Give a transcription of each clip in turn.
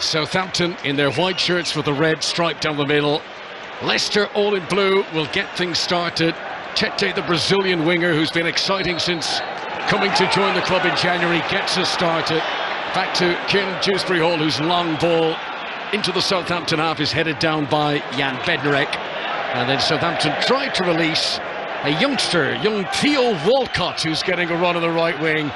Southampton in their white shirts with the red stripe down the middle. Leicester all in blue will get things started. Tete, the Brazilian winger who's been exciting since coming to join the club in January, gets us started. Back to Kieran Dewsbury-Hall, whose long ball into the Southampton half is headed down by Jan Bednarek. And then Southampton tried to release a youngster, young Theo Walcott, who's getting a run on the right wing.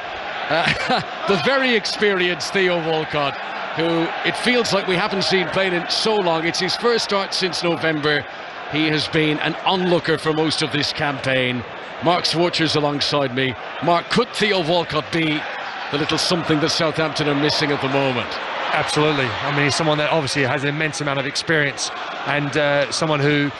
The very experienced Theo Walcott, who it feels like we haven't seen playing in so long. It's his first start since November. He has been an onlooker for most of this campaign. Mark Schwartzer's alongside me. Mark, could Theo Walcott be the little something that Southampton are missing at the moment? Absolutely. I mean, he's someone that obviously has an immense amount of experience, and someone who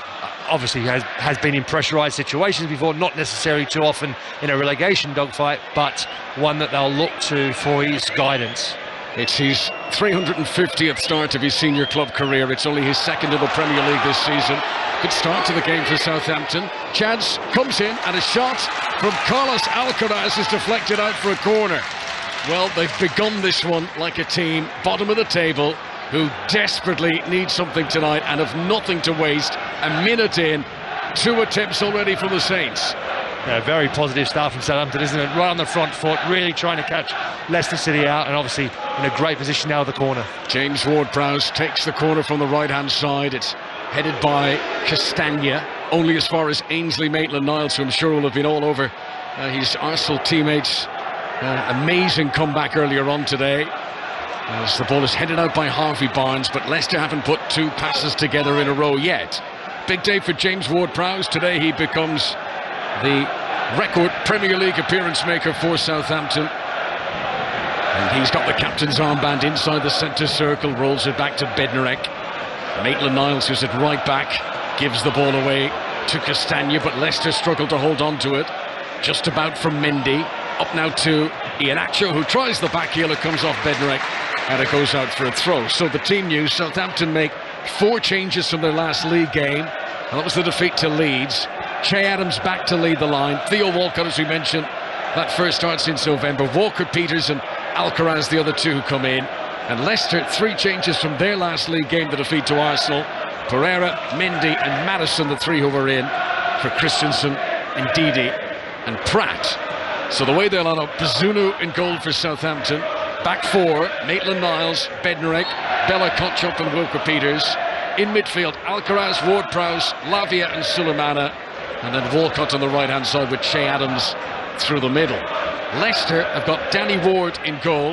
obviously has been in pressurised situations before, not necessarily too often in a relegation dogfight, but one that they'll look to for his guidance. It's his 350th start of his senior club career. It's only his second in the Premier League this season. Good start to the game for Southampton. Chance comes in, and a shot from Carlos Alcaraz is deflected out for a corner. Well, they've begun this one like a team, bottom of the table, who desperately need something tonight and have nothing to waste. A minute in, 2 attempts already from the Saints. Yeah, very positive start from Southampton, isn't it? Right on the front foot, really trying to catch Leicester City out, and obviously in a great position now at the corner. James Ward-Prowse takes the corner from the right-hand side. It's headed by Castagna, only as far as Ainsley Maitland-Niles, who I'm sure will have been all over his Arsenal teammates. Amazing comeback earlier on today, as the ball is headed out by Harvey Barnes, but Leicester haven't put 2 passes together in a row yet. Big day for James Ward-Prowse. Today he becomes the record Premier League appearance maker for Southampton. And he's got the captain's armband inside the centre circle, rolls it back to Bednarek. Maitland-Niles, who's at right back, gives the ball away to Castagna, but Leicester struggle to hold on to it. Just about from Mendy. Up now to Iheanacho, who tries the back heel. It comes off Bednarek, and it goes out for a throw. So the team news: Southampton make 4 changes from their last league game, and that was the defeat to Leeds. Che Adams back to lead the line. Theo Walcott, as we mentioned, that first start since November. Walker-Peters and Alcaraz, the other 2 who come in. And Leicester, 3 changes from their last league game, the defeat to Arsenal. Pereira, Mendy and Maddison, the 3 who were in, for Christensen, Ndidi and Pratt. So the way they'll line up: Bazunu in goal for Southampton. Back 4, Maitland-Niles, Bednarek, Bella Kotchop and Walker-Peters. In midfield, Alcaraz, Ward-Prowse, Lavia and Sulemana. And then Walcott on the right-hand side with Che Adams through the middle. Leicester have got Danny Ward in goal.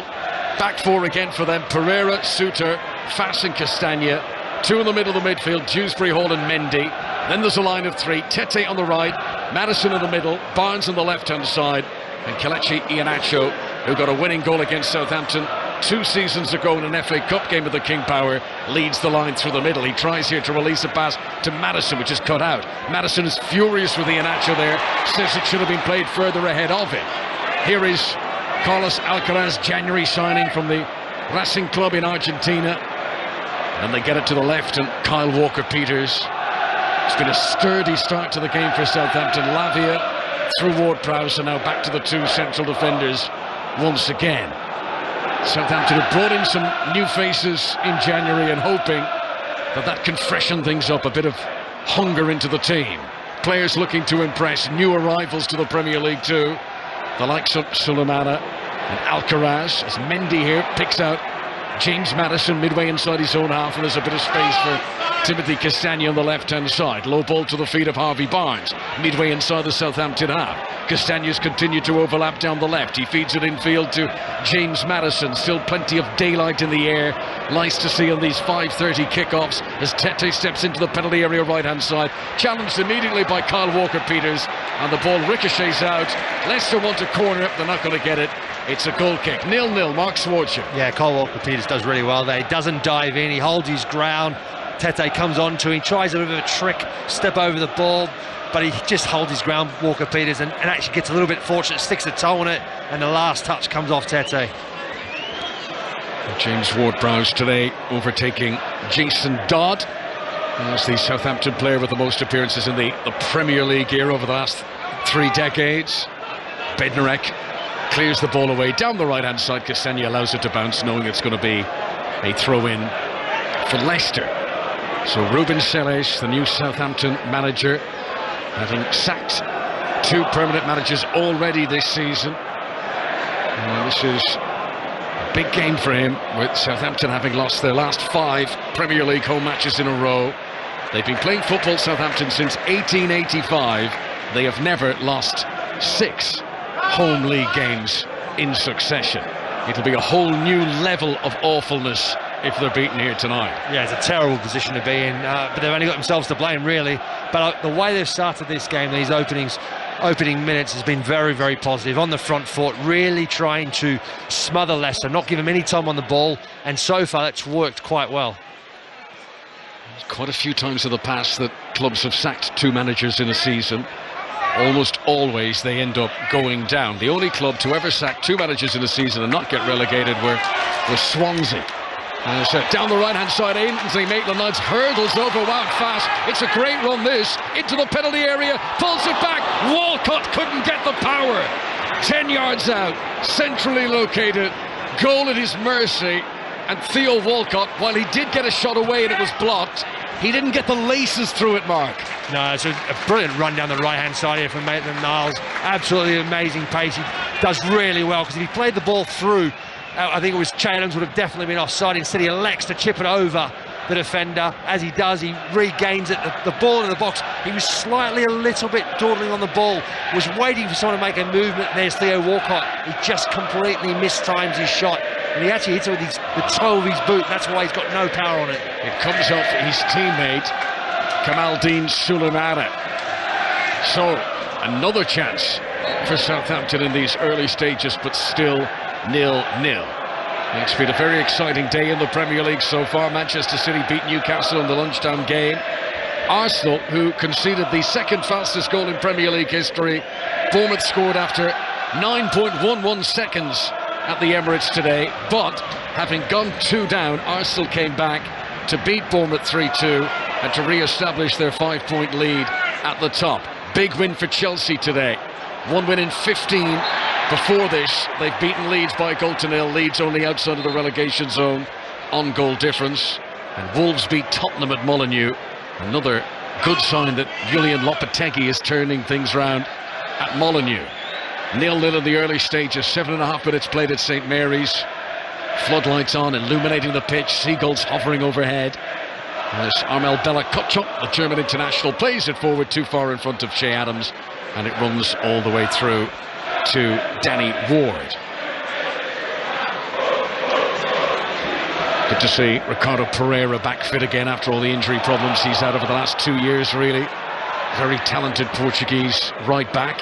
Back 4 again for them: Pereira, Suter, Fass and Castagna. 2 in the middle of the midfield, Dewsbury-Hall and Mendy. Then there's a line of 3, Tete on the right, Maddison in the middle, Barnes on the left-hand side, and Kelechi Iheanacho, who got a winning goal against Southampton 2 seasons ago in an FA Cup game of the King Power, leads the line through the middle. He tries here to release a pass to Maddison, which is cut out. Maddison is furious with Iheanacho there, says it should have been played further ahead of him. Here is Carlos Alcaraz, January signing from the Racing Club in Argentina. And they get it to the left, and Kyle Walker-Peters. It's been a sturdy start to the game for Southampton. Lavia through Ward-Prowse, and now back to the 2 central defenders once again. Southampton have brought in some new faces in January, and hoping that can freshen things up, a bit of hunger into the team. Players looking to impress, new arrivals to the Premier League too, the likes of Sulemana and Alcaraz, as Mendy here picks out James Maddison midway inside his own half, and there's a bit of space for Timothy Castagna on the left-hand side. Low ball to the feet of Harvey Barnes, midway inside the Southampton half. Castagna's continued to overlap down the left. He feeds it infield to James Maddison. Still plenty of daylight in the air. Nice to see on these 5:30 kickoffs as Tete steps into the penalty area right-hand side. Challenged immediately by Kyle Walker-Peters, and the ball ricochets out. Leicester want to corner it, they're not going to get it. It's a goal kick. 0-0, Mark Schwarzer. Yeah, Kyle Walker-Peters does really well there. He doesn't dive in, he holds his ground. Tete comes on to him, tries a bit of a trick, step over the ball, but he just holds his ground, Walker-Peters, and actually gets a little bit fortunate, sticks a toe on it, and the last touch comes off Tete. James Ward-Prowse today overtaking Jason Dodd as the Southampton player with the most appearances in the Premier League era over the last 3 decades. Bednarek clears the ball away down the right-hand side. Castagna allows it to bounce, knowing it's going to be A throw in for Leicester. So Ruben Selles, the new Southampton manager, having sacked 2 permanent managers already this season. This is a big game for him, with Southampton having lost their last 5 Premier League home matches in a row. They've been playing football, Southampton, since 1885. They have never lost 6 home league games in succession. It'll be a whole new level of awfulness if they're beaten here tonight. Yeah, it's a terrible position to be in, but they've only got themselves to blame, really. But the way they've started this game, these opening minutes, has been very, very positive. On the front foot, really trying to smother Leicester, not give them any time on the ball, and so far that's worked quite well. There's quite a few times in the past that clubs have sacked 2 managers in a season. Almost always they end up going down. The only club to ever sack 2 managers in a season and not get relegated was Swansea. And down the right-hand side, Ainsley Maitland-Niles hurdles over Wout fast. It's a great run, this, into the penalty area, pulls it back. Walcott couldn't get the power. 10 yards out, centrally located, goal at his mercy. And Theo Walcott, while he did get a shot away and it was blocked, he didn't get the laces through it, Mark. No, it's a brilliant run down the right-hand side here from Maitland-Niles. Absolutely amazing pace. He does really well, because if he played the ball through, I think it was Chalens would have definitely been offside. Instead, he elects to chip it over the defender. As he does, he regains it. The ball in the box, he was slightly a little bit dawdling on the ball, was waiting for someone to make a movement. There's Theo Walcott. He just completely mistimes his shot, and he actually hits it with the toe of his boot. That's why he's got no power on it. It comes off his teammate, Kamaldeen Sulemana. So, another chance for Southampton in these early stages, but still 0-0. It's been a very exciting day in the Premier League so far. Manchester City beat Newcastle in the lunchtime game. Arsenal, who conceded the 2nd fastest goal in Premier League history. Bournemouth scored after 9.11 seconds at the Emirates today, but having gone 2 down, Arsenal came back to beat Bournemouth 3-2 and to re-establish their 5-point lead at the top. Big win for Chelsea today. 1 win in 15. Before this, they've beaten Leeds by a 0-0. Leeds only outside of the relegation zone on goal difference. And Wolves beat Tottenham at Molineux. Another good sign that Julian Lopetegui is turning things round at Molineux. 0-0 in the early stages, 7.5 minutes played at St Mary's. Floodlights on, illuminating the pitch, seagulls hovering overhead. As Armel Bella Kotchop, the German international, plays it forward too far in front of Che Adams, and it runs all the way through to Danny Ward. Good to see Ricardo Pereira back fit again after all the injury problems he's had over the last 2 years, really. Very talented Portuguese right back.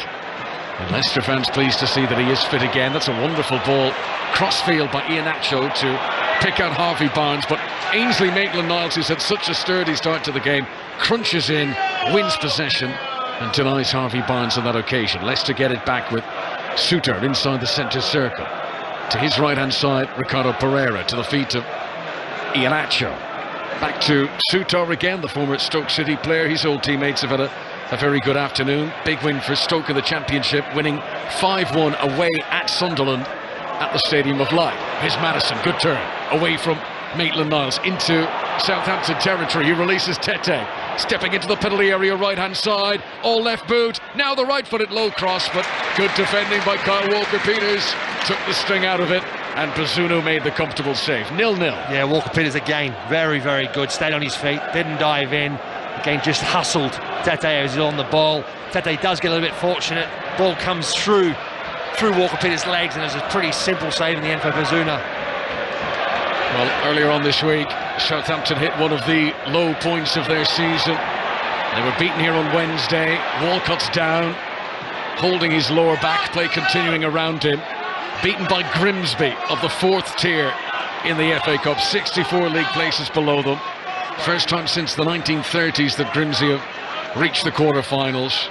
And Leicester fans pleased to see that he is fit again. That's a wonderful ball, crossfield by Iheanacho to pick out Harvey Barnes, but Ainsley Maitland-Niles, who's had such a sturdy start to the game, crunches in, wins possession, and denies Harvey Barnes on that occasion. Leicester get it back with Suter inside the centre circle. To his right-hand side, Ricardo Pereira to the feet of Iheanacho. Back to Suter again, the former Stoke City player. His old teammates have had a very good afternoon. Big win for Stoke in the Championship, winning 5-1 away at Sunderland at the Stadium of Light. Here's Maddison, good turn, away from Maitland-Niles into Southampton territory. He releases Tete, stepping into the penalty area, right-hand side, all left boot, now the right-footed low cross, but good defending by Kyle Walker-Peters, took the sting out of it, and Bazunu made the comfortable save. 0-0. Yeah, Walker-Peters again, very, very good, stayed on his feet, didn't dive in, again just hustled Tete as he's on the ball. Tete does get a little bit fortunate, ball comes through Walker-Peters' legs, and it's a pretty simple save in the end for Bazunu. Well, earlier on this week, Southampton hit one of the low points of their season. They were beaten here on Wednesday. Walcott's down, holding his lower back, play continuing around him. Beaten by Grimsby of the 4th tier in the FA Cup, 64 league places below them. First time since the 1930s that Grimsby have reached the quarter-finals.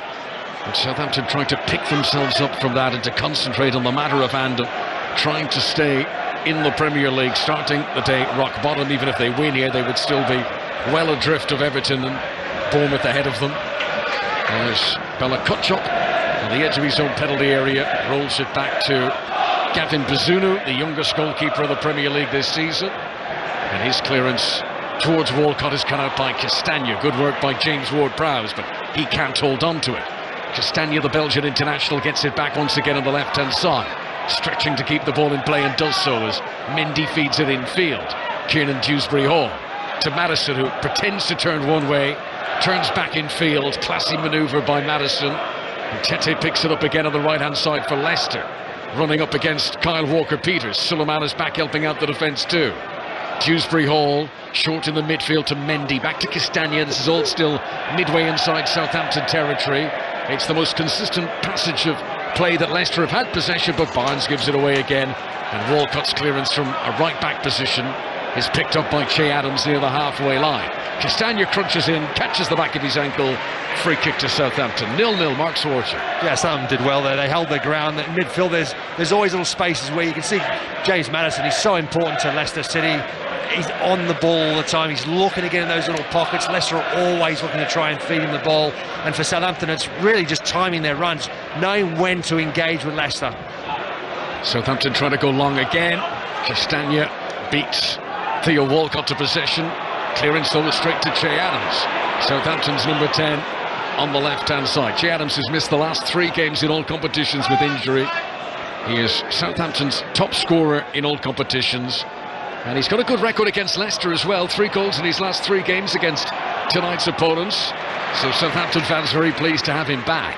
And Southampton trying to pick themselves up from that and to concentrate on the matter of hand of trying to stay in the Premier League, starting the day rock bottom. Even if they win here, they would still be well adrift of Everton and Bournemouth ahead of them. There's Bella Kotchop on the edge of his own penalty area, rolls it back to Gavin Bazunu, the youngest goalkeeper of the Premier League this season. And his clearance towards Walcott is cut out by Castagna. Good work by James Ward-Prowse, but he can't hold on to it. Castagna, the Belgian international, gets it back once again on the left-hand side. Stretching to keep the ball in play and does so as Mendy feeds it infield. Kiernan Dewsbury-Hall to Maddison, who pretends to turn one way, turns back in field. Classy manoeuvre by Maddison. And Tete picks it up again on the right-hand side for Leicester. Running up against Kyle Walker-Peters. Sulemana's back helping out the defence too. Dewsbury-Hall short in the midfield to Mendy. Back to Castagna. This is all still midway inside Southampton territory. It's the most consistent passage of play that Leicester have had possession, but Barnes gives it away again. And Walcott's clearance from a right-back position is picked up by Che Adams near the halfway line. Castagna crunches in, catches the back of his ankle. Free kick to Southampton. 0-0, Mark Swartzer. Yeah, Southampton did well there. They held their ground. In midfield, there's always little spaces where you can see James Maddison. He's so important to Leicester City. He's on the ball all the time. He's looking to get in those little pockets. Leicester are always looking to try and feed him the ball. And for Southampton, it's really just timing their runs, knowing when to engage with Leicester. Southampton trying to go long again. Castagna beats Theo Walcott to possession. Clearance though straight to Che Adams. Southampton's number 10 on the left-hand side. Che Adams has missed the last 3 games in all competitions with injury. He is Southampton's top scorer in all competitions. And he's got a good record against Leicester as well. 3 goals in his last 3 games against tonight's opponents. So Southampton fans very pleased to have him back.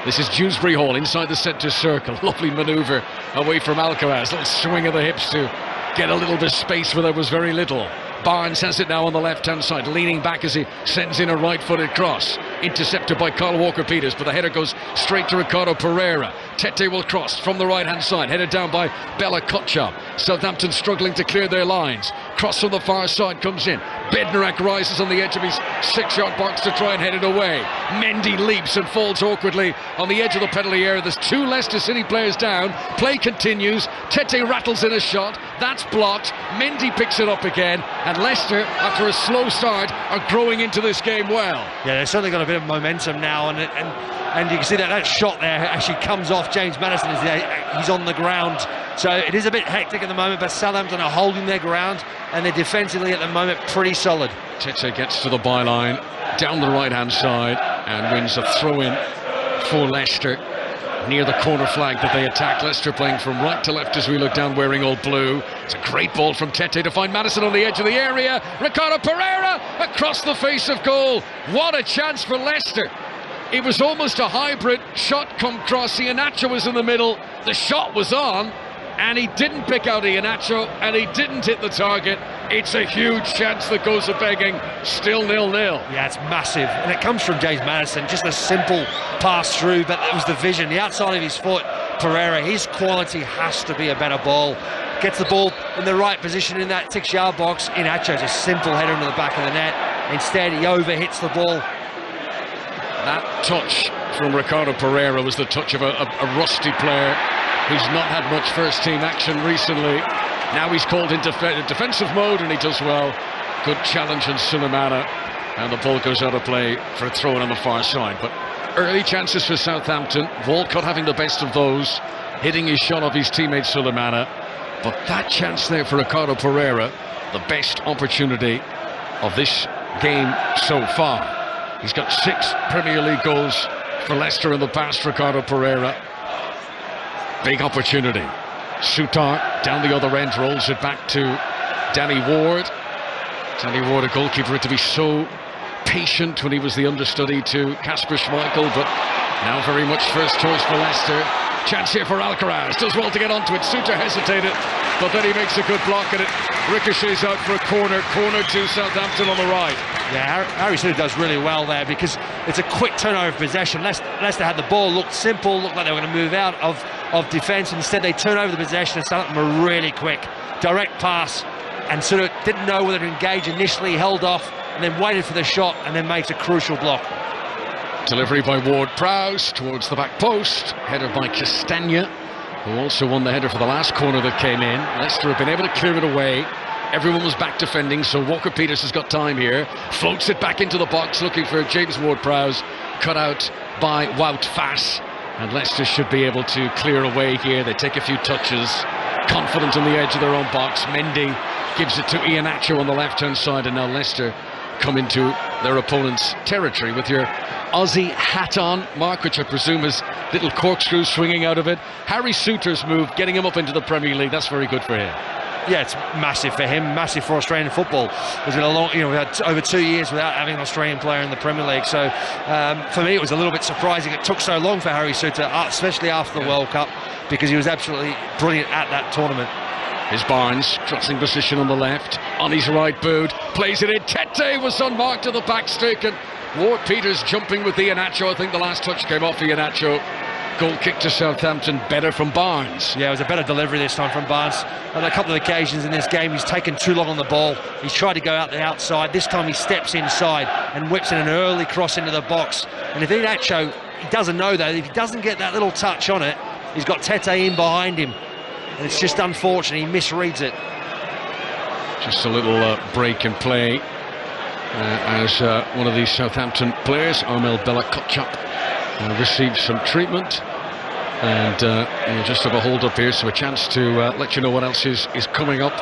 This is Dewsbury-Hall inside the centre circle. Lovely manoeuvre away from Alcaraz. Little swing of the hips to get a little bit of space where there was very little. Barnes has it now on the left-hand side, leaning back as he sends in a right-footed cross. Intercepted by Kyle Walker-Peters, but the header goes straight to Ricardo Pereira. Tete will cross from the right-hand side, headed down by Bella Kotchap. Southampton struggling to clear their lines. Cross from the far side comes in. Bednarak rises on the edge of his 6-yard box to try and head it away. Mendy leaps and falls awkwardly on the edge of the penalty area. There's 2 Leicester City players down. Play continues. Tete rattles in a shot. That's blocked. Mendy picks it up again. And Leicester, after a slow start, are growing into this game well. Yeah, they've certainly got a bit of momentum now, and you can see that shot there actually comes off James Maddison as he's on the ground. So it is a bit hectic at the moment, but Southampton are holding their ground, and they're defensively at the moment pretty solid. Tete gets to the byline, down the right-hand side, and wins a throw-in for Leicester. Near the corner flag that they attack. Leicester playing from right to left as we look down, wearing all blue. It's a great ball from Tete to find Maddison on the edge of the area. Ricardo Pereira across the face of goal. What a chance for Leicester. It was almost a hybrid shot come cross. Iheanacho was in the middle. The shot was on, and he didn't pick out Iheanacho, and he didn't hit the target. It's a huge chance that goes a begging. Still 0-0. Yeah, it's massive, and it comes from James Maddison. Just a simple pass through, but it was the vision, the outside of his foot. Pereira, his quality has to be a better ball. Gets the ball in the right position in that 6-yard box. Iheanacho's a simple header into the back of the net. Instead, he overhits the ball. That touch from Ricardo Pereira was the touch of a rusty player who's not had much first-team action recently. Now he's called into defensive mode, and he does well. Good challenge on Sulemana, and the ball goes out of play for a throw-in on the far side. But early chances for Southampton. Walcott having the best of those, hitting his shot off his teammate Sulemana. But that chance there for Ricardo Pereira, the best opportunity of this game so far. He's got 6 Premier League goals for Leicester in the past, Ricardo Pereira. Big opportunity. Souttar down the other end, rolls it back to Danny Ward. Danny Ward, a goalkeeper, had to be so patient when he was the understudy to Kasper Schmeichel, but now very much first choice for Leicester. Chance here for Alcaraz, does well to get onto it. Souttar hesitated, but then he makes a good block, and it ricochets out for a corner to Southampton on the right. Yeah, Harry Souttar does really well there, because it's a quick turnover of possession. Leicester had the ball, looked simple, looked like they were going to move out of defence. Instead, they turn over the possession, and Southampton were really quick. Direct pass, and Souttar didn't know whether to engage initially, held off, and then waited for the shot, and then makes a crucial block. Delivery by Ward-Prowse towards the back post. Header by Castagna, who also won the header for the last corner that came in. Leicester have been able to clear it away. Everyone was back defending, so Walker-Peters has got time here. Floats it back into the box, looking for James Ward-Prowse. Cut out by Wout Fass. And Leicester should be able to clear away here. They take a few touches. Confident on the edge of their own box. Mendy gives it to Iheanacho on the left-hand side, and now Leicester come into their opponent's territory with your Aussie hat on, Mark, which I presume is little corkscrew swinging out of it. Harry Souttar's move, getting him up into the Premier League, that's very good for him. Yeah, it's massive for him, massive for Australian football. There's been a long, we had over 2 years without having an Australian player in the Premier League. So for me, it was a little bit surprising it took so long for Harry Souttar, especially after the World Cup, because he was absolutely brilliant at that tournament. Here's Barnes, crossing position on the left, on his right boot, plays it in. Tete was unmarked to the back stick, and Ward Peters jumping with Iheanacho. I think the last touch came off Iheanacho. Goal kick to Southampton, better from Barnes. Yeah, it was a better delivery this time from Barnes. On a couple of occasions in this game, he's taken too long on the ball. He's tried to go out the outside. This time he steps inside and whips in an early cross into the box. And if Iheanacho, he doesn't know though, if he doesn't get that little touch on it, he's got Tete in behind him. And it's just unfortunate, he misreads it. Just a little break in play as one of these Southampton players, Armel Bella-Kotchap, received some treatment, and we'll just have a hold up here, so a chance to let you know what else is coming up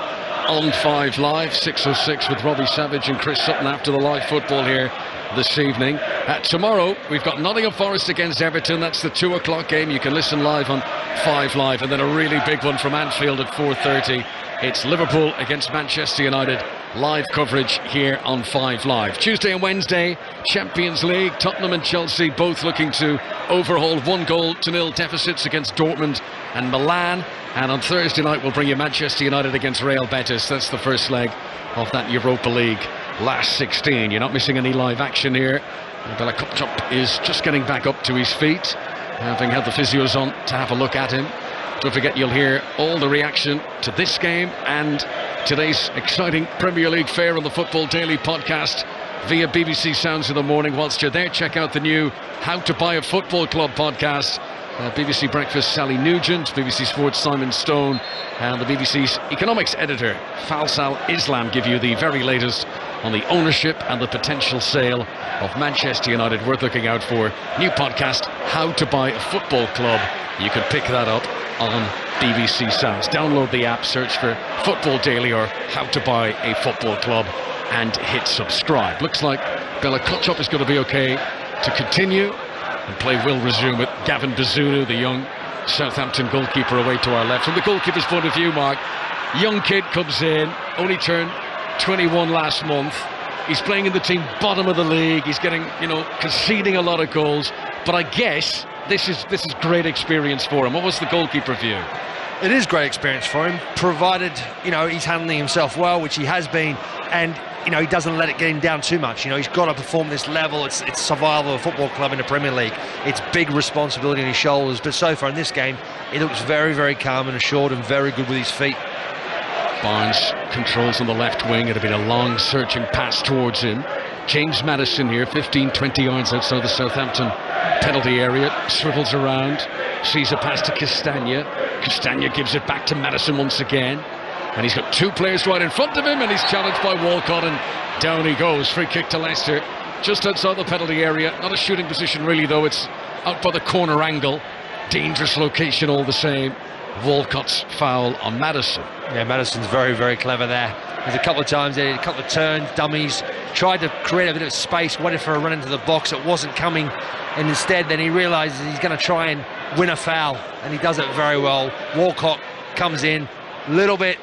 on 5 Live. 6:06 with Robbie Savage and Chris Sutton after the live football here this evening. Tomorrow we've got Nottingham Forest against Everton. That's the 2 o'clock game. You can listen live on 5 Live, and then a really big one from Anfield at 4:30. It's Liverpool against Manchester United. Live coverage here on 5 Live. Tuesday and Wednesday, Champions League. Tottenham and Chelsea both looking to overhaul 1-0 deficits against Dortmund and Milan. And on Thursday night, we'll bring you Manchester United against Real Betis. That's the first leg of that Europa League last 16. You're not missing any live action here. Bella-Kotchap is just getting back up to his feet, having had the physios on to have a look at him. Don't forget, you'll hear all the reaction to this game and today's exciting Premier League fare on the Football Daily podcast via BBC Sounds in the morning. Whilst you're there, check out the new How to Buy a Football Club podcast. BBC Breakfast, Sally Nugent, BBC Sports, Simon Stone, and the BBC's economics editor, Falsal Islam, give you the very latest on the ownership and the potential sale of Manchester United. Worth looking out for. New podcast, How to Buy a Football Club. You can pick that up on BBC Sounds. Download the app, search for Football Daily or How to Buy a Football Club, and hit subscribe. Looks like Bella-Kotchap is going to be okay to continue, and play will resume with Gavin Bazunu, the young Southampton goalkeeper, away to our left. From the goalkeeper's point of view, Mark, young kid comes in, only turned 21 last month. He's playing in the team bottom of the league. He's getting, conceding a lot of goals. But I guess this is great experience for him. What was the goalkeeper view? It is great experience for him, provided, he's handling himself well, which he has been, and, he doesn't let it get him down too much. He's got to perform this level. It's survival of a football club in the Premier League. It's big responsibility on his shoulders, but so far in this game, he looks very, very calm and assured and very good with his feet. Barnes controls on the left wing. It had been a long searching pass towards him. James Maddison here, 15-20 yards outside the Southampton penalty area, swivels around, sees a pass to Castagna. Castagna gives it back to Maddison once again, and he's got 2 players right in front of him, and he's challenged by Walcott, and down he goes. Free kick to Leicester, just outside the penalty area. Not a shooting position really though, it's out by the corner angle. Dangerous location all the same. Walcott's foul on Maddison. Yeah, Maddison's very, very clever there. There's a couple of times there, a couple of turns, dummies, tried to create a bit of space, waited for a run into the box. It wasn't coming, and instead then he realises he's going to try and win a foul, and he does it very well. Walcott comes in, a little bit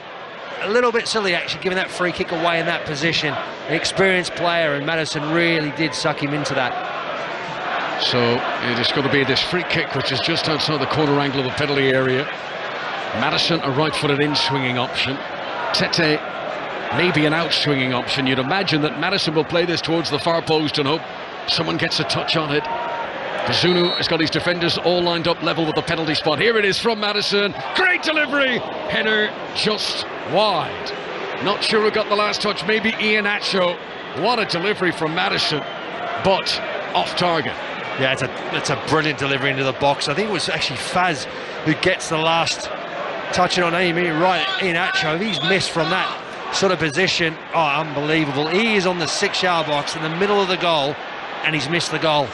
silly actually, giving that free kick away in that position. An experienced player, and Maddison really did suck him into that. So it is going to be this free kick, which is just outside the corner angle of the penalty area. Maddison, a right-footed in-swinging option. Tete, maybe an out-swinging option. You'd imagine that Maddison will play this towards the far post and hope someone gets a touch on it. Bazunu has got his defenders all lined up level with the penalty spot. Here it is from Maddison. Great delivery. Header just wide. Not sure who got the last touch. Maybe Iheanacho. What a delivery from Maddison, but off target. Yeah, it's a brilliant delivery into the box. I think it was actually Faz who gets the last touching on Amy, right? Iheanacho, if he's missed from that sort of position, unbelievable. He is on the 6-yard box in the middle of the goal, and he's missed the goal.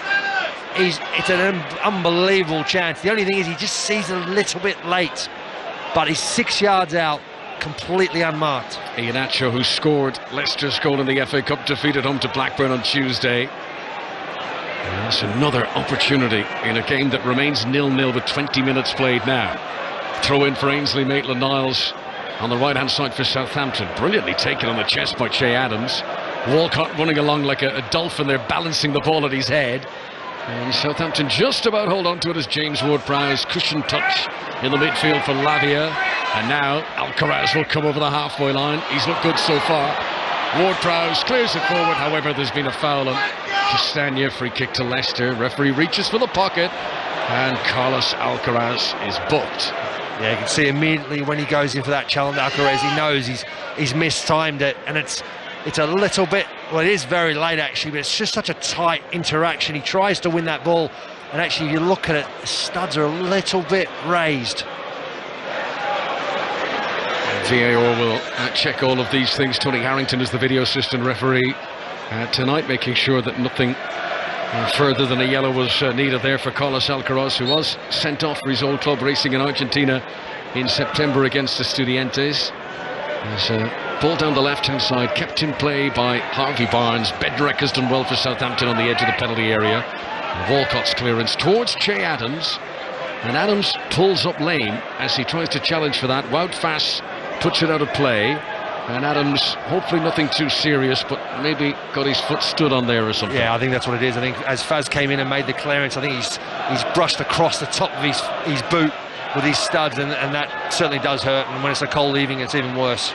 It's an unbelievable chance. The only thing is he just sees a little bit late, but he's 6 yards out, completely unmarked. Iheanacho, who scored Leicester's goal in the FA Cup defeat at home to Blackburn on Tuesday. And that's another opportunity in a game that remains 0-0 with 20 minutes played now. Throw in for Ainsley Maitland-Niles on the right hand side for Southampton. Brilliantly taken on the chest by Che Adams. Walcott running along like a dolphin there, balancing the ball at his head. And Southampton just about hold on to it as James Ward-Prowse cushion touch in the midfield for Lavia. And now Alcaraz will come over the halfway line. He's looked good so far. Ward-Prowse clears it forward, however there's been a foul on Castagna. Free kick to Leicester. Referee reaches for the pocket and Carlos Alcaraz is booked. Yeah, you can see immediately when he goes in for that challenge, Alcaraz, he knows he's mistimed it, and it's a little bit, well, it is very late actually, but it's just such a tight interaction. He tries to win that ball, and actually if you look at it, the studs are a little bit raised. VAR will check all of these things. Tony Harrington is the video assistant referee tonight, making sure that nothing further than a yellow was needed there for Carlos Alcaraz, who was sent off for his old club racing in Argentina in September against Estudiantes. There's a ball down the left-hand side, kept in play by Harvey Barnes. Bednarek has done well for Southampton on the edge of the penalty area. And Walcott's clearance towards Che Adams, and Adams pulls up lame as he tries to challenge for that. Wout Faes puts it out of play, and Adams, hopefully nothing too serious, but maybe got his foot stood on there or something. Yeah, I think that's what it is. I think as Faz came in and made the clearance, I think he's brushed across the top of his boot with his studs, and that certainly does hurt, and when it's a cold leaving, it's even worse.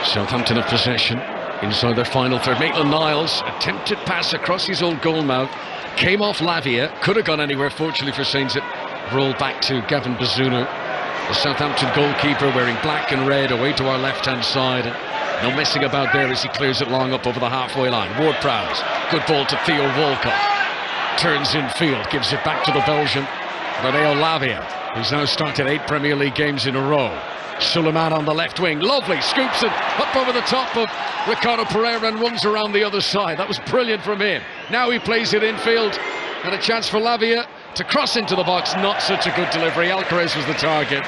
Southampton have possession inside their final third. Maitland-Niles, attempted pass across his own goal mouth, came off Lavia, could have gone anywhere, fortunately for Saints it rolled back to Gavin Bazunu. The Southampton goalkeeper wearing black and red away to our left-hand side. No messing about there as he clears it long up over the halfway line. Ward-Prowse, good ball to Theo Walcott. Turns in field, gives it back to the Belgian, Reneo Lavia, who's now started 8 Premier League games in a row. Suleiman on the left wing, lovely, scoops it up over the top of Ricardo Pereira and runs around the other side. That was brilliant from him. Now he plays it infield, and a chance for Lavia to cross into the box. Not such a good delivery. Alcaraz was the target,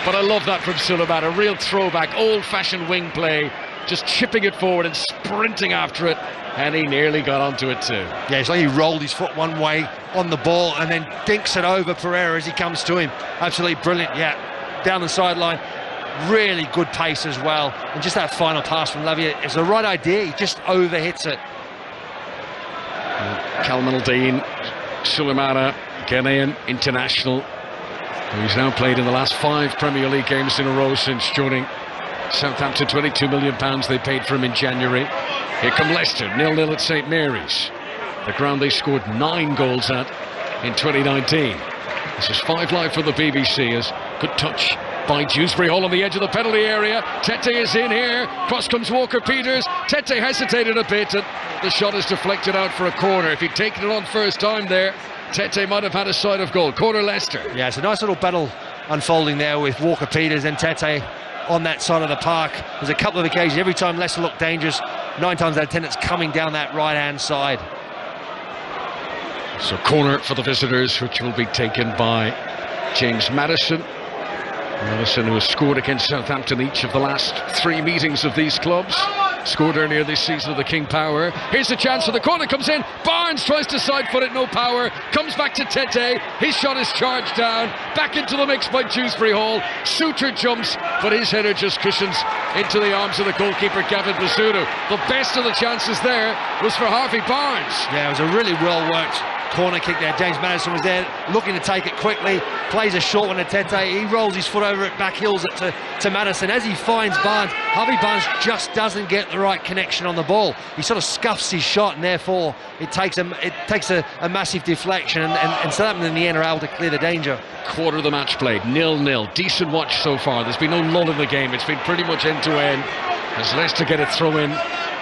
but I love that from Suleiman. A real throwback, old-fashioned wing play, just chipping it forward and sprinting after it, and he nearly got onto it too. Yeah, it's like he rolled his foot one way on the ball and then dinks it over Pereira as he comes to him. Absolutely brilliant. Yeah, down the sideline, really good pace as well, and just that final pass from Lavia, it's the right idea, he just overhits it. Kalman-Dean Suleimana, Ghanaian international, who's now played in the last 5 Premier League games in a row since joining Southampton. £22 million they paid for him in January. Here come Leicester, 0-0 at St Mary's, the ground they scored 9 goals at in 2019. This is 5 Live for the BBC. As good touch by Dewsbury Hall on the edge of the penalty area. Tete is in here, cross comes Walker-Peters. Tete hesitated a bit and the shot is deflected out for a corner. If he'd taken it on first time there, Tete might have had a sight of goal. Corner Leicester. Yeah, it's a nice little battle unfolding there with Walker-Peters and Tete on that side of the park. There's a couple of occasions, every time Leicester look dangerous, 9 times out of 10 it's coming down that right-hand side. So corner for the visitors, which will be taken by James Maddison. Maddison, who has scored against Southampton each of the last 3 meetings of these clubs. Scored earlier this season of the King Power. Here's the chance for the corner, comes in. Barnes tries to side foot it, no power. Comes back to Tete. His shot is charged down. Back into the mix by Dewsbury Hall. Suter jumps, but his header just cushions into the arms of the goalkeeper, Gavin Bazunu. The best of the chances there was for Harvey Barnes. Yeah, it was a really well-worked corner kick there. James Maddison was there looking to take it quickly, plays a short one to Tete, he rolls his foot over it, back heels it to Maddison. As he finds Barnes, Harvey Barnes just doesn't get the right connection on the ball. He sort of scuffs his shot, and therefore it takes a massive deflection, and Southampton in the end are able to clear the danger. Quarter of the match played, 0-0. Decent watch so far. There's been no lull in the game. It's been pretty much end to end as Leicester get a throw in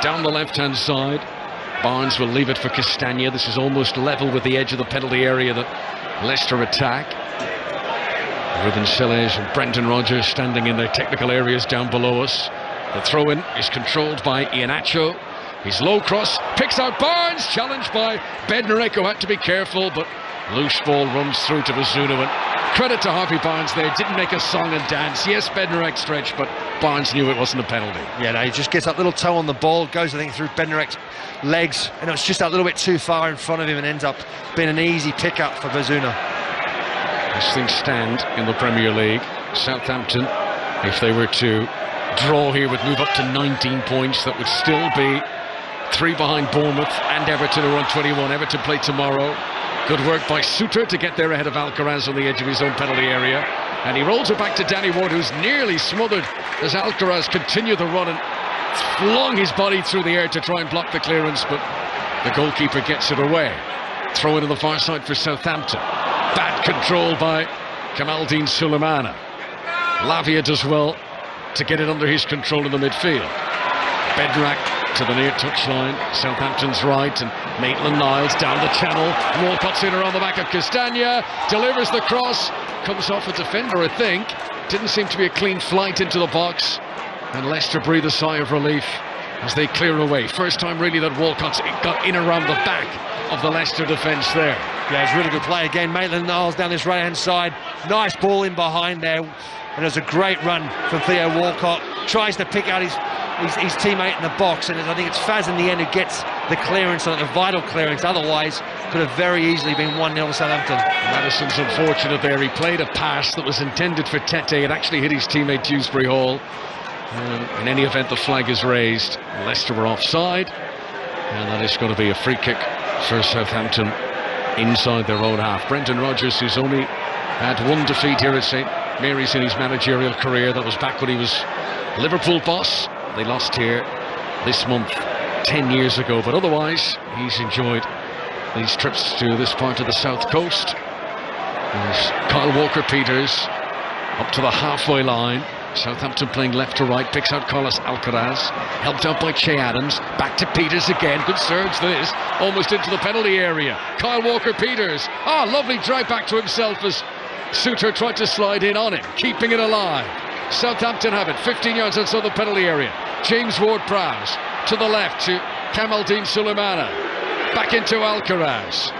down the left hand side. Barnes will leave it for Castagna. This is almost level with the edge of the penalty area that Leicester attack. Ruben Selles and Brendan Rodgers standing in their technical areas down below us. The throw-in is controlled by Iheanacho. His low cross picks out Barnes, challenged by Bednarek, who had to be careful, but loose ball runs through to Bazunu, and Credit to Harvey Barnes there, didn't make a song and dance. Yes, Bednarek stretched, but Barnes knew it wasn't a penalty. Yeah, no, he just gets that little toe on the ball, goes, I think, through Bednarek's legs, and it was just that little bit too far in front of him and ends up being an easy pickup for Bazunu. As things stand in the Premier League, Southampton, if they were to draw here, would move up to 19 points. That would still be 3 behind Bournemouth and Everton, who are on 21. Everton play tomorrow. Good work by Suter to get there ahead of Alcaraz on the edge of his own penalty area. And he rolls it back to Danny Ward, who's nearly smothered as Alcaraz continued the run and flung his body through the air to try and block the clearance, but the goalkeeper gets it away. Throw it on the far side for Southampton. Bad control by Kamaldeen Sulemana. Lavia does well to get it under his control in the midfield. Bednarek to the near touchline, Southampton's right, and Maitland-Niles down the channel. Walcott's in around the back of Castagna, delivers the cross, comes off a defender, I think. Didn't seem to be a clean flight into the box, and Leicester breathe a sigh of relief as they clear away. First time really that Walcott's got in around the back of the Leicester defence there. Yeah, it's a really good play again. Maitland-Niles down this right-hand side. Nice ball in behind there. And there's a great run from Theo Walcott. Tries to pick out his teammate in the box, and I think it's Faz in the end who gets the clearance on it, the vital clearance. Otherwise, could have very easily been 1-0 to Southampton. Madison's unfortunate there. He played a pass that was intended for Tete. It actually hit his teammate Dewsbury Hall. In any event, the flag is raised. Leicester were offside, and that is going to be a free kick for Southampton inside their own half. Brendan Rodgers, who's only had 1 defeat here at St Mary's in his managerial career. That was back when he was Liverpool boss. They lost here this month 10 years ago, but otherwise he's enjoyed these trips to this part of the south coast. There's Kyle Walker-Peters up to the halfway line. Southampton playing left to right, picks out Carlos Alcaraz, helped out by Che Adams. Back to Peters again, good surge this, almost into the penalty area. Kyle Walker-Peters, lovely drive back to himself as Suter tried to slide in on him, keeping it alive. Southampton have it, 15 yards outside the penalty area. James Ward-Prowse to the left to Kamaldeen Sulemana, back into Alcaraz.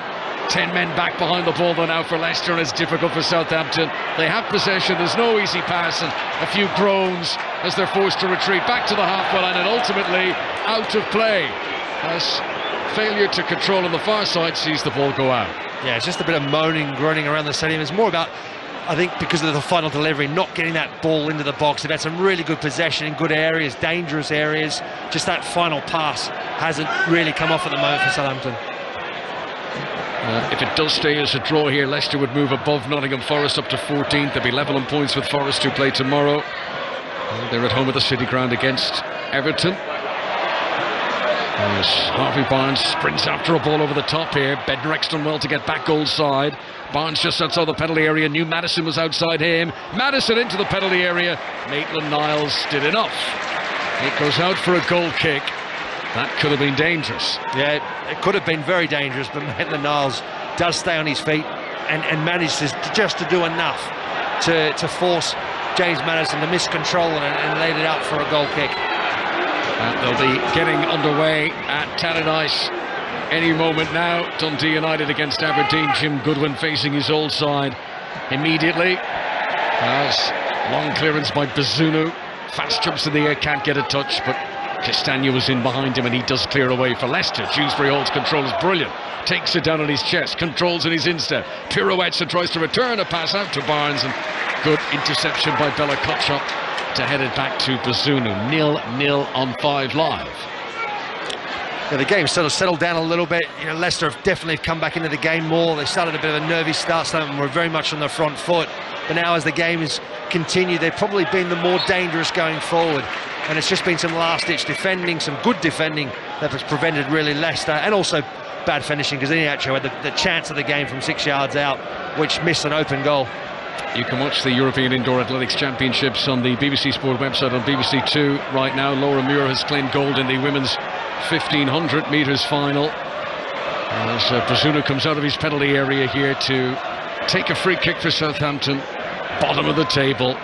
10 men back behind the ball though now for Leicester, and it's difficult for Southampton. They have possession, there's no easy pass, and a few groans as they're forced to retreat back to the halfway line, and ultimately out of play as failure to control on the far side sees the ball go out. Yeah, it's just a bit of moaning, groaning around the stadium. It's more about, I think, because of the final delivery, not getting that ball into the box. They've had some really good possession in good areas, dangerous areas. Just that final pass hasn't really come off at the moment for Southampton. If it does stay as a draw here, Leicester would move above Nottingham Forest up to 14th. They'll be level on points with Forest, who play tomorrow. They're at home at the City Ground against Everton. As Harvey Barnes sprints after a ball over the top here. Bednarek's done well to get back goal side. Barnes just outside the penalty area. Knew Madison was outside him. Madison into the penalty area. Maitland-Niles did enough. It goes out for a goal kick. That could have been dangerous. Yeah, it could have been very dangerous, but Maitland-Niles does stay on his feet and manages just to do enough to force James Madison to miss control and laid it out for a goal kick. They'll be getting underway at Tannadice any moment now. Dundee United against Aberdeen. Jim Goodwin facing his old side immediately. As long clearance by Bazunu. Fast jumps in the air, can't get a touch, but Castagna was in behind him and he does clear away for Leicester. Dewsbury Hall's control is brilliant. Takes it down on his chest, controls in his instep. Pirouettes and tries to return a pass out to Barnes, and good interception by Bella Kotchop to head it back to Bazunu. 0-0 on 5 Live. Yeah, the game sort of settled down a little bit. You know, Leicester have definitely come back into the game more. They started a bit of a nervy start, some were very much on their front foot. But now as the game has continued, they've probably been the more dangerous going forward. And it's just been some last-ditch defending, some good defending that has prevented really Leicester, and also bad finishing, because Iheanacho had the chance of the game from 6 yards out, which missed an open goal. You can watch the European Indoor Athletics Championships on the BBC Sport website on BBC Two right now. Laura Muir has claimed gold in the women's 1500 metres final. As Bazunu comes out of his penalty area here to take a free kick for Southampton, bottom of the table,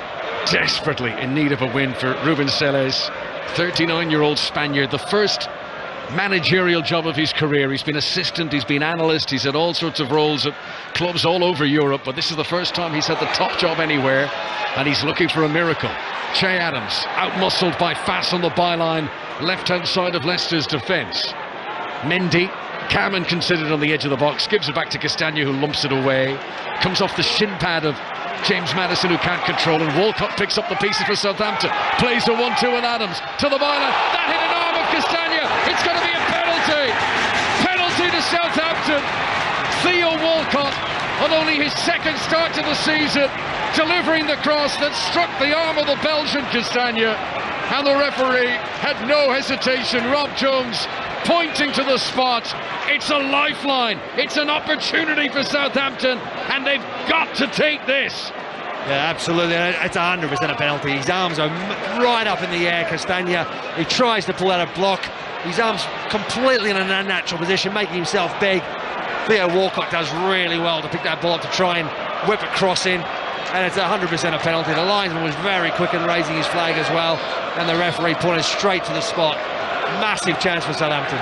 desperately in need of a win for Ruben Selles, 39-year-old Spaniard, the first managerial job of his career. He's been assistant, he's been analyst, he's had all sorts of roles at clubs all over Europe, but this is the first time he's had the top job anywhere, and he's looking for a miracle. Che Adams, outmuscled by Fass on the byline, left-hand side of Leicester's defence. Mendy, calm and considered on the edge of the box, gives it back to Castagna, who lumps it away. Comes off the shin pad of James Maddison, who can't control, and Walcott picks up the pieces for Southampton. Plays a 1-2 and Adams to the byline. That hit an arm of Castagna. It's going to be a penalty. Penalty to Southampton. Theo Walcott, on only his second start to the season, delivering the cross that struck the arm of the Belgian Castagna. And the referee had no hesitation. Rob Jones pointing to the spot. It's a lifeline. It's an opportunity for Southampton, and they've got to take this. Yeah, absolutely. It's 100% a penalty. His arms are right up in the air. Castagna, he tries to pull out a block. His arms completely in an unnatural position, making himself big. Theo Walcott does really well to pick that ball up to try and whip a cross in, and it's 100% a penalty. The linesman was very quick in raising his flag as well, and the referee pointed straight to the spot. Massive chance for Southampton.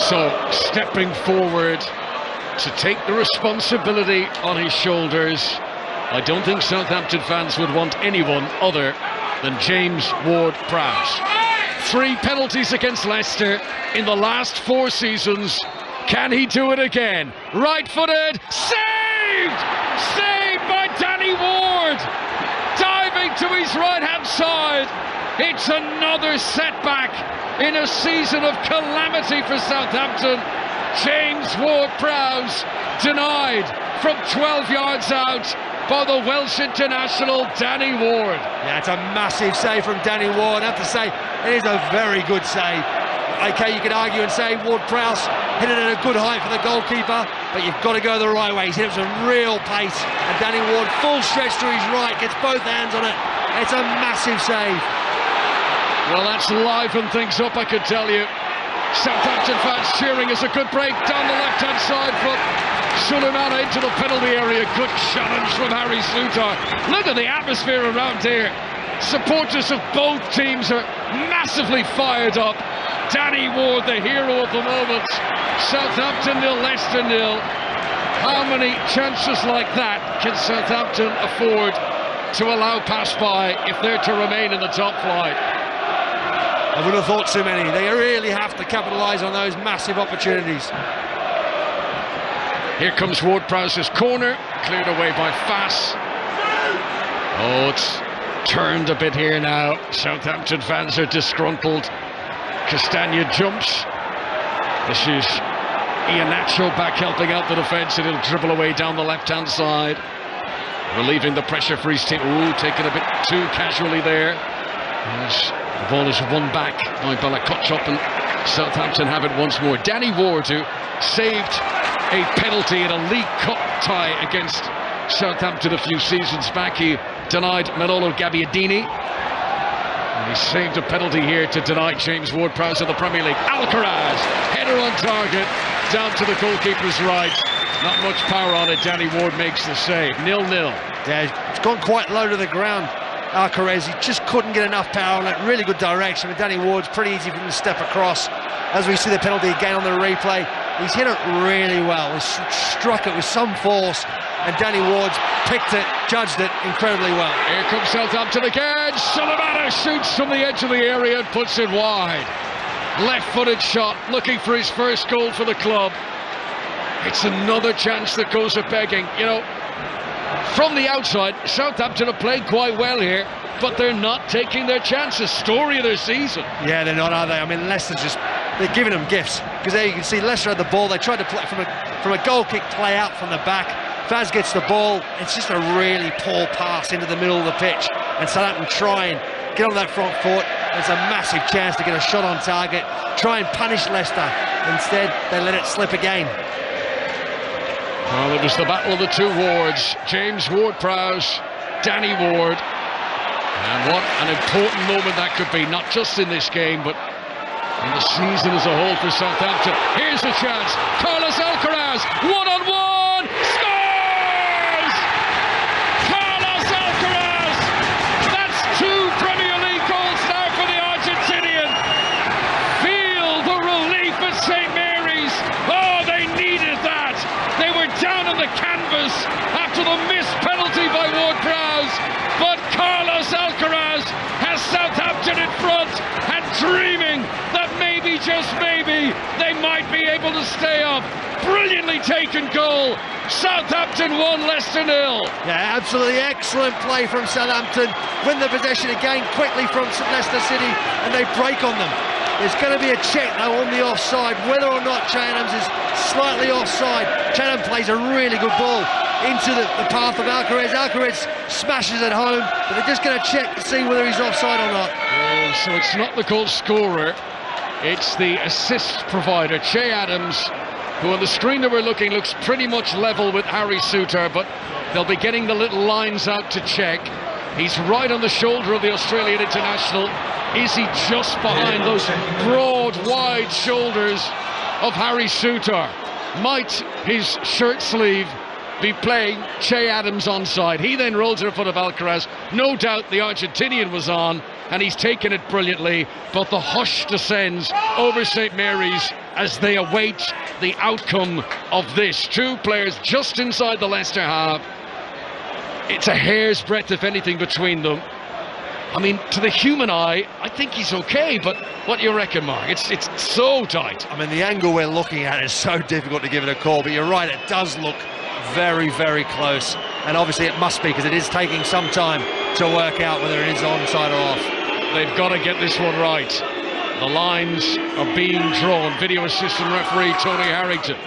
So, stepping forward to take the responsibility on his shoulders, I don't think Southampton fans would want anyone other than James Ward-Prowse. 3 penalties against Leicester in the last 4 seasons. Can he do it again? Right-footed, saved! Saved by Danny Ward! Diving to his right-hand side. It's another setback in a season of calamity for Southampton. James Ward-Prowse denied from 12 yards out by the Welsh international Danny Ward. Yeah, it's a massive save from Danny Ward. I have to say, it is a very good save. Okay, you could argue and say Ward-Prowse hit it at a good height for the goalkeeper, but you've got to go the right way. He's hit it with some real pace, and Danny Ward, full stretch to his right, gets both hands on it. It's a massive save. Well, that's livened things up, I could tell you. Southampton fans cheering as a good break down the left-hand side from Suleimana into the penalty area. Good challenge from Harry Souttar. Look at the atmosphere around here. Supporters of both teams are massively fired up. Danny Ward, the hero of the moment. Southampton 0, Leicester 0. How many chances like that can Southampton afford to allow pass by if they're to remain in the top flight? I would have thought too many. They really have to capitalise on those massive opportunities. Here comes Ward-Prowse's corner, cleared away by Fass. Oh, it's turned a bit here now. Southampton fans are disgruntled. Castagna jumps. This is Iheanacho back helping out the defence, and he'll dribble away down the left-hand side, relieving the pressure for his team. Ooh, taken a bit too casually there. As the ball is won back by Balakotchop, and Southampton have it once more. Danny Ward, who saved a penalty in a League Cup tie against Southampton a few seasons back. He denied Manolo Gabbiadini, and he saved a penalty here to deny James Ward-Prowse in the Premier League. Alcaraz, header on target, down to the goalkeeper's right. Not much power on it. Danny Ward makes the save. 0-0. Yeah, it's gone quite low to the ground. Alcaraz, he just couldn't get enough power on it. Really good direction. With Danny Ward's pretty easy for him to step across. As we see the penalty again on the replay, he's hit it really well. He's struck it with some force, and Danny Ward's picked it, judged it incredibly well. Here comes Southampton again. Suleimana shoots from the edge of the area and puts it wide. Left-footed shot, looking for his first goal for the club. It's another chance that goes a begging. You know, from the outside, Southampton have played quite well here, but they're not taking their chances. Story of their season. Yeah, they're not, are they? I mean, Leicester's just, they're giving them gifts. Because there you can see Leicester had the ball. They tried to play from a goal kick play out from the back. Faz gets the ball. It's just a really poor pass into the middle of the pitch. And Southampton try and get on that front foot. There's a massive chance to get a shot on target, try and punish Leicester. Instead, they let it slip again. Well, it was the battle of the two Wards, James Ward-Prowse, Danny Ward. And what an important moment that could be, not just in this game, but in the season as a whole for Southampton. Here's the chance. Carlos Alcaraz, one-on-one, scores! Carlos Alcaraz! That's 2 Premier League goals now for the Argentinian. Alcaraz after the missed penalty by Ward-Prowse, but Carlos Alcaraz has Southampton in front and dreaming that maybe, just maybe, they might be able to stay up. Brilliantly taken goal. Southampton 1, Leicester 0. Yeah, absolutely excellent play from Southampton. Win the possession again quickly from Leicester City, and they break on them. There's going to be a check though on the offside, whether or not Che Adams is slightly offside. Che Adams plays a really good ball into the path of Alcaraz. Alcaraz smashes it home, but they're just going to check to see whether he's offside or not. Oh, so it's not the goal scorer, it's the assist provider, Che Adams, who on the screen that we're looking looks pretty much level with Harry Souttar, but they'll be getting the little lines out to check. He's right on the shoulder of the Australian international. Is he just behind those broad, wide shoulders of Harry Souttar? Might his shirt sleeve be playing Che Adams onside? He then rolls it in front of Alcaraz. No doubt the Argentinian was on, and he's taken it brilliantly, but the hush descends over St Mary's as they await the outcome of this. Two players just inside the Leicester half. It's a hair's breadth, if anything, between them. I mean, to the human eye, I think he's okay, but what do you reckon, Mark? It's so tight. I mean, the angle we're looking at is so difficult to give it a call, but you're right, it does look very, very close. And obviously it must be, because it is taking some time to work out whether it is onside or off. They've got to get this one right. The lines are being drawn. Video assistant referee Tony Harrington.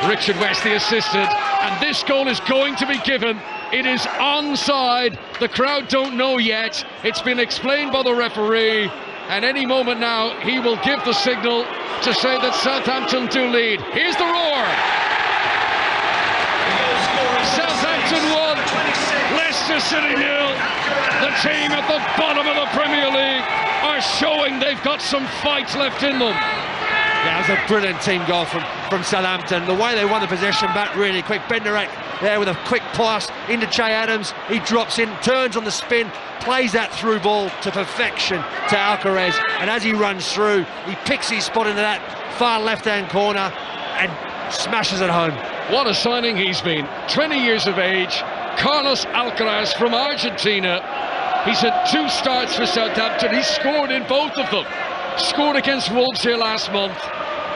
Richard West, the assistant, and this goal is going to be given. It is onside. The crowd don't know yet. It's been explained by the referee, and any moment now he will give the signal to say that Southampton do lead. Here's the roar. Southampton 1, Leicester City 0. The team at the bottom of the Premier League are showing they've got some fight left in them. Yeah, it was a brilliant team goal from Southampton. The way they won the possession back really quick. Benderek there with a quick pass into Che Adams. He drops in, turns on the spin, plays that through ball to perfection to Alcaraz. And as he runs through, he picks his spot into that far left-hand corner and smashes it home. What a signing he's been. 20 years of age. Carlos Alcaraz from Argentina. He's had 2 starts for Southampton. He's scored in both of them. Scored against Wolves here last month.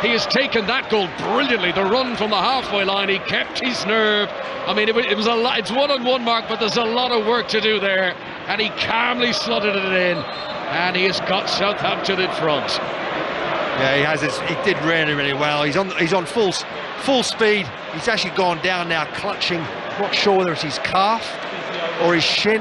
He has taken that goal brilliantly. The run from the halfway line, he kept his nerve. I mean, it was a lot. It's one-on-one, Mark, but there's a lot of work to do there. And he calmly slotted it in, and he has got Southampton in front. Yeah, he has. He did really, really well. He's on full speed. He's actually gone down now, clutching. Not sure whether it's his calf or his shin,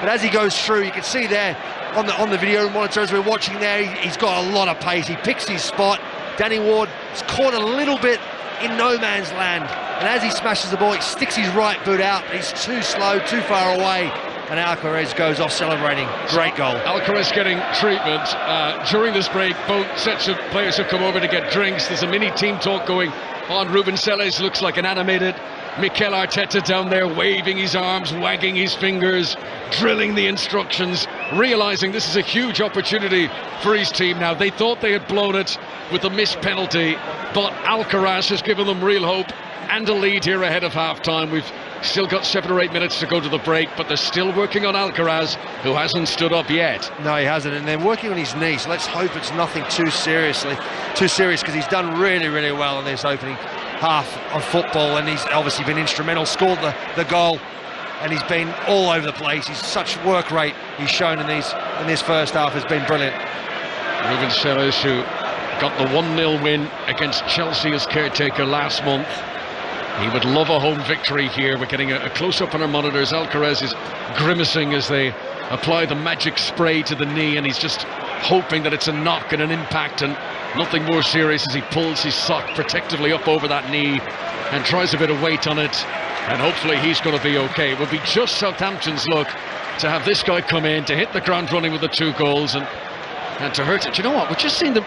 but as he goes through, you can see there on the video monitor as we're watching there, he's got a lot of pace. He picks his spot. Danny Ward is caught a little bit in no man's land, and as he smashes the ball, he sticks his right boot out. He's too slow, too far away, and Alcaraz goes off celebrating. Great goal. Alcaraz getting treatment. During this break, both sets of players have come over to get drinks. There's a mini team talk going on. Ruben Selles looks like an animated Mikel Arteta down there, waving his arms, wagging his fingers, drilling the instructions, realising this is a huge opportunity for his team now. They thought they had blown it with the missed penalty, but Alcaraz has given them real hope and a lead here ahead of half-time. We've still got 7 or 8 minutes to go to the break, but they're still working on Alcaraz, who hasn't stood up yet. No, he hasn't, and they're working on his knee, so let's hope it's nothing too serious, because he's done really, really well in this opening half of football, and he's obviously been instrumental, scored the goal, and he's been all over the place. He's such work rate he's shown in this first half has been brilliant. Ruben Selles, who got the 1-0 win against Chelsea as caretaker last month. He would love a home victory here. We're getting a close-up on our monitors. Alcaraz is grimacing as they apply the magic spray to the knee, and he's just hoping that it's a knock and an impact and nothing more serious, as he pulls his sock protectively up over that knee and tries a bit of weight on it, and hopefully he's going to be okay. It would be just Southampton's luck to have this guy come in, to hit the ground running with the 2 goals and to hurt it. You know what, we're just seeing the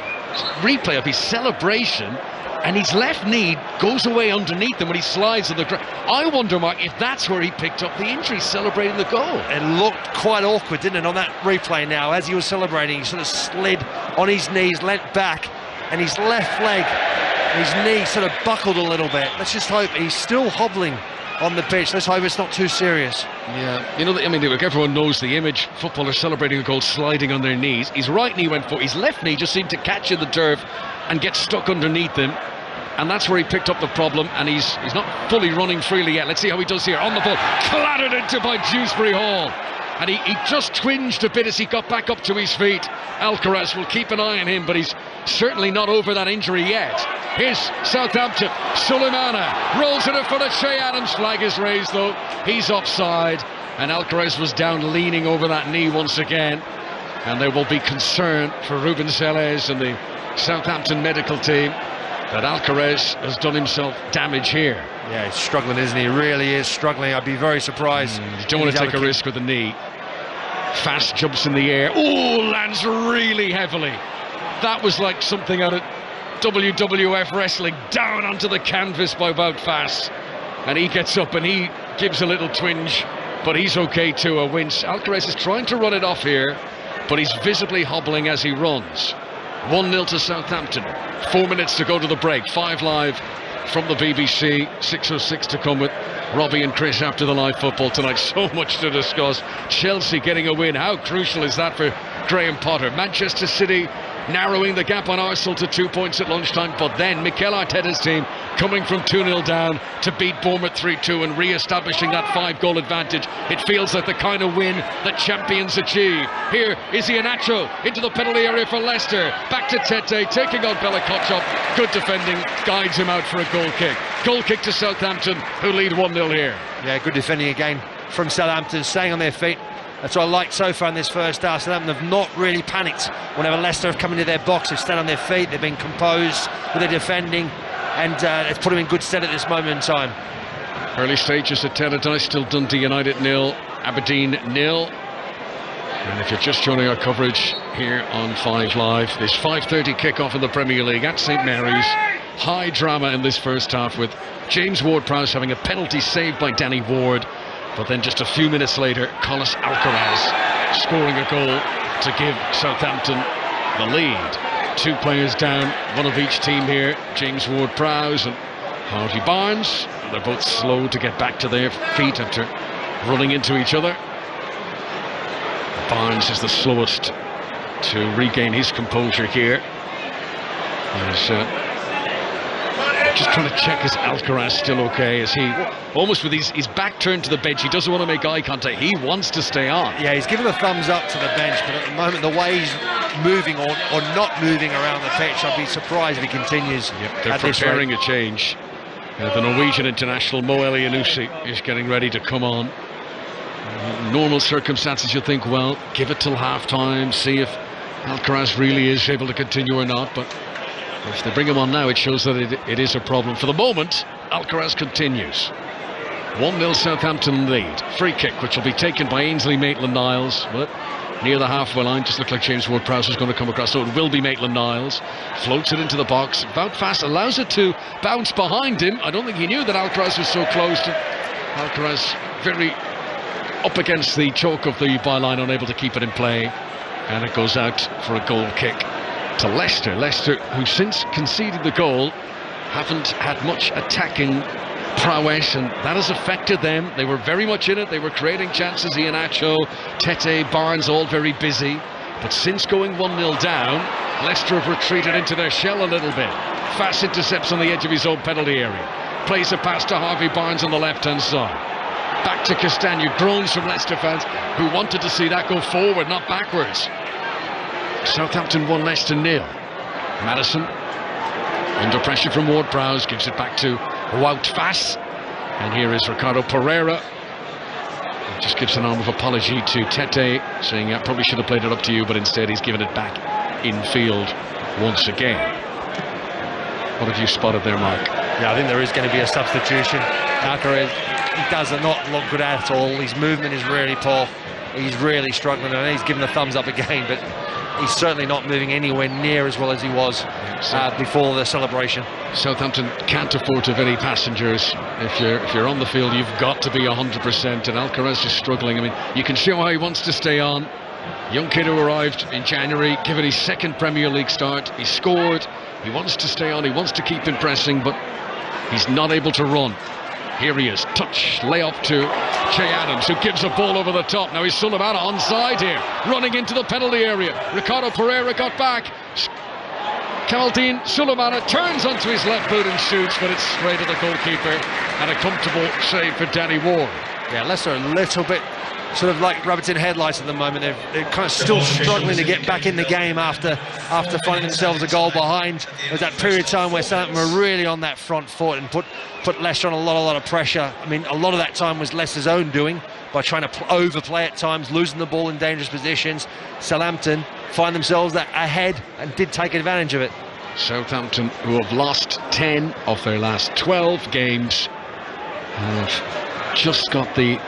replay of his celebration, and his left knee goes away underneath him when he slides on the ground. I wonder, Mark, if that's where he picked up the injury, celebrating the goal. It looked quite awkward, didn't it, on that replay now? As he was celebrating, he sort of slid on his knees, leant back, and his left leg, his knee sort of buckled a little bit. Let's just hope he's still hobbling on the pitch. Let's hope it's not too serious. Yeah, you know, I mean, look, everyone knows the image. Footballers celebrating a goal sliding on their knees. His right knee went forward. His left knee just seemed to catch in the turf and get stuck underneath him. And that's where he picked up the problem, and he's not fully running freely yet. Let's see how he does here. On the ball, clattered into by Dewsbury Hall. And he just twinged a bit as he got back up to his feet. Alcaraz will keep an eye on him, but he's certainly not over that injury yet. Here's Southampton. Suleimana rolls it in front of Shea Adams. Flag is raised though. He's offside. And Alcaraz was down leaning over that knee once again. And there will be concern for Ruben Celes and the Southampton medical team that Alcaraz has done himself damage here. Yeah, he's struggling, isn't he? He really is struggling. I'd be very surprised. You don't want to take a risk with the knee. Fast jumps in the air. Oh, lands really heavily. That was like something out of WWF wrestling. Down onto the canvas by Wout Faes. And he gets up and he gives a little twinge, but he's okay too, a wince. Alcaraz is trying to run it off here, but he's visibly hobbling as he runs. 1-0 to Southampton. 4 minutes to go to the break. 5 live from the BBC. 6:06 to come with Robbie and Chris after the live football tonight. So much to discuss. Chelsea getting a win. How crucial is that for Graham Potter? Manchester City narrowing the gap on Arsenal to 2 points at lunchtime, but then Mikel Arteta's team coming from 2-0 down to beat Bournemouth 3-2 and re-establishing that 5-goal advantage. It feels like the kind of win that champions achieve. Here is Iheanacho into the penalty area for Leicester. Back to Tete, taking on Bella Kotchop. Good defending, guides him out for a goal kick. Goal kick to Southampton, who lead 1-0 here. Yeah, good defending again from Southampton, staying on their feet. That's what I like so far in this first half. Southampton have not really panicked whenever Leicester have come into their box. They've stayed on their feet, they've been composed with their defending, and it's put them in good stead at this moment in time. Early stages at Tannadice, still Dundee United 0, Aberdeen 0. And if you're just joining our coverage here on 5 Live, this 5:30 kickoff in the Premier League at St Mary's. High drama in this first half with James Ward-Prowse having a penalty saved by Danny Ward. But then just a few minutes later, Carlos Alcaraz scoring a goal to give Southampton the lead. 2 players down, one of each team here, James Ward-Prowse and Harvey Barnes. They're both slow to get back to their feet after running into each other. Barnes is the slowest to regain his composure here. He's just trying to check, is Alcaraz still okay? Is he almost with his back turned to the bench? He doesn't want to make eye contact. He wants to stay on. Yeah, he's given a thumbs up to the bench, but at the moment, the way he's moving or not moving around the pitch, I'd be surprised if he continues. Yep, they're preparing a change. The Norwegian international Mo Elianusi is getting ready to come on. Normal circumstances, you think, well, give it till half-time, see if Alcaraz really is able to continue or not, but if they bring him on now, it shows that it is a problem. For the moment, Alcaraz continues. 1-0 Southampton lead. Free kick, which will be taken by Ainsley Maitland-Niles. But near the halfway line, just looked like James Ward-Prowse was going to come across. So it will be Maitland-Niles. Floats it into the box. Wout Faes allows it to bounce behind him. I don't think he knew that Alcaraz was so close to Alcaraz. Very up against the chalk of the byline, unable to keep it in play. And it goes out for a goal kick to Leicester. Leicester, who since conceded the goal, haven't had much attacking prowess, and that has affected them. They were very much in it. They were creating chances. Iheanacho, Tete, Barnes, all very busy. But since going 1-0 down, Leicester have retreated into their shell a little bit. Faes intercepts on the edge of his own penalty area. Plays a pass to Harvey Barnes on the left-hand side. Back to Castagna. Groans from Leicester fans who wanted to see that go forward, not backwards. Southampton 1, Leicester 0. Maddison under pressure from Ward-Prowse, gives it back to Wout Faes. And here is Ricardo Pereira. He just gives an arm of apology to Tete, saying, I probably should have played it up to you, but instead he's given it back in field once again. What have you spotted there, Mark? Yeah, I think there is going to be a substitution. Alcaraz, he does not look good at all. His movement is really poor. He's really struggling, and he's given a thumbs up again, but he's certainly not moving anywhere near as well as he was before the celebration. Southampton can't afford to have any passengers. If you're on the field, you've got to be 100%, and Alcaraz is struggling. I mean, you can show how he wants to stay on. Young kid who arrived in January, given his second Premier League start, he scored. He wants to stay on, he wants to keep impressing, but he's not able to run. Here he is, touch, lay up to Che Adams, who gives a ball over the top. Now he's Sulemana onside here, running into the penalty area. Ricardo Pereira got back. Kamaldeen Sulemana turns onto his left boot and shoots, but it's straight at the goalkeeper, and a comfortable save for Danny Ward. Yeah, Leicester a little bit sort of like rabbits in headlights at the moment. They're kind of still struggling to get back in the game after finding themselves a goal behind. There was that period of time where Southampton were really on that front foot and put Leicester on a lot of pressure. I mean, a lot of that time was Leicester's own doing by trying to overplay at times, losing the ball in dangerous positions. Southampton find themselves ahead and did take advantage of it. Southampton, who have lost 10 of their last 12 games, have just got the,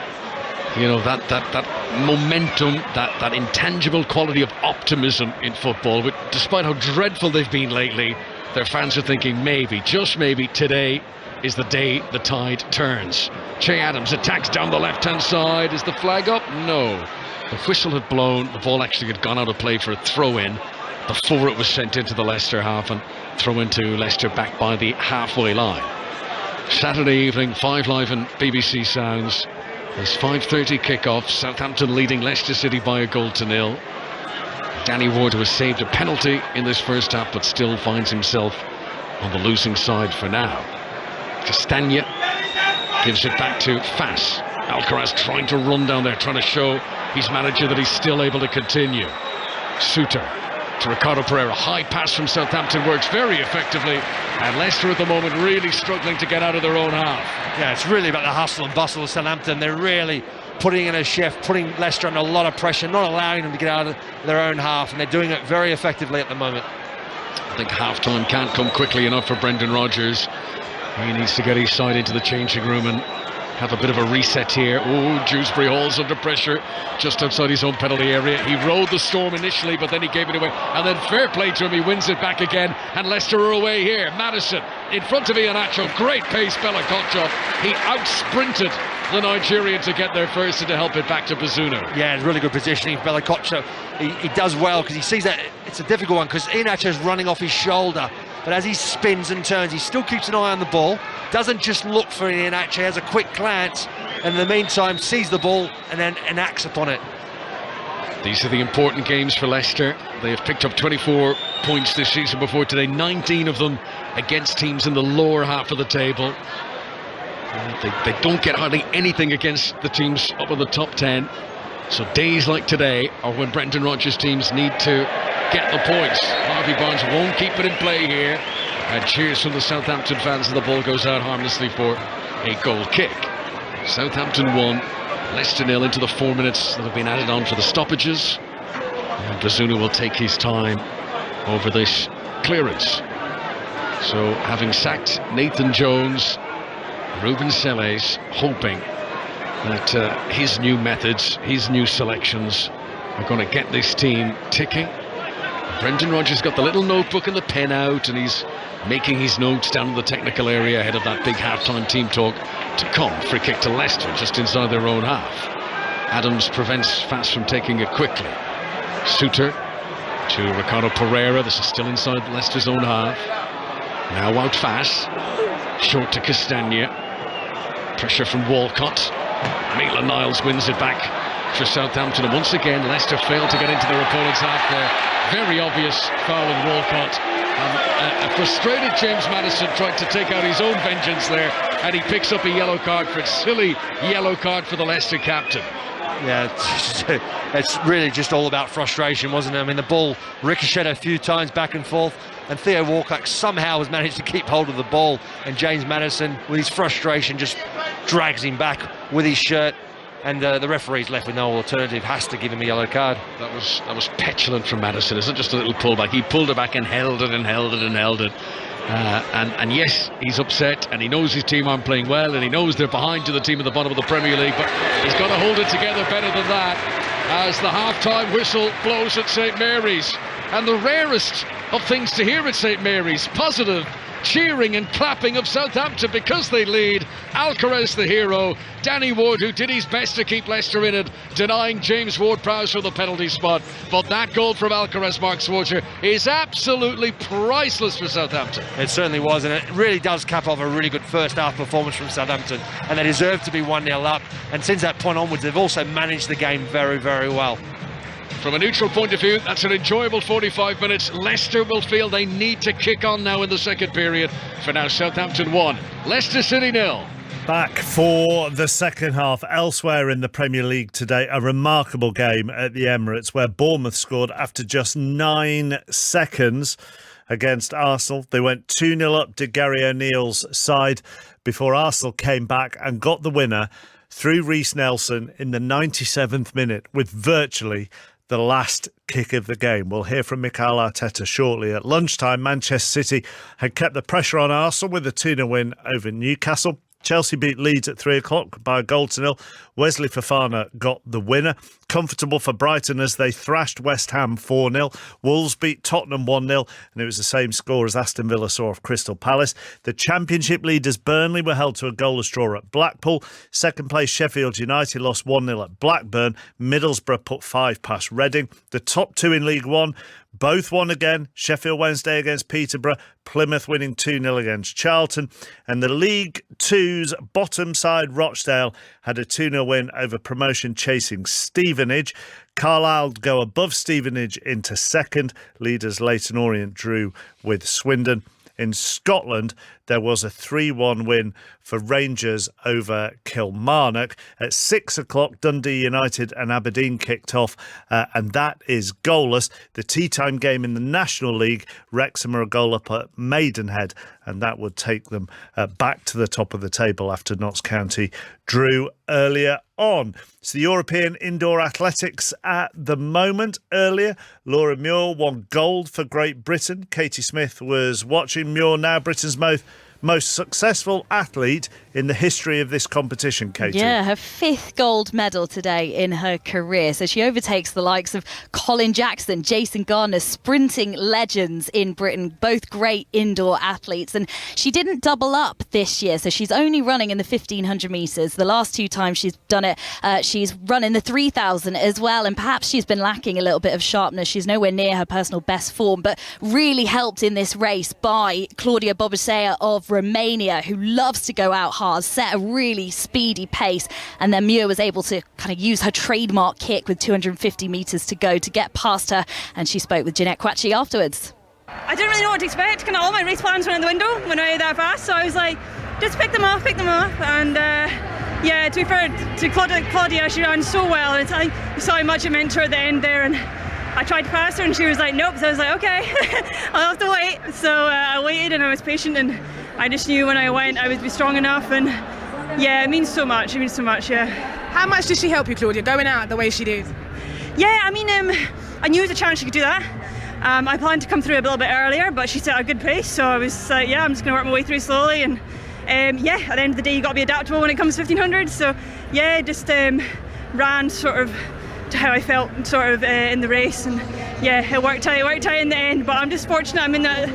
you know, that momentum, that intangible quality of optimism in football. But despite how dreadful they've been lately, their fans are thinking maybe, just maybe, today is the day the tide turns. Che Adams attacks down the left-hand side. Is the flag up? No. The whistle had blown. The ball actually had gone out of play for a throw-in before it was sent into the Leicester half, and throw into Leicester back by the halfway line. Saturday evening, 5 Live and BBC Sounds. There's 5:30 kickoff. Southampton leading Leicester City by 1-0. Danny Ward, who has saved a penalty in this first half, but still finds himself on the losing side for now. Castagna gives it back to Fass. Alcaraz trying to run down there, trying to show his manager that he's still able to continue. Suter to Ricardo Pereira. High pass from Southampton works very effectively, and Leicester at the moment really struggling to get out of their own half. Yeah, it's really about the hustle and bustle of Southampton. They're really putting in a shift, putting Leicester under a lot of pressure, not allowing them to get out of their own half, and they're doing it very effectively at the moment. I think half-time can't come quickly enough for Brendan Rodgers. He needs to get his side into the changing room and have a bit of a reset here. Oh, Dewsbury Hall's under pressure just outside his own penalty area. He rode the storm initially, but then he gave it away, and then fair play to him, he wins it back again, and Leicester are away here. Madison in front of Iheanacho, great pace. Bella Kotchop, he out-sprinted the Nigerian to get there first and to help it back to Bazunu. Yeah, really good positioning. Bella Kotchop, he does well because he sees that it's a difficult one because Iheanacho's running off his shoulder, but as he spins and turns, he still keeps an eye on the ball, doesn't just look for Iheanacho, has a quick glance, and in the meantime sees the ball and then acts upon it. These are the important games for Leicester. They have picked up 24 points this season before today, 19 of them against teams in the lower half of the table. They don't get hardly anything against the teams up in the top 10. So days like today are when Brendan Rodgers' teams need to get the points. Harvey Barnes won't keep it in play here. And cheers from the Southampton fans, and the ball goes out harmlessly for a goal kick. Southampton 1, Leicester 0 into the 4 minutes that have been added on for the stoppages. And Bazunu will take his time over this clearance. So having sacked Nathan Jones, Ruben Selles hoping that his new methods, his new selections are going to get this team ticking. Brendan Rodgers got the little notebook and the pen out, and he's making his notes down in the technical area ahead of that big halftime team talk to come. Free kick to Leicester just inside their own half. Adams prevents Fass from taking it quickly. Suter to Ricardo Pereira. This is still inside Leicester's own half. Now out Fass. Short to Castagna. Pressure from Walcott. Maitland-Niles wins it back for Southampton, and once again Leicester failed to get into their opponent's half there. Very obvious foul in Walcott. A frustrated James Maddison tried to take out his own vengeance there, and he picks up a yellow card for it. Silly yellow card for the Leicester captain. Yeah, it's really just all about frustration, wasn't it? I mean, the ball ricocheted a few times back and forth, and Theo Walcott somehow has managed to keep hold of the ball, and James Maddison, with his frustration, just drags him back with his shirt, and the referee's left with no alternative, has to give him a yellow card. That was petulant from Maddison. It's not just a little pullback. He pulled it back and held it and held it and held it. And yes, he's upset, and he knows his team aren't playing well, and he knows they're behind to the team at the bottom of the Premier League, but he's got to hold it together better than that as the half-time whistle blows at St Mary's. And the rarest of things to hear at St Mary's, positive cheering and clapping of Southampton because they lead. Alcaraz the hero. Danny Ward, who did his best to keep Leicester in it, denying James Ward-Prowse from the penalty spot. But that goal from Alcaraz, Mark Schwarzer, is absolutely priceless for Southampton. It certainly was, and it really does cap off a really good first half performance from Southampton, and they deserve to be 1-0 up. And since that point onwards, they've also managed the game very, very well. From a neutral point of view, that's an enjoyable 45 minutes. Leicester will feel they need to kick on now in the second period. For now, Southampton 1, Leicester City 0. Back for the second half. Elsewhere in the Premier League today, a remarkable game at the Emirates where Bournemouth scored after just 9 seconds against Arsenal. They went 2-0 up to Gary O'Neill's side before Arsenal came back and got the winner through Reece Nelson in the 97th minute with virtually the last kick of the game. We'll hear from Mikel Arteta shortly. At lunchtime, Manchester City had kept the pressure on Arsenal with a 2-0 win over Newcastle. Chelsea beat Leeds at 3 o'clock by a goal to 0. Wesley Fofana got the winner. Comfortable for Brighton as they thrashed West Ham 4-0. Wolves beat Tottenham 1-0, and it was the same score as Aston Villa saw off Crystal Palace. The Championship leaders Burnley were held to a goalless draw at Blackpool. Second place Sheffield United lost 1-0 at Blackburn. Middlesbrough put 5 past Reading. The top 2 in League One both won again. Sheffield Wednesday against Peterborough. Plymouth winning 2-0 against Charlton. And the League Two's bottom side Rochdale had a 2-0 win over promotion chasing Stevenage. Carlisle go above Stevenage into second. Leaders Leyton Orient drew with Swindon. In Scotland, there was a 3-1 win for Rangers over Kilmarnock. At 6 o'clock, Dundee United and Aberdeen kicked off, and that is goalless. The tea time game in the National League, Wrexham are a goal up at Maidenhead, and that would take them back to the top of the table after Notts County drew earlier on. It's the European Indoor Athletics at the moment. Earlier, Laura Muir won gold for Great Britain. Katie Smith was watching. Muir, now Britain's most successful athlete in the history of this competition, Katie. Yeah, her 5th gold medal today in her career. So she overtakes the likes of Colin Jackson, Jason Garner, sprinting legends in Britain, both great indoor athletes. And she didn't double up this year, so she's only running in the 1,500 metres. The last 2 times she's done it, she's run in the 3,000 as well. And perhaps she's been lacking a little bit of sharpness. She's nowhere near her personal best form, but really helped in this race by Claudia Bobasea of Romania, who loves to go out hard, set a really speedy pace, and then Muir was able to kind of use her trademark kick with 250 metres to go to get past her, and she spoke with Jeanette Quatchy afterwards. I didn't really know what to expect. Kind of all my race plans went out the window when I that fast, so I was like, just pick them off, and yeah, to be fair to Claudia, she ran so well, and I saw how much it meant to her at the end there, and I tried to pass her and she was like, nope, so I was like, okay, I'll have to wait. So I waited and I was patient, and I just knew when I went I would be strong enough, and yeah, it means so much, yeah. How much did she help you, Claudia, going out the way she did? Yeah, I mean, I knew there was a chance she could do that. I planned to come through a little bit earlier, but she set a good pace, so I was like, yeah, I'm just going to work my way through slowly, and yeah, at the end of the day, you've got to be adaptable when it comes to 1,500, so yeah, just ran sort of to how I felt sort of in the race, and yeah, it worked out in the end, but I'm just fortunate I'm in that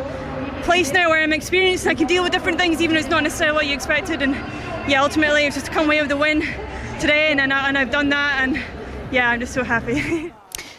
place now where I'm experienced and I can deal with different things even if it's not necessarily what you expected, and yeah, ultimately it's just to come away with the win today, and I've done that, and yeah, I'm just so happy.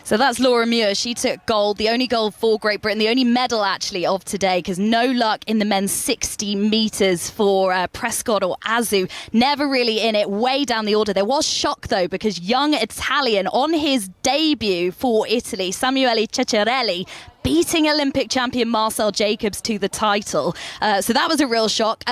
So that's Laura Muir. She took gold, the only gold for Great Britain, the only medal actually of today, because no luck in the men's 60 metres for Prescott or Azu. Never really in it, way down the order. There was shock though, because young Italian on his debut for Italy, Samuele Ceccarelli, beating Olympic champion Marcel Jacobs to the title. So that was a real shock.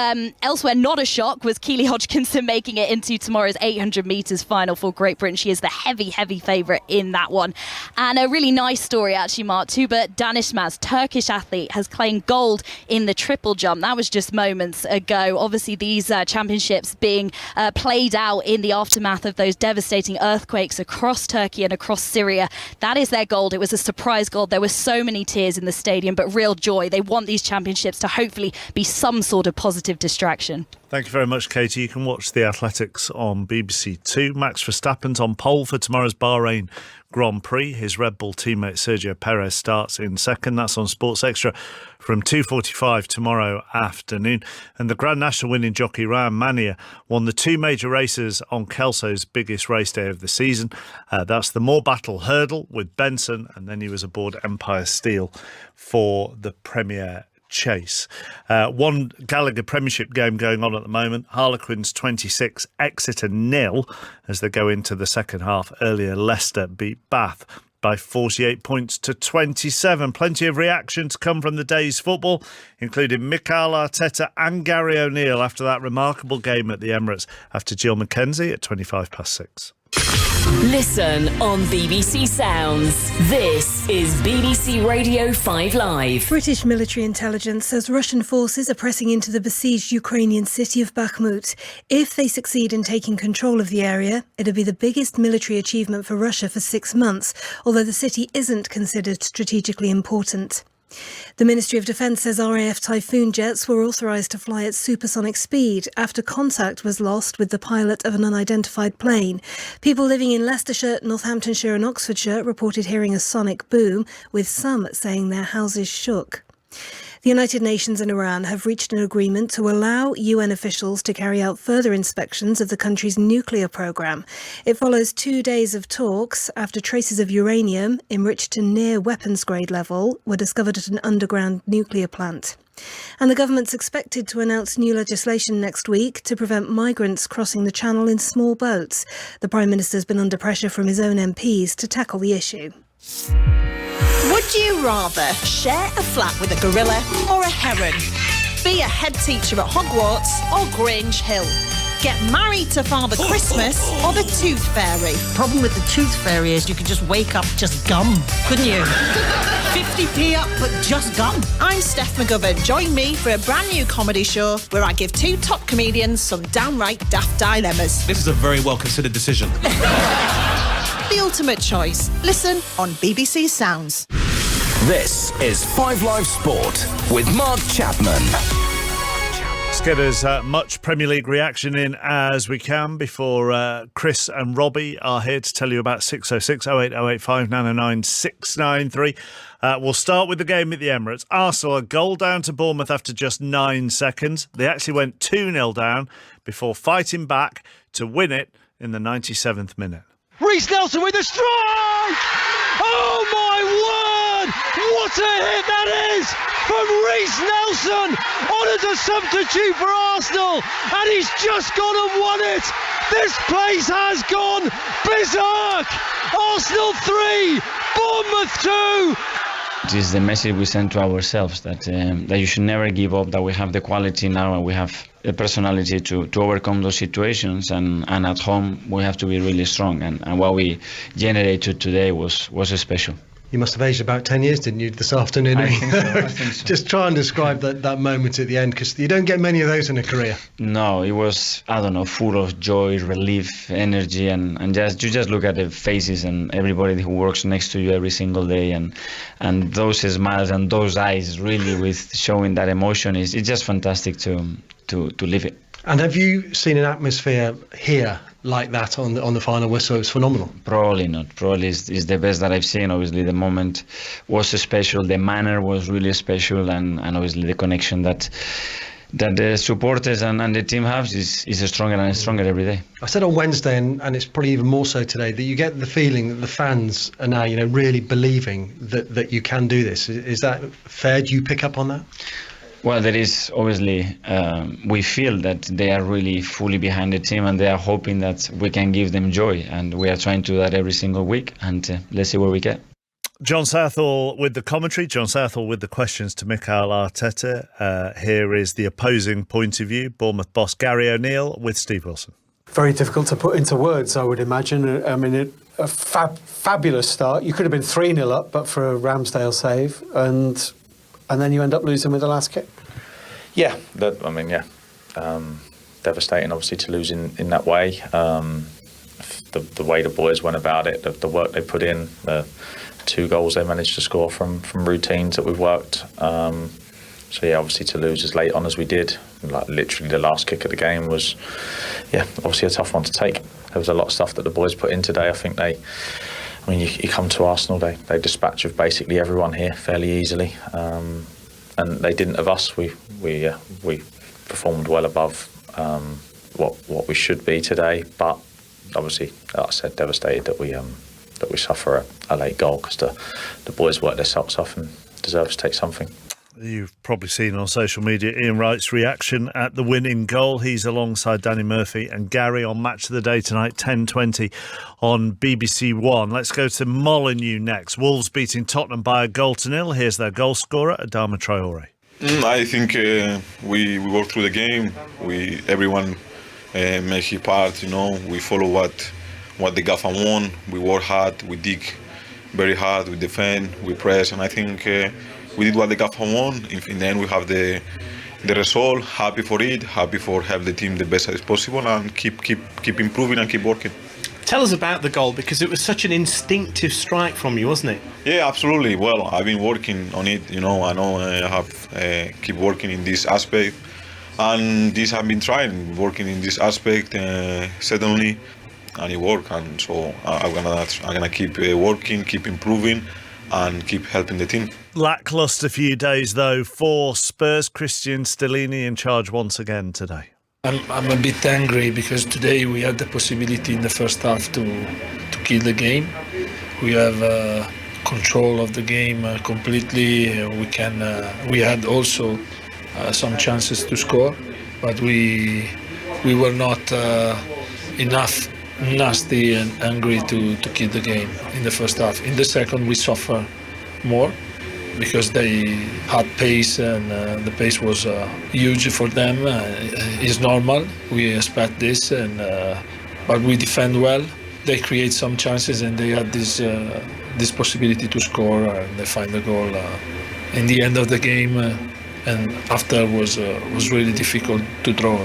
Elsewhere, not a shock, was Keely Hodgkinson making it into tomorrow's 800 metres final for Great Britain. She is the heavy favourite in that one. And a really nice story, actually, Mark. Tuba Danishmaz, Turkish athlete, has claimed gold in the triple jump. That was just moments ago. Obviously, these championships being played out in the aftermath of those devastating earthquakes across Turkey and across Syria. That is their gold. It was a surprise gold. There were so many tears in the stadium, but real joy. They want these championships to hopefully be some sort of positive distraction. Thank you very much, Katie. You can watch the athletics on BBC Two. Max Verstappen's on pole for tomorrow's Bahrain Grand Prix. His Red Bull teammate Sergio Perez starts in second. That's on Sports Extra from 2:45 tomorrow afternoon. And the Grand National winning jockey Ryan Mania won the 2 major races on Kelso's biggest race day of the season. That's the Moor Battle Hurdle with Benson, and then he was aboard Empire Steel for the Premier Chase. One Gallagher Premiership game going on at the moment. Harlequins 26, Exeter 0 as they go into the second half. Earlier, Leicester beat Bath by 48 points to 27. Plenty of reaction to come from the day's football, including Mikel Arteta and Gary O'Neill after that remarkable game at the Emirates, after Jill McKenzie at 6:25. Listen on BBC Sounds. This is BBC Radio 5 Live. British military intelligence says Russian forces are pressing into the besieged Ukrainian city of Bakhmut. If they succeed in taking control of the area, it'll be the biggest military achievement for Russia for 6 months, although the city isn't considered strategically important. The Ministry of Defence says RAF Typhoon jets were authorised to fly at supersonic speed after contact was lost with the pilot of an unidentified plane. People living in Leicestershire, Northamptonshire and Oxfordshire reported hearing a sonic boom, with some saying their houses shook. The United Nations and Iran have reached an agreement to allow UN officials to carry out further inspections of the country's nuclear programme. It follows 2 days of talks after traces of uranium, enriched to near weapons grade level, were discovered at an underground nuclear plant. And the government's expected to announce new legislation next week to prevent migrants crossing the channel in small boats. The Prime Minister's been under pressure from his own MPs to tackle the issue. Would you rather share a flat with a gorilla or a heron? Be a head teacher at Hogwarts or Grange Hill? Get married to Father Christmas or the Tooth Fairy? Problem with the Tooth Fairy is you could just wake up just gum, couldn't you? 50p up, but just gum. I'm Steph McGovern. Join me for a brand new comedy show where I give 2 top comedians some downright daft dilemmas. This is a very well-considered decision. The ultimate choice. Listen on BBC Sounds. This is 5 Live Sport with Mark Chapman. Let's get as much Premier League reaction in as we can before Chris and Robbie are here to tell you about 606 08085 909 693. We'll start with the game at the Emirates. Arsenal a goal down to Bournemouth after just 9 seconds. They actually went 2-0 down before fighting back to win it in the 97th minute. Reece Nelson with a strike! Oh my word! What a hit that is from Reece Nelson on as a substitute for Arsenal, and he's just gone and won it. This place has gone berserk. Arsenal 3, Bournemouth 2. It is the message we send to ourselves that you should never give up, that we have the quality now and we have the personality to overcome those situations, and at home we have to be really strong, and what we generated today was special. You must have aged about 10 years, didn't you, this afternoon? I think so. Just try and describe that moment at the end, because you don't get many of those in a career. No, it was, I don't know, full of joy, relief, energy, and you just look at the faces and everybody who works next to you every single day, and those smiles and those eyes really with showing that emotion it's just fantastic to live it. And have you seen an atmosphere here like that on the final whistle? It was phenomenal. Probably not. Probably is the best that I've seen. Obviously, the moment was special. The manner was really special, and obviously the connection that the supporters and the team have is stronger and stronger every day. I said on Wednesday, and it's probably even more so today, that you get the feeling that the fans are now, really believing that you can do this. Is that fair? Do you pick up on that? Well, there is obviously, we feel that they are really fully behind the team, and they are hoping that we can give them joy, and we are trying to do that every single week, and let's see where we get. John Southall with the commentary, John Southall with the questions to Mikel Arteta. Here is the opposing point of view, Bournemouth boss Gary O'Neill with Steve Wilson. Very difficult to put into words, I would imagine. I mean, a fabulous start. You could have been 3-0 up, but for a Ramsdale save, and then you end up losing with the last kick. Yeah, devastating obviously to lose in that way. The way the boys went about it, the work they put in, the 2 goals they managed to score from routines that we've worked. So yeah, obviously to lose as late on as we did, like literally the last kick of the game was, obviously a tough one to take. There was a lot of stuff that the boys put in today. I think they I mean, you come to Arsenal, they dispatch of basically everyone here fairly easily, and they didn't of us. We performed well above what we should be today, but obviously, like I said, devastated that we suffer a late goal, because the boys worked their socks off and deserve to take something. You've probably seen on social media Ian Wright's reaction at the winning goal. He's alongside Danny Murphy and Gary on Match of the Day tonight, 10:20 on BBC One. Let's go to Molineux next. Wolves beating Tottenham by 1-0. Here's their goal scorer, Adama Traore. I think we work through the game. Everyone make his part. We follow what the Gaffer want. We work hard. We dig very hard. We defend. We press, and I think we did what the Gaffer want. In the end, we have the result. Happy for it. Happy for have the team the best as possible, and keep improving and keep working. Tell us about the goal, because it was such an instinctive strike from you, wasn't it? Yeah, absolutely. Well, I've been working on it. I know I have keep working in this aspect, and this I've been trying working in this aspect certainly, and it worked. And so I'm gonna keep working, keep improving, and keep helping the team. Lacklustre few days though for Spurs. Christian Stellini in charge once again today. I'm a bit angry because today we had the possibility in the first half to kill the game. We have control of the game completely. We had also some chances to score, but we were not enough nasty and angry to kill the game in the first half. In the second, we suffer more because they had pace, and the pace was huge for them. It's normal. We expect this, but we defend well. They create some chances, and they had this possibility to score, and they find the goal in the end of the game. And after was really difficult to draw.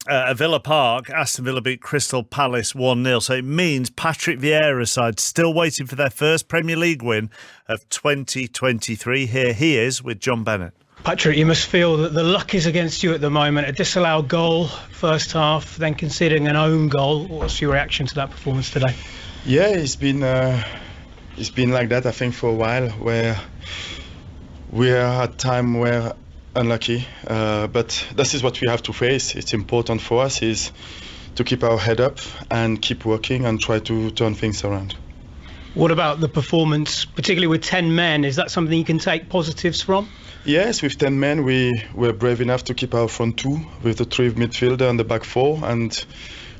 At Villa Park, Aston Villa beat Crystal Palace 1-0. So it means Patrick Vieira's side still waiting for their first Premier League win of 2023. Here he is with John Bennett. Patrick, you must feel that the luck is against you at the moment. A disallowed goal first half, then conceding an own goal. What's your reaction to that performance today? Yeah, it's been like that, I think, for a while, where we are at time where unlucky, but this is what we have to face. It's important for us is to keep our head up and keep working and try to turn things around. What about the performance, particularly with 10 men? Is that something you can take positives from? Yes, with 10 men we were brave enough to keep our front two with the 3 midfielder and the back 4, and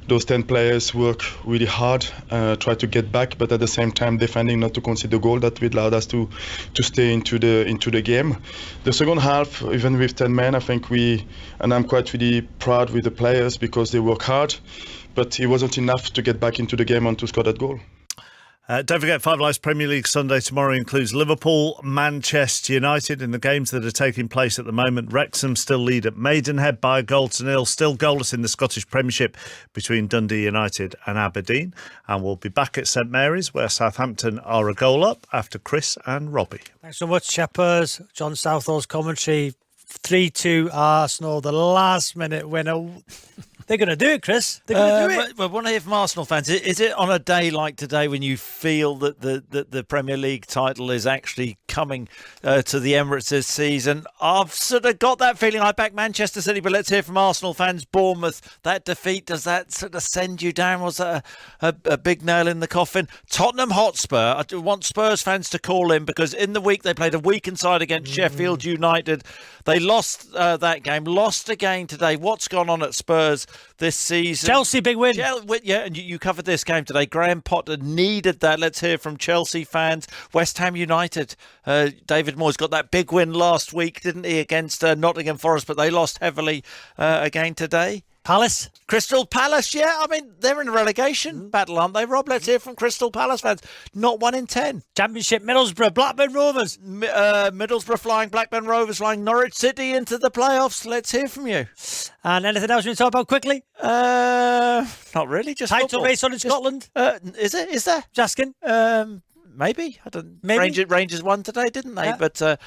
those 10 players work really hard, try to get back, but at the same time defending not to concede the goal that allowed us to stay into the game. The second half, even with 10 men, I think and I'm quite really proud with the players because they work hard, but it wasn't enough to get back into the game and to score that goal. Don't forget, Five Live's Premier League Sunday tomorrow includes Liverpool, Manchester United in the games that are taking place at the moment. Wrexham still lead at Maidenhead by 1-0, still goalless in the Scottish Premiership between Dundee United and Aberdeen. And we'll be back at St Mary's, where Southampton are a goal up after Chris and Robbie. Thanks so much, Chappers. John Southall's commentary. 3-2 Arsenal, the last minute winner. They're going to do it, Chris. They're going to do it. I want to hear from Arsenal fans. Is it on a day like today when you feel that the Premier League title is actually coming to the Emirates this season? I've sort of got that feeling. I back Manchester City, but let's hear from Arsenal fans. Bournemouth, that defeat, does that sort of send you down? Was that a big nail in the coffin? Tottenham Hotspur, I want Spurs fans to call in, because in the week they played a weakened side against Sheffield United. They lost that game, lost again today. What's gone on at Spurs this season? Chelsea, big win. Yeah, and you covered this game today. Graham Potter needed that. Let's hear from Chelsea fans. West Ham United. David Moyes got that big win last week, didn't he, against Nottingham Forest, but they lost heavily again today. Palace? Crystal Palace, yeah. I mean, they're in a relegation battle, aren't they, Rob? Let's hear from Crystal Palace fans. Not 1 in 10. Championship, Middlesbrough, Blackburn Rovers. Middlesbrough flying, Blackburn Rovers flying, Norwich City into the playoffs. Let's hear from you. And anything else you want to talk about quickly? Not really, just title football. race on in Scotland. Is it? Is there? Just asking. Maybe. I don't. Maybe. Rangers won today, didn't they? Yeah. But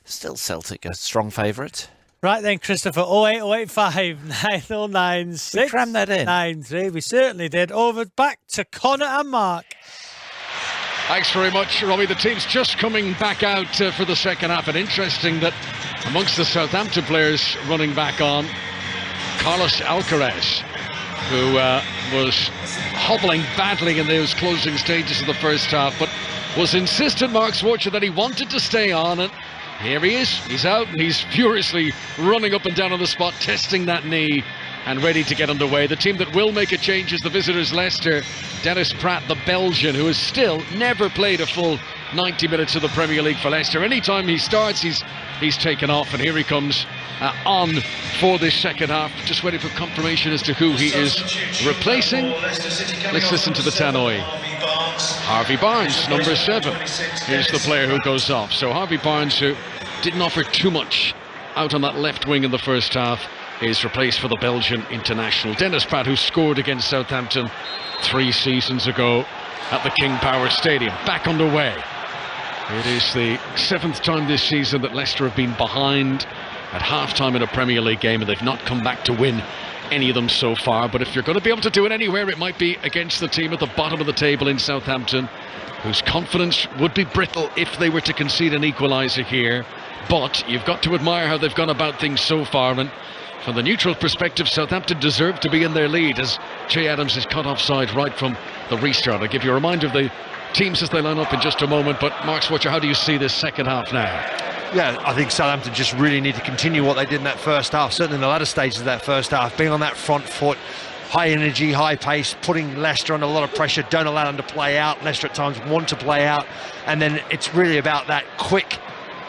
still Celtic a strong favourite. Right then, Christopher, 08085 9096. We crammed that in. 93. We certainly did. Over back to Connor and Mark. Thanks very much, Robbie. The team's just coming back out for the second half, and interesting that amongst the Southampton players running back on, Carlos Alcaraz, who was hobbling badly in those closing stages of the first half, but was insistent, Mark Schwarzer, that he wanted to stay on, and here he is. He's out, and he's furiously running up and down on the spot, testing that knee, and ready to get underway. The team that will make a change is the visitors, Leicester. Dennis Pratt, the Belgian, who has still never played a full 90 minutes of the Premier League for Leicester. Anytime he starts, he's taken off, and here he comes on for this second half. Just waiting for confirmation as to who he is replacing. Let's listen to the tannoy. Harvey Barnes, number 7. Here's the player who goes off. So Harvey Barnes, who didn't offer too much out on that left wing in the first half, is replaced for the Belgian international. Dennis Pratt, who scored against Southampton 3 seasons ago at the King Power Stadium, back underway. It is the 7th time this season that Leicester have been behind at half-time in a Premier League game, and they've not come back to win any of them so far. But if you're going to be able to do it anywhere, it might be against the team at the bottom of the table in Southampton, whose confidence would be brittle if they were to concede an equaliser here. But you've got to admire how they've gone about things so far, and from the neutral perspective, Southampton deserve to be in their lead as Che Adams is cut offside right from the restart. I'll give you a reminder of the teams as they line up in just a moment, but Mark Schwarzer, how do you see this second half now? Yeah, I think Southampton just really need to continue what they did in that first half, certainly in the latter stages of that first half, being on that front foot, high energy, high pace, putting Leicester under a lot of pressure, don't allow them to play out. Leicester at times want to play out, and then it's really about that quick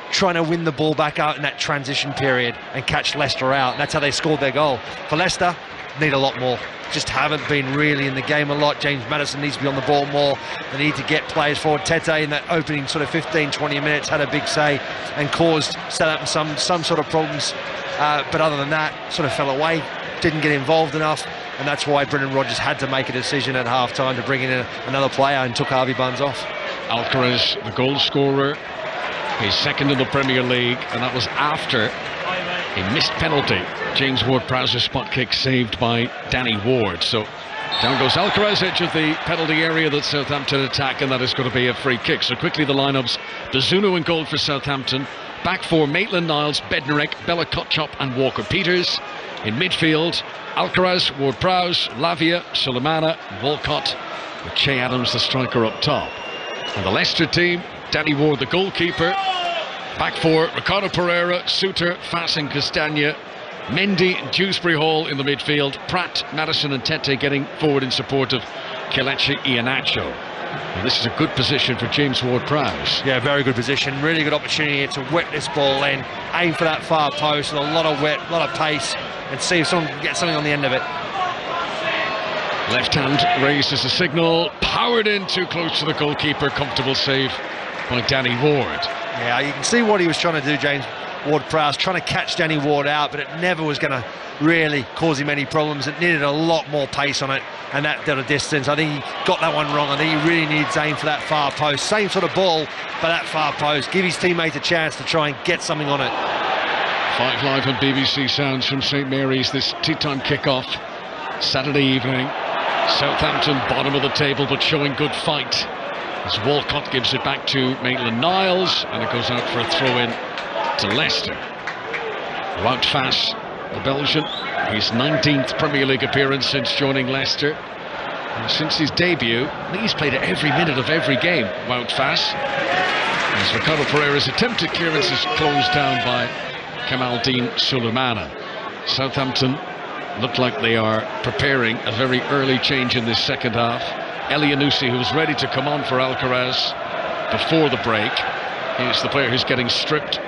trying to win the ball back out in that transition period and catch Leicester out, and that's how they scored their goal. For Leicester, need a lot more. Just haven't been really in the game a lot. James Maddison needs to be on the ball more. They need to get players forward. Tete in that opening sort of 15-20 minutes had a big say and caused Southampton some sort of problems, but other than that, sort of fell away, didn't get involved enough, and that's why Brendan Rodgers had to make a decision at half-time to bring in another player and took Harvey Barnes off. Alcaraz, the goal scorer, his second in the Premier League, and that was after a missed penalty. James Ward-Prowse's spot kick saved by Danny Ward. So down goes Alcaraz, edge of the penalty area that Southampton attack, and that is going to be a free kick. So quickly the lineups: Bazunu in goal for Southampton, back four Maitland-Niles, Bednarek, Bella Kotchop and Walker-Peters. In midfield, Alcaraz, Ward-Prowse, Lavia, Sulemana, Walcott, with Che Adams the striker up top. And the Leicester team: Danny Ward the goalkeeper, back four Ricardo Pereira, Suter, Fass and Castagna, Mendy and Dewsbury Hall in the midfield, Pratt, Maddison and Tete getting forward in support of Kelechi Iheanacho. And this is a good position for James Ward-Prowse. Yeah, very good position, really good opportunity to whip this ball in, aim for that far post with a lot of whip, a lot of pace, and see if someone can get something on the end of it. Left hand raised as a signal, powered in too close to the goalkeeper, comfortable save by Danny Ward. Yeah, you can see what he was trying to do, James Ward-Prowse, trying to catch Danny Ward out, but it never was going to really cause him any problems. It needed a lot more pace on it, and that did a distance. I think he got that one wrong. I think he really needs to aim for that far post. Same sort of ball, but that far post. Give his teammate a chance to try and get something on it. 5 Live on BBC Sounds from St Mary's, this tea-time kick-off Saturday evening. Southampton bottom of the table, but showing good fight, as Walcott gives it back to Maitland-Niles, and it goes out for a throw-in to Leicester. Wout Fass, the Belgian, his 19th Premier League appearance since joining Leicester. And since his debut, I think he's played every minute of every game, Wout Fass. As Ricardo Pereira's attempted clearance is closed down by Kamaldeen Sulemana. Southampton look like they are preparing a very early change in this second half. Elianusi, who was ready to come on for Alcaraz before the break, is the player who's getting stripped.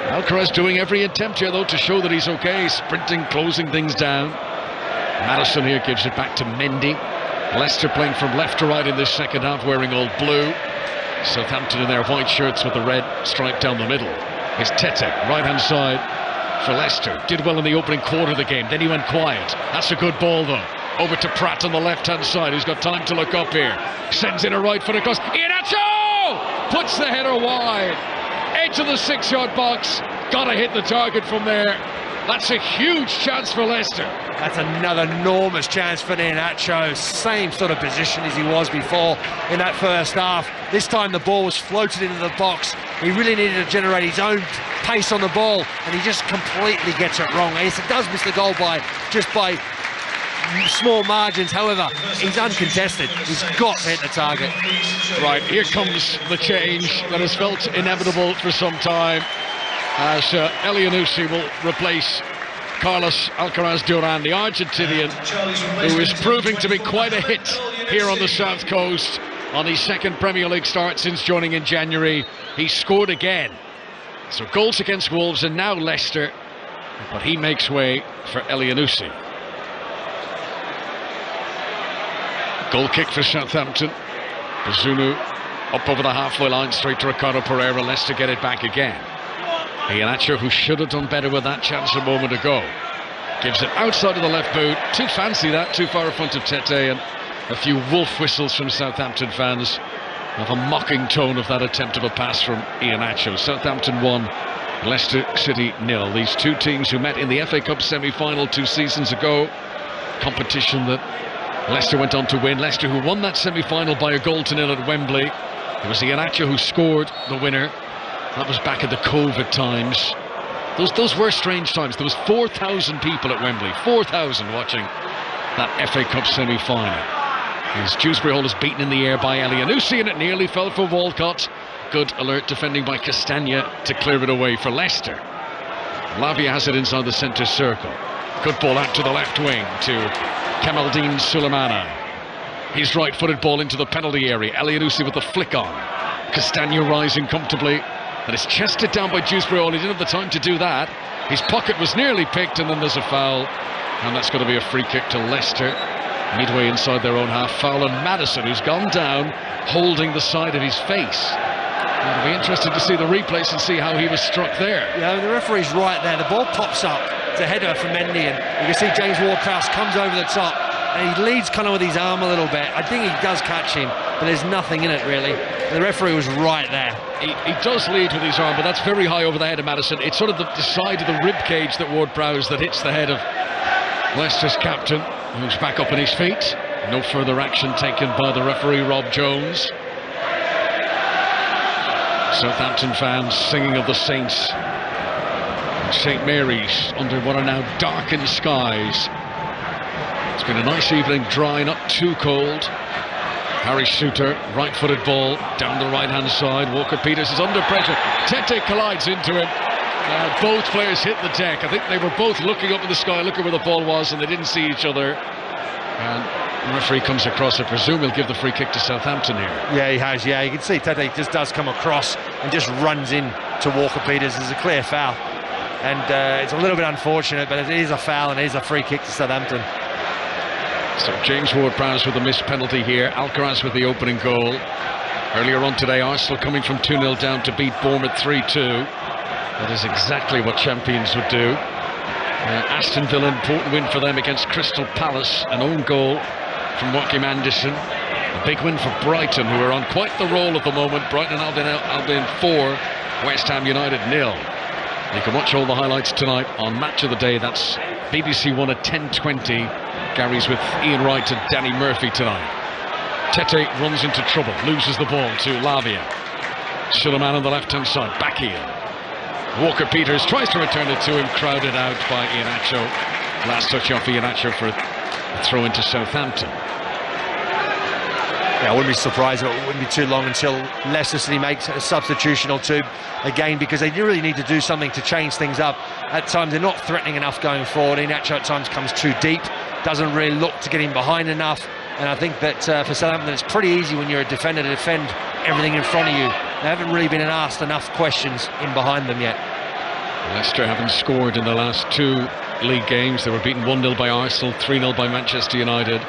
Alcaraz doing every attempt here, though, to show that he's okay, sprinting, closing things down. Maddison here gives it back to Mendy. Leicester playing from left to right in this second half, wearing all blue. Southampton in their white shirts with the red stripe down the middle. Here's Tete, right-hand side for Leicester. Did well in the opening quarter of the game, then he went quiet. That's a good ball, though. Over to Pratt on the left-hand side, who's got time to look up here. Sends in a right foot across. Iheanacho puts the header wide. Edge of the 6-yard box. Got to hit the target from there. That's a huge chance for Leicester. That's another enormous chance for Iheanacho. Same sort of position as he was before in that first half. This time the ball was floated into the box. He really needed to generate his own pace on the ball, and he just completely gets it wrong. He does miss the goal by small margins. However, he's uncontested. He's got to hit the target. Right, here comes the change that has felt inevitable for some time, as Elyounoussi will replace Carlos Alcaraz-Duran, the Argentinian, who is proving to be quite a hit here on the South Coast on his second Premier League start since joining in January. He scored again. So goals against Wolves and now Leicester, but he makes way for Elyounoussi. Goal kick for Southampton. Bazunu up over the halfway line, straight to Ricardo Pereira. Leicester get it back again. Iheanacho, who should have done better with that chance a moment ago, gives it outside of the left boot. Too fancy that, too far in front of Tete, and a few wolf whistles from Southampton fans of a mocking tone of that attempt of a pass from Iheanacho. Southampton 1, Leicester City 0. These two teams who met in the FA Cup semi-final 2 seasons ago, competition that Leicester went on to win. Leicester, who won that semi-final by a goal to 0 at Wembley. It was Iheanacho who scored the winner. That was back at the COVID times. Those were strange times. There was 4,000 people at Wembley, 4,000 watching that FA Cup semi-final. As Dewsbury Hall is beaten in the air by Elyounoussi, and it nearly fell for Walcott. Good alert defending by Castagna to clear it away for Leicester. Lavia has it inside the centre circle. Good ball out to the left wing to Kamaldeen Sulemana. His right-footed ball into the penalty area. Elyounoussi with the flick on. Castagna rising comfortably. And it's chested down by Dewsbury Hall. He didn't have the time to do that. His pocket was nearly picked, and then there's a foul. And that's going to be a free kick to Leicester. Midway inside their own half. Foul on Maddison, who's gone down, holding the side of his face. It'll be interesting to see the replays and see how he was struck there. Yeah, the referee's right there. The ball pops up. It's a header from Mendy, and you can see James Ward-Prowse comes over the top, and he leads kind of with his arm a little bit. I think he does catch him, but there's nothing in it really. The referee was right there. He does lead with his arm, but that's very high over the head of Maddison. It's sort of the side of the rib cage that Ward-Prowse that hits the head of Leicester's captain, who's back up on his feet. No further action taken by the referee, Rob Jones. Southampton fans singing of the Saints. St Mary's under what are now darkened skies. It's been a nice evening, dry, not too cold. Harry Souttar, right-footed ball down the right-hand side. Walker-Peters is under pressure. Tete collides into him. Both players hit the deck. I think they were both looking up in the sky, looking where the ball was, and they didn't see each other. And the referee comes across. I presume he'll give the free kick to Southampton here. Yeah, he has. Yeah, you can see Tete just does come across and just runs in to Walker-Peters. There's a clear foul. And it's a little bit unfortunate, but it is a foul and it is a free kick to Southampton. So James Ward-Prowse with a missed penalty here. Alcaraz with the opening goal. Earlier on today, Arsenal coming from 2-0 down to beat Bournemouth 3-2. That is exactly what champions would do. Aston Villa, important win for them against Crystal Palace. An own goal from Joachim Andersen. A big win for Brighton, who are on quite the roll at the moment. Brighton and Albion 4, West Ham United 0. You can watch all the highlights tonight on Match of the Day. That's BBC One at 10:20. Gary's with Ian Wright and Danny Murphy tonight. Tete runs into trouble, loses the ball to Lavia. Suleiman on the left-hand side, back heel. Walker-Peters tries to return it to him, crowded out by Iheanacho. Last touch off Iheanacho for a throw into Southampton. Yeah, I wouldn't be surprised if it wouldn't be too long until Leicester City makes a substitution or two again, because they really need to do something to change things up. At times they're not threatening enough going forward. Iheanacho at times comes too deep, doesn't really look to get in behind enough. And I think that for Southampton it's pretty easy when you're a defender to defend everything in front of you. They haven't really been asked enough questions in behind them yet. Leicester haven't scored in the last 2 league games. They were beaten 1-0 by Arsenal, 3-0 by Manchester United.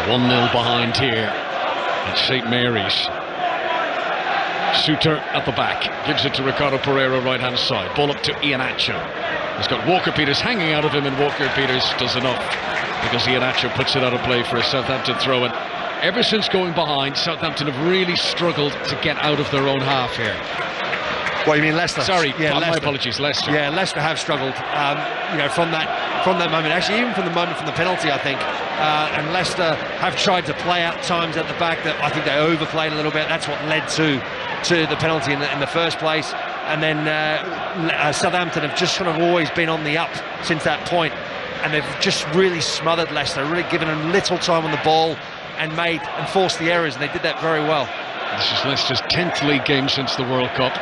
1-0 behind here at St Mary's. Souttar at the back, gives it to Ricardo Pereira, right-hand side. Ball up to Iheanacho. He's got Walker-Peters hanging out of him, and Walker-Peters does enough because Iheanacho puts it out of play for a Southampton throw. And ever since going behind, Southampton have really struggled to get out of their own half here. What, you mean Leicester? Sorry, yeah, my apologies, Leicester. Yeah, Leicester have struggled, from that moment, actually, even from the moment from the penalty, I think. And Leicester have tried to play out times at the back that I think they overplayed a little bit. That's what led to the penalty in the first place. And then Southampton have just kind of always been on the up since that point, and they've just really smothered Leicester, really given them little time on the ball and forced the errors, and they did that very well. This is Leicester's 10th league game since the World Cup.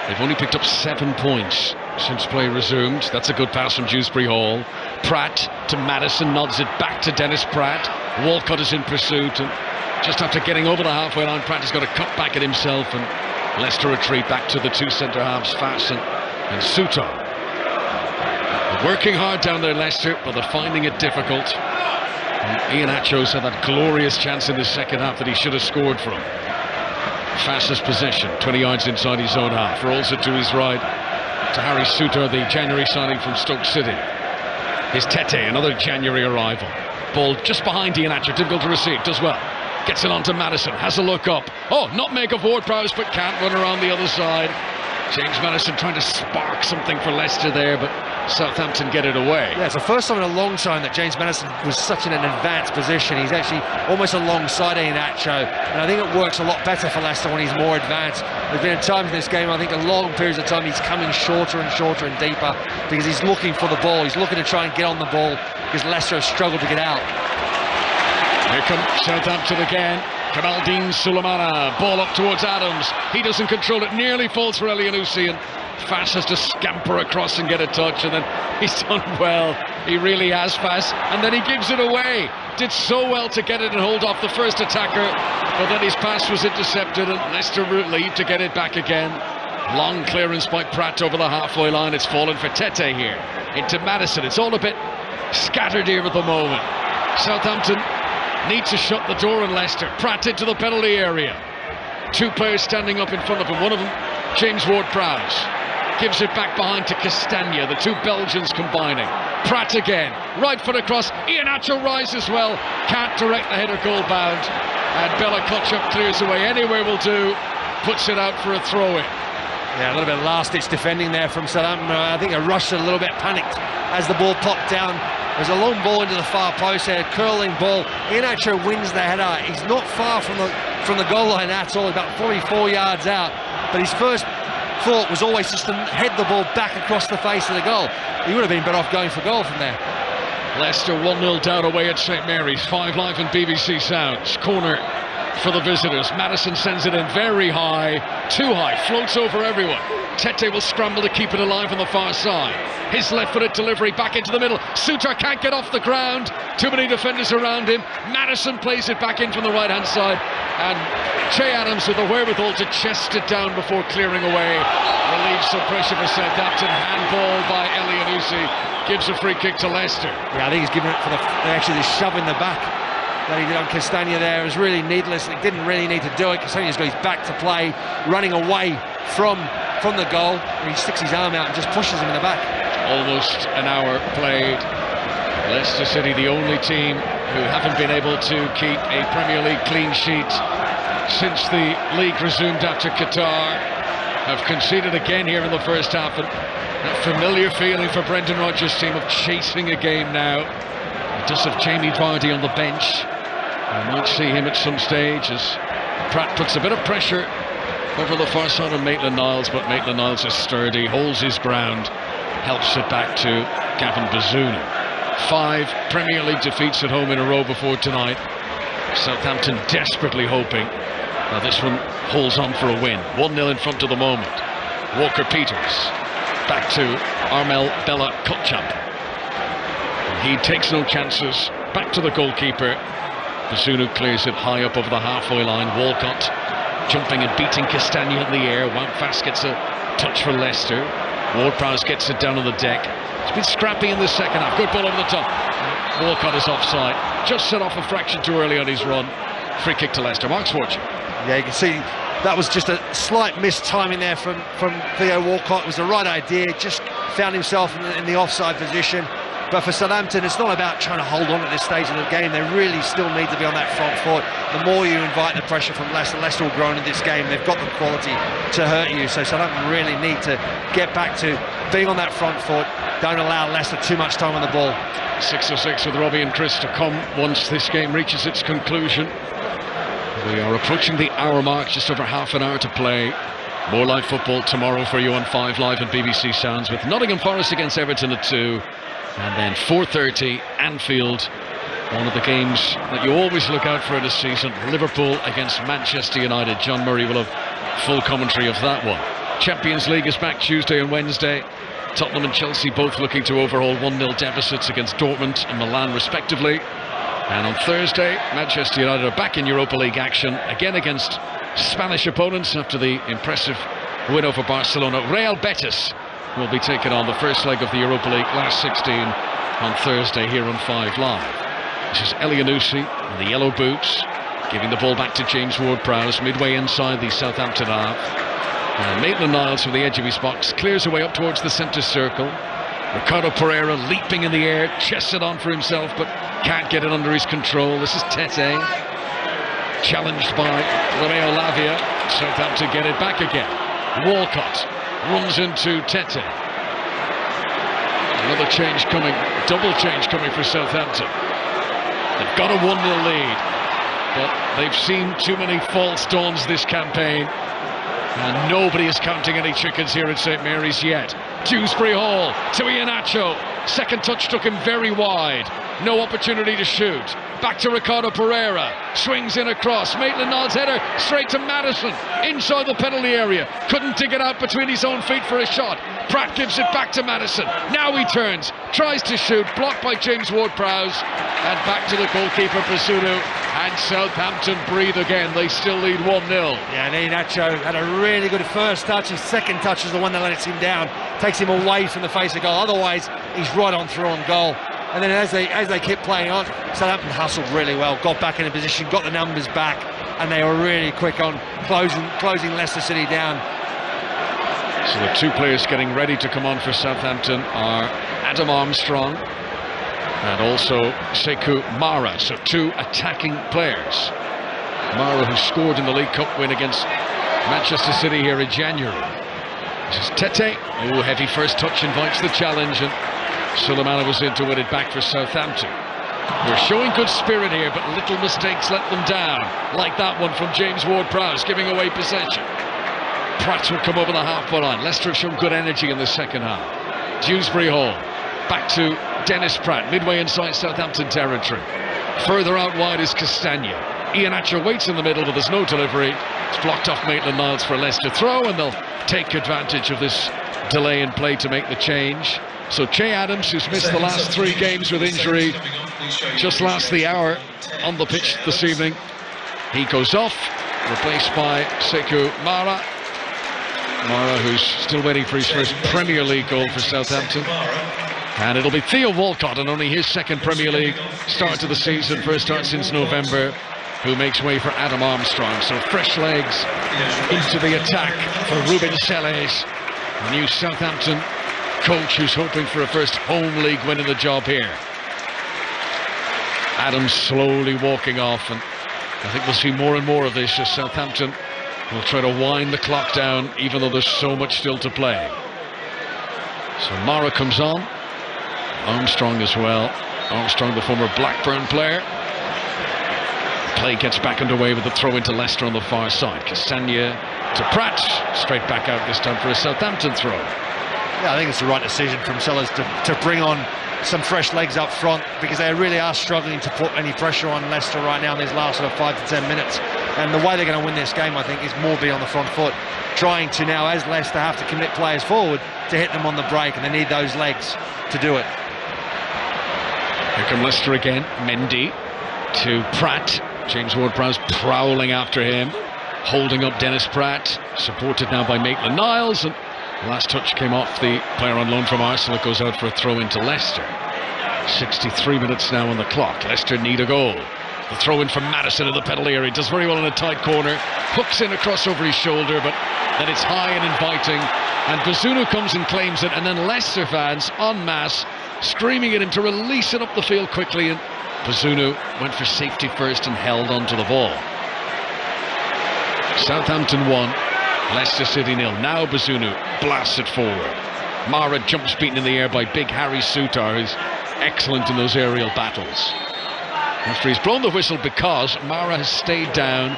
They've only picked up 7 points since play resumed. That's a good pass from Dewsbury Hall. Pratt to Maddison, nods it back to Dennis Pratt. Walcott is in pursuit, and just after getting over the halfway line, Pratt has got to cut back at himself, and Leicester retreat back to the 2 centre-halves, Fass and Southampton. They're working hard down there, Leicester, but they're finding it difficult. And Iheanacho's had that glorious chance in the second half that he should have scored from. Fass's possession, 20 yards inside his own half. Rolls it to his right to Harry Souttar, the January signing from Stoke City. Here's Tete, another January arrival. Ball just behind Iheanacho, difficult to receive, does well. Gets it on to Maddison, has a look up. Oh, nutmeg of Ward-Prowse, but can't run around the other side. James Maddison trying to spark something for Leicester there, but Southampton get it away. Yeah, it's the first time in a long time that James Maddison was such in an advanced position. He's actually almost alongside Iheanacho, and I think it works a lot better for Leicester when he's more advanced. There's been times in this game, I think, a long periods of time he's coming shorter and shorter and deeper because he's looking for the ball. He's looking to try and get on the ball because Leicester have struggled to get out. Here comes Southampton again. Kamaldeen Sulemana, ball up towards Adams. He doesn't control it, nearly falls for Elyounoussi, and Fass has to scamper across and get a touch, and then he's done well. He really has, Fass, and then he gives it away. Did so well to get it and hold off the first attacker, but then his pass was intercepted, and Leicester relieved to get it back again. Long clearance by Pratt over the halfway line. It's fallen for Tete here. Into Maddison. It's all a bit scattered here at the moment. Southampton need to shut the door on Leicester. Pratt into the penalty area. 2 players standing up in front of him. One of them, James Ward-Prowse. Gives it back behind to Castagna. The 2 Belgians combining. Pratt again. Right foot across. Iheanacho rises well. Can't direct the header goal bound. And Bella Kotchap clears away. Anywhere will do. Puts it out for a throw-in. Yeah, a little bit of last-ditch defending there from Southampton. I think they rushed a little bit, panicked as the ball popped down. There's a long ball into the far post there, curling ball. Iheanacho wins the header. He's not far from the goal line at all, about 44 yards out. But his first thought was always just to head the ball back across the face of the goal. He would have been better off going for goal from there. Leicester 1-0 down away at St Mary's. 5 Live and BBC Sounds. Corner for the visitors. Maddison sends it in very high, too high, floats over everyone. Tete will scramble to keep it alive on the far side. His left-footed delivery back into the middle. Souttar can't get off the ground. Too many defenders around him. Maddison plays it back in from the right-hand side. And Che Adams with the wherewithal to chest it down before clearing away. Relieves some pressure for Southampton. Handball by Elyounoussi. Gives a free kick to Leicester. Yeah, I think he's given it for the shove in the back that he did on Castagna there. It was really needless. He didn't really need to do it. Castagna's got his back to play, running away from the goal, and he sticks his arm out and just pushes him in the back. Almost an hour played. Leicester City, the only team who haven't been able to keep a Premier League clean sheet since the league resumed after Qatar, have conceded again here in the first half, and that familiar feeling for Brendan Rodgers' team of chasing a game now. He does have Jamie Vardy on the bench. I might see him at some stage as Pratt puts a bit of pressure over the far side of Maitland-Niles, but Maitland-Niles is sturdy, holds his ground, helps it back to Gavin Bazunu. 5 Premier League defeats at home in a row before tonight. Southampton desperately hoping this one holds on for a win. 1-0 in front of the moment. Walker-Peters back to Armel Bella Kotchap. He takes no chances. Back to the goalkeeper. Bazunu clears it high up over the halfway line. Walcott jumping and beating Castagna in the air. Fass gets a touch for Leicester. Ward-Prowse gets it down on the deck. It's been scrappy in the second half. Good ball over the top. Walcott is offside. Just set off a fraction too early on his run. Free kick to Leicester. Mark Swartz. Yeah, you can see that was just a slight mistiming there from Theo Walcott. It was the right idea. Just found himself in the offside position. But for Southampton, it's not about trying to hold on at this stage of the game. They really still need to be on that front foot. The more you invite the pressure from Leicester will grow into this game. They've got the quality to hurt you. So Southampton really need to get back to being on that front foot. Don't allow Leicester too much time on the ball. 6:06 with Robbie and Chris to come once this game reaches its conclusion. We are approaching the hour mark, just over half an hour to play. More live football tomorrow for you on 5 Live and BBC Sounds, with Nottingham Forest against Everton at 2, and then 4:30 Anfield, one of the games that you always look out for this season, Liverpool against Manchester United. John Murray will have full commentary of that one. Champions League is back Tuesday and Wednesday. Tottenham and Chelsea both looking to overhaul 1-0 deficits against Dortmund and Milan respectively. And on Thursday, Manchester United are back in Europa League action, again against Spanish opponents after the impressive win over Barcelona. Real Betis will be taking on the first leg of the Europa League last 16 on Thursday here on 5 Live. This is Elianusi in the yellow boots, giving the ball back to James Ward-Prowse midway inside the Southampton half. Maitland-Niles from the edge of his box clears away up towards the centre circle. Ricardo Pereira leaping in the air, chests it on for himself, but can't get it under his control. This is Tete, challenged by Romeo Lavia. Southampton get it back again. Walcott runs into Tete. Another change coming, double change coming for Southampton. They've got a 1-0 lead, but they've seen too many false dawns this campaign. And nobody is counting any chickens here at St Mary's yet. Dewsbury Hall to Iheanacho. Second touch took him very wide. No opportunity to shoot. Back to Ricardo Pereira. Swings in across. Maitland-Niles header straight to Maddison. Inside the penalty area. Couldn't dig it out between his own feet for a shot. Pratt gives it back to Maddison. Now he turns. Tries to shoot. Blocked by James Ward-Prowse. And back to the goalkeeper, Basunu. And Southampton breathe again. They still lead 1-0. Yeah, and Iheanacho had a really good first touch. His second touch is the one that lets him down. Takes him away from the face of goal. Otherwise, he's right on through on goal. And then as they kept playing on, Southampton hustled really well, got back in a position, got the numbers back, and they were really quick on closing Leicester City down. So the two players getting ready to come on for Southampton are Adam Armstrong and also Sekou Mara, so two attacking players. Mara, who scored in the League Cup win against Manchester City here in January. This is Tete. Oh, heavy first touch invites the challenge, and Sulemana was in to win it back for Southampton. They're showing good spirit here, but little mistakes let them down, like that one from James Ward-Prowse, giving away possession. Pratt will come over the halfway line. Leicester have shown good energy in the second half. Dewsbury Hall, back to Dennis Pratt, midway inside Southampton territory. Further out wide is Castagna. Iheanacho waits in the middle, but there's no delivery. It's blocked off Maitland-Niles for a Leicester throw, and they'll take advantage of this delay in play to make the change. So Che Adams, who's missed the last 3 games with injury, just last the hour on the pitch this evening. He goes off, replaced by Sekou Mara. Mara, who's still waiting for his first Premier League goal for Southampton. And it'll be Theo Walcott, and only his second Premier League start to the season, first start since November, who makes way for Adam Armstrong. So fresh legs into the attack for Ruben Selles, the new Southampton coach who's hoping for a first home league win in the job here. Adams slowly walking off, and I think we'll see more and more of this as Southampton will try to wind the clock down, even though there's so much still to play. So Mara comes on, Armstrong as well. Armstrong, the former Blackburn player. Play gets back underway with the throw into Leicester on the far side. Castagna to Pratt, straight back out this time for a Southampton throw. Yeah, I think it's the right decision from Sellers to bring on some fresh legs up front, because they really are struggling to put any pressure on Leicester right now in these last sort of 5 to 10 minutes. And the way they're going to win this game, I think, is more be on the front foot, trying to now, as Leicester, have to commit players forward to hit them on the break, and they need those legs to do it. Here come Leicester again. Mendy to Pratt. James Ward-Prowse prowling after him, holding up Dennis Pratt, supported now by Maitland-Niles, and the last touch came off the player on loan from Arsenal. It goes out for a throw into Leicester. 63 minutes now on the clock. Leicester need a goal. The throw in from Maddison in the penalty area. Does very well in a tight corner. Hooks in across over his shoulder, but then it's high and inviting. And Basunu comes and claims it, and then Leicester fans en masse screaming at him to release it up the field quickly, and Bazunu went for safety first and held onto the ball. Southampton 1, Leicester City 0. Now Bazunu blasts it forward. Mara jumps beaten in the air by big Harry Souttar, who's excellent in those aerial battles. After he's blown the whistle because Mara has stayed down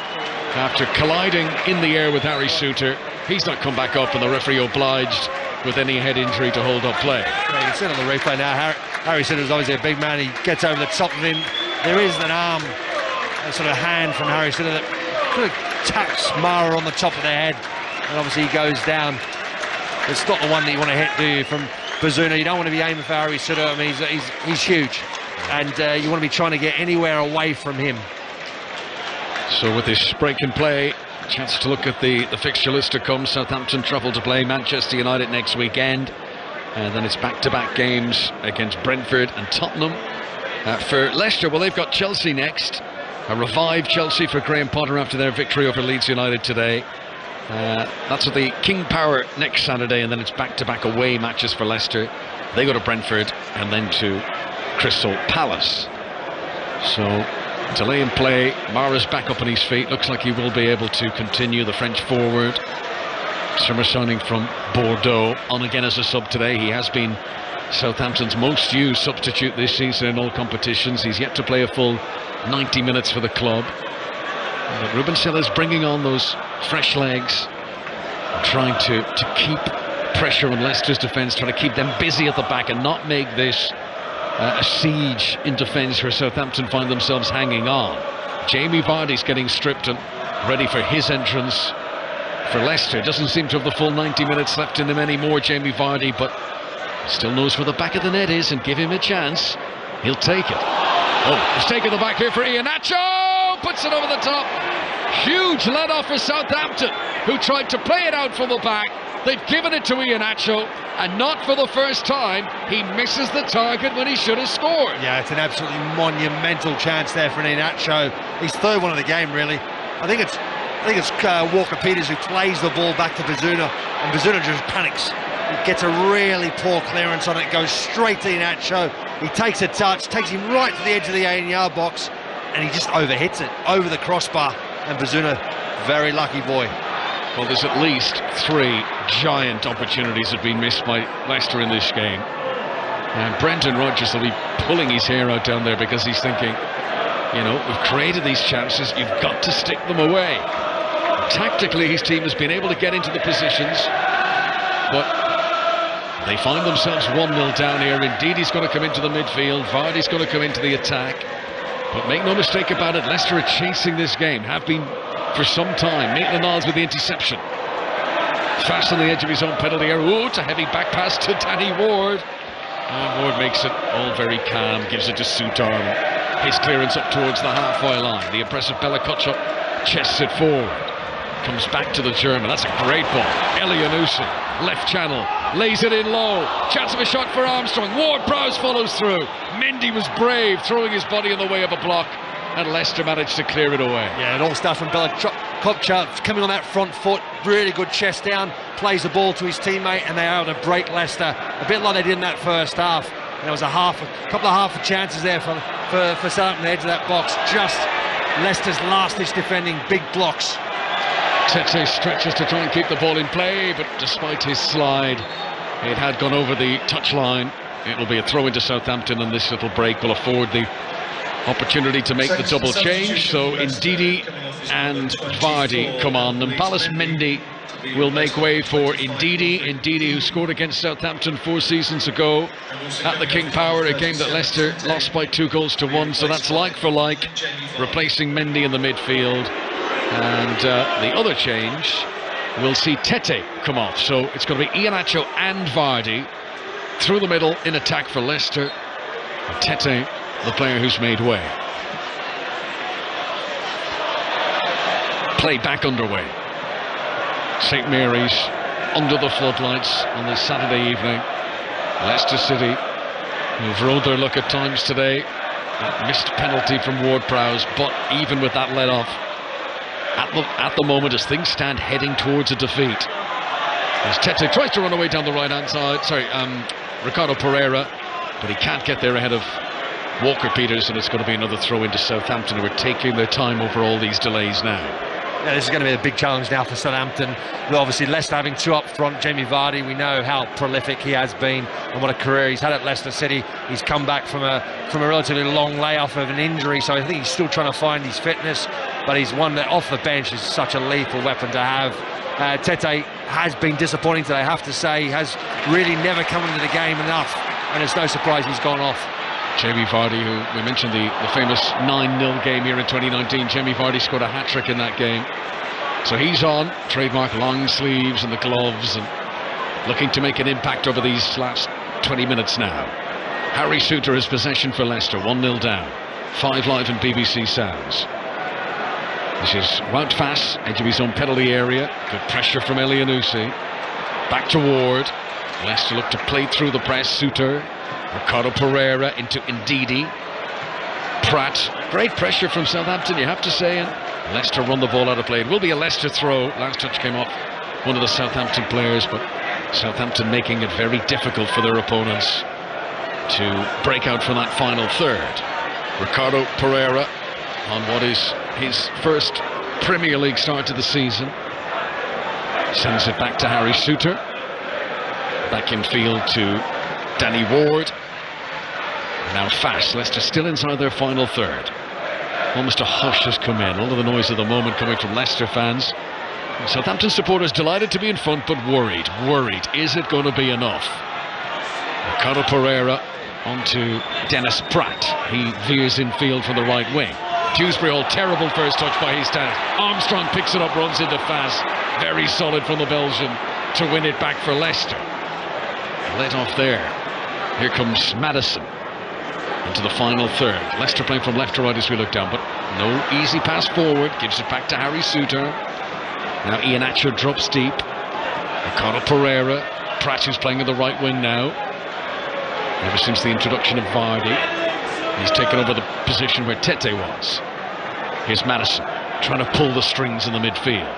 after colliding in the air with Harry Souttar. He's not come back up, and the referee obliged with any head injury to hold up play. Yeah, you can see it on the replay now. Harry Souttar's obviously a big man. He gets over the top of him. There is an arm, a sort of hand from Harry Souttar that sort of taps Mara on the top of the head, and obviously he goes down. It's not the one that you want to hit, do you, from Bazunu? You don't want to be aiming for Harry Souttar. I mean, he's huge, and you want to be trying to get anywhere away from him. So with this break in play, chance to look at the fixture list to come. Southampton travel to play Manchester United next weekend, and then it's back-to-back games against Brentford and Tottenham. For Leicester, well, they've got Chelsea next, a revived Chelsea for Graham Potter after their victory over Leeds United today. That's at the King Power next Saturday, and then it's back-to-back away matches for Leicester. They go to Brentford and then to Crystal Palace. So delay in play. Mara's back up on his feet. Looks like he will be able to continue. The French forward, summer signing from Bordeaux, on again as a sub today. He has been Southampton's most used substitute this season in all competitions. He's yet to play a full 90 minutes for the club. But Ruben Seller's bringing on those fresh legs, trying to keep pressure on Leicester's defence, trying to keep them busy at the back and not make this a siege in defence where Southampton find themselves hanging on. Jamie Vardy's getting stripped and ready for his entrance for Leicester. Doesn't seem to have the full 90 minutes left in him anymore, Jamie Vardy, but still knows where the back of the net is, and give him a chance, he'll take it. Oh, he's taking the back here for Iheanacho, puts it over the top. Huge let off for Southampton, who tried to play it out from the back. They've given it to Iheanacho, and not for the first time, he misses the target when he should have scored. Yeah, it's an absolutely monumental chance there for Iheanacho. His third one of the game, really. I think it's Walker Peters who plays the ball back to Bazunu, and Bazunu just panics. He gets a really poor clearance on it, goes straight to Iheanacho. He takes a touch, takes him right to the edge of the 18-yard box, and he just overhits it over the crossbar. And Bazunu, very lucky boy. Well, there's at least 3 giant opportunities have been missed by Leicester in this game. And Brendan Rodgers will be pulling his hair out down there because he's thinking, you know, we've created these chances, you've got to stick them away. Tactically, his team has been able to get into the positions, but they find themselves 1-0 down here. Indeed, he's going to come into the midfield. Vardy's going to come into the attack. But make no mistake about it, Leicester are chasing this game, have been for some time. Maitland-Niles with the interception. Fast on the edge of his own penalty area. Ooh, it's a heavy back pass to Danny Ward. And Ward makes it all very calm, gives it to Souttar. His clearance up towards the halfway line. The impressive Bella Kotchap chests it forward. Comes back to the German. That's a great ball. Elyounoussi, left channel, lays it in low. Chance of a shot for Armstrong. Ward-Prowse follows through. Mendy was brave, throwing his body in the way of a block, and Leicester managed to clear it away. Yeah, it all starts from Bella Kotchap coming on that front foot. Really good chest down, plays the ball to his teammate, and they are able to break Leicester. A bit like they did in that first half. And there was a couple of half chances there for Southampton on the edge of that box. Just Leicester's last-ditch defending, big blocks. Tete stretches to try and keep the ball in play, but despite his slide, it had gone over the touchline. It will be a throw into Southampton, and this little break will afford the opportunity to make the double change. So Ndidi and Vardy come on, and Palace Mendy will make way for Ndidi, who scored against Southampton 4 seasons ago at the King Power, a game that Leicester lost by 2-1. So that's like for like, replacing Mendy in the midfield. And the other change, we'll see Tete come off. So it's going to be Iheanacho and Vardy through the middle in attack for Leicester. And Tete, the player who's made way. Play back underway. St Mary's under the floodlights on this Saturday evening. Leicester City, who've rode their luck at times today. That missed penalty from Ward-Prowse, but even with that let-off, at the moment, as things stand, heading towards a defeat. As Tete tries to run away down the right-hand side, Ricardo Pereira but he can't get there ahead of Walker-Peters, and it's going to be another throw into Southampton, who are taking their time over all these delays now. Yeah, this is going to be a big challenge now for Southampton. Obviously, Leicester having two up front. Jamie Vardy, we know how prolific he has been and what a career he's had at Leicester City. He's come back from a relatively long layoff of an injury, so I think he's still trying to find his fitness, but he's one that off the bench is such a lethal weapon to have. Tete has been disappointing today, I have to say. He has really never come into the game enough, and it's no surprise he's gone off. Jamie Vardy, who we mentioned the famous 9-0 game here in 2019. Jamie Vardy scored a hat-trick in that game. So he's on, trademark long sleeves and the gloves, and looking to make an impact over these last 20 minutes now. Harry Souttar has possession for Leicester, 1-0 down. 5 live in BBC Sounds. This is Wout Faes, edge of his own penalty area. Good pressure from Elyounoussi. Back to Ward. Leicester look to play through the press. Souttar. Ricardo Pereira into Ndidi. Pratt. Great pressure from Southampton, you have to say, and Leicester run the ball out of play. It will be a Leicester throw. Last touch came off one of the Southampton players, but Southampton making it very difficult for their opponents to break out from that final third. Ricardo Pereira on what is his first Premier League start to the season. Sends it back to Harry Souttar. Back in field to Danny Ward. Now Faes. Leicester still inside their final third. Almost a hush has come in. All of the noise of the moment coming from Leicester fans. Southampton supporters delighted to be in front, but worried. Is it going to be enough? Ricardo Pereira onto Dennis Pratt. He veers in field from the right wing. Dewsbury, all terrible first touch by his stand. Armstrong picks it up, runs into Faes. Very solid from the Belgian to win it back for Leicester. Let off there. Here comes Maddison into the final third. Leicester playing from left to right as we look down, but no easy pass forward. Gives it back to Harry Souttar. Now Iheanacho drops deep. Ricardo Pereira. Pratt, who's playing in the right wing now. Ever since the introduction of Vardy, he's taken over the position where Tete was. Here's Maddison trying to pull the strings in the midfield.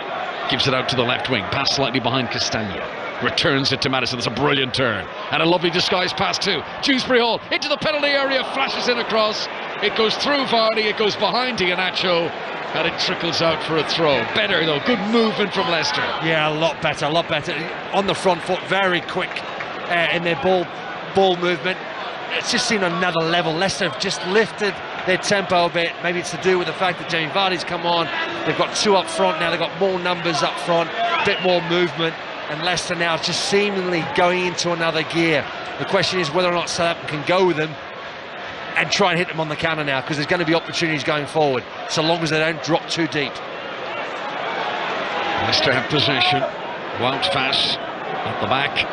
Gives it out to the left wing. Pass slightly behind Castagna. Returns it to Maddison. It's a brilliant turn. And a lovely disguised pass too. Dewsbury Hall into the penalty area. Flashes in across. It goes through Vardy. It goes behind Iheanacho. And it trickles out for a throw. Better though. Good movement from Leicester. Yeah, a lot better. On the front foot. Very quick in their ball movement. It's just seen another level. Leicester have just lifted their tempo a bit. Maybe it's to do with the fact that Jamie Vardy's come on. They've got two up front now. They've got more numbers up front. A bit more movement. And Leicester now just seemingly going into another gear. The question is whether or not Southampton can go with them and try and hit them on the counter now, because there's going to be opportunities going forward, so long as they don't drop too deep. Leicester have possession. Wout Faes at the back,